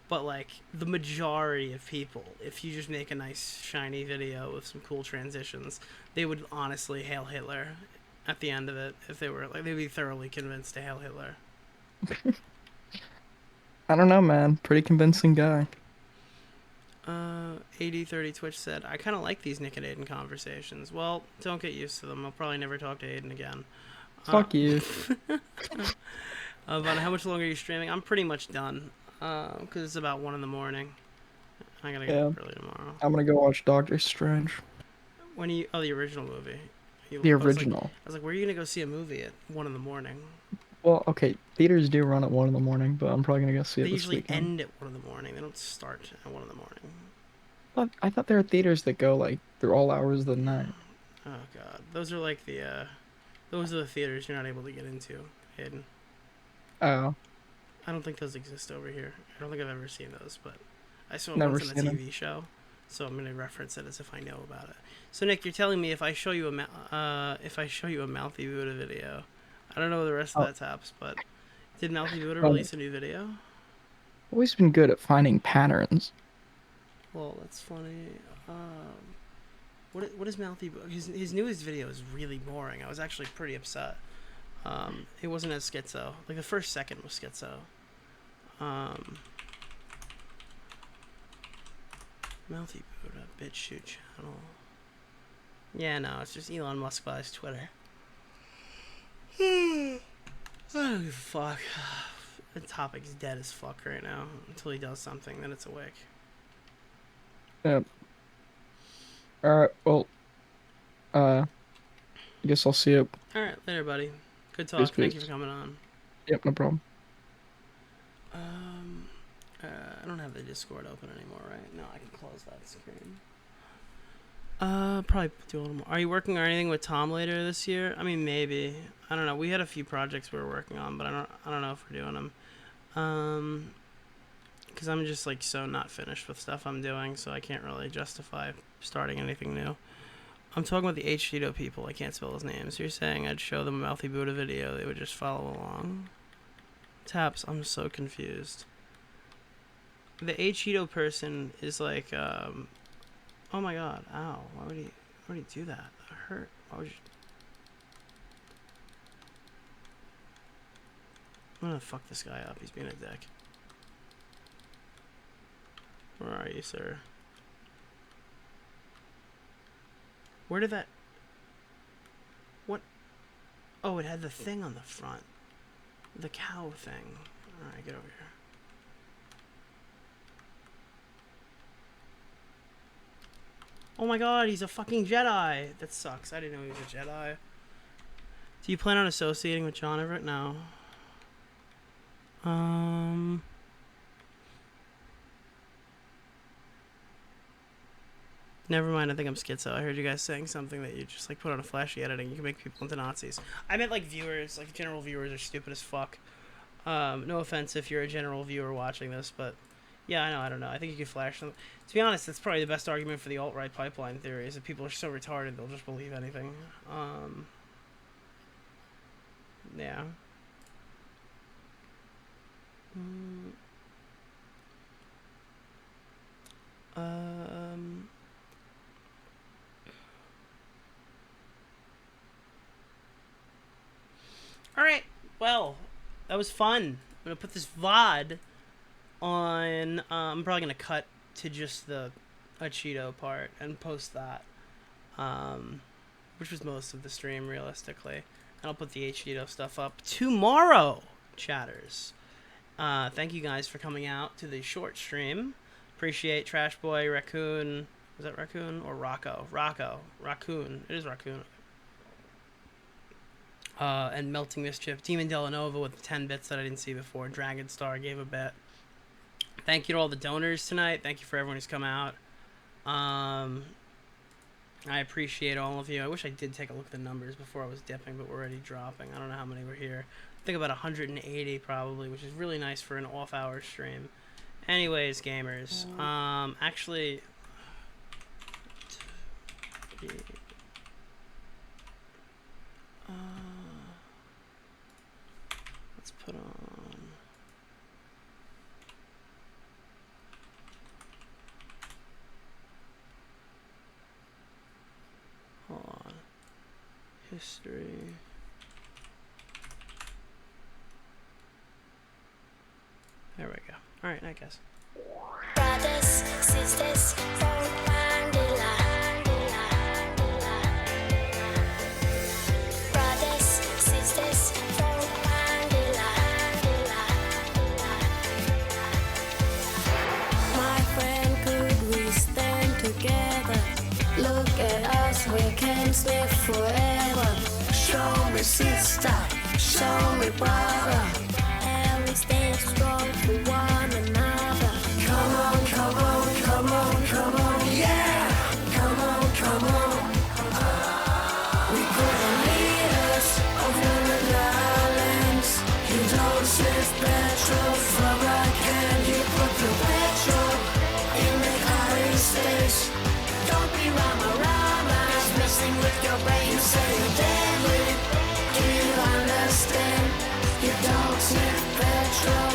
But like the majority of people, if you just make a nice shiny video with some cool transitions, they would honestly hail Hitler at the end of it. If they were like, they'd be thoroughly convinced to hail Hitler. I don't know, man. Pretty convincing guy. AD30 Twitch said, I kind of like these Nick and Aiden conversations. Well, don't get used to them. I'll probably never talk to Aiden again. Fuck you. About how much longer are you streaming? I'm pretty much done. Because it's about 1 in the morning. I gotta get up early tomorrow. I'm gonna go watch Doctor Strange. When are you? Oh, the original movie. The original. I was like, where are you gonna go see a movie at 1 in the morning? Well, okay, theaters do run at 1 in the morning, but I'm probably gonna go see it They this usually weekend. end at 1 in the morning. They don't start at 1 in the morning. But I thought there are theaters that go like through all hours of the night. Oh god, those are like those are the theaters you're not able to get into, Aiden. Oh, I don't think those exist over here. I don't think I've ever seen those, but I saw it Never once on a seen 'em. TV show, so I'm gonna reference it as if I know about it. So Nick, you're telling me if I show you a Mouthy Buddha video, I don't know the rest of that taps, but did Mouthy Buddha release a new video? always been good at finding patterns. Well, that's funny. What is Mouthy Buddha? His newest video is really boring. I was actually pretty upset. It wasn't as schizo. Like the first second was schizo. Mouthy Buddha, BitChute channel. Yeah, no, it's just Elon Musk buys Twitter. I don't give a fuck. The topic's dead as fuck right now. Until he does something, then it's awake. Yep. Alright, well, I guess I'll see you. Alright, later, buddy. Good talk. Peace, Thank you peace. for coming on. Yep, no problem. I don't have the Discord open anymore, right? No, I can close that screen. Probably do a little more. Are you working on anything with Tom later this year? I mean, maybe. I don't know. We had a few projects we were working on, but I don't know if we're doing them. Because I'm just like so not finished with stuff I'm doing, so I can't really justify starting anything new. I'm talking about the Acheeto people. I can't spell his names. You're saying I'd show them a Mouthy Buddha video, they would just follow along. Taps, I'm so confused. The Acheeto person is like, oh my god, ow, why would he do that? That hurt. Why would you? I'm gonna fuck this guy up, he's being a dick. Where are you, sir? Where did that... What? Oh, it had the thing on the front. The cow thing. Alright, get over here. Oh my god, he's a fucking Jedi! That sucks. I didn't know he was a Jedi. Do you plan on associating with John Everett? No. Never mind, I think I'm schizo. I heard you guys saying something that you just like put on a flashy editing. You can make people into Nazis. I meant like viewers, like general viewers are stupid as fuck. No offense if you're a general viewer watching this, but yeah, I don't know. I think you could flash them. To be honest, that's probably the best argument for the alt-right pipeline theory, is that people are so retarded they'll just believe anything. Yeah. Alright, well, that was fun. I'm gonna put this VOD on, I'm probably gonna cut to just the Acheeto part and post that, which was most of the stream, realistically. And I'll put the Acheeto stuff up tomorrow, chatters. Thank you guys for coming out to the short stream. Appreciate Trash Boy, Raccoon, was that Raccoon or Rocco? Raccoon, it is Raccoon. And Melting Mischief, Demon Delanova with 10 bits that I didn't see before. Dragon Star gave a bit. Thank you to all the donors tonight. Thank you for everyone who's come out. I appreciate all of you. I wish I did take a look at the numbers before I was dipping, but we're already dropping. I don't know how many were here. I think about 180 probably, which is really nice for an off-hour stream. Anyways, gamers. Actually... let's put on... Hold on. History. There we go. Alright, I guess. Brothers, sisters, Brothers, sisters. Look at us, we can stay forever. Show me sister, show me brother, and we stay strong for one another. Come on, come on, come on, come on, yeah! Come on, come on. We got the leaders of the islands. You don't save petrol from a can. You put the petrol in the high space. Don't be rama-rama, it's messing with your brain. You say you're deadly, do you understand? You don't save petrol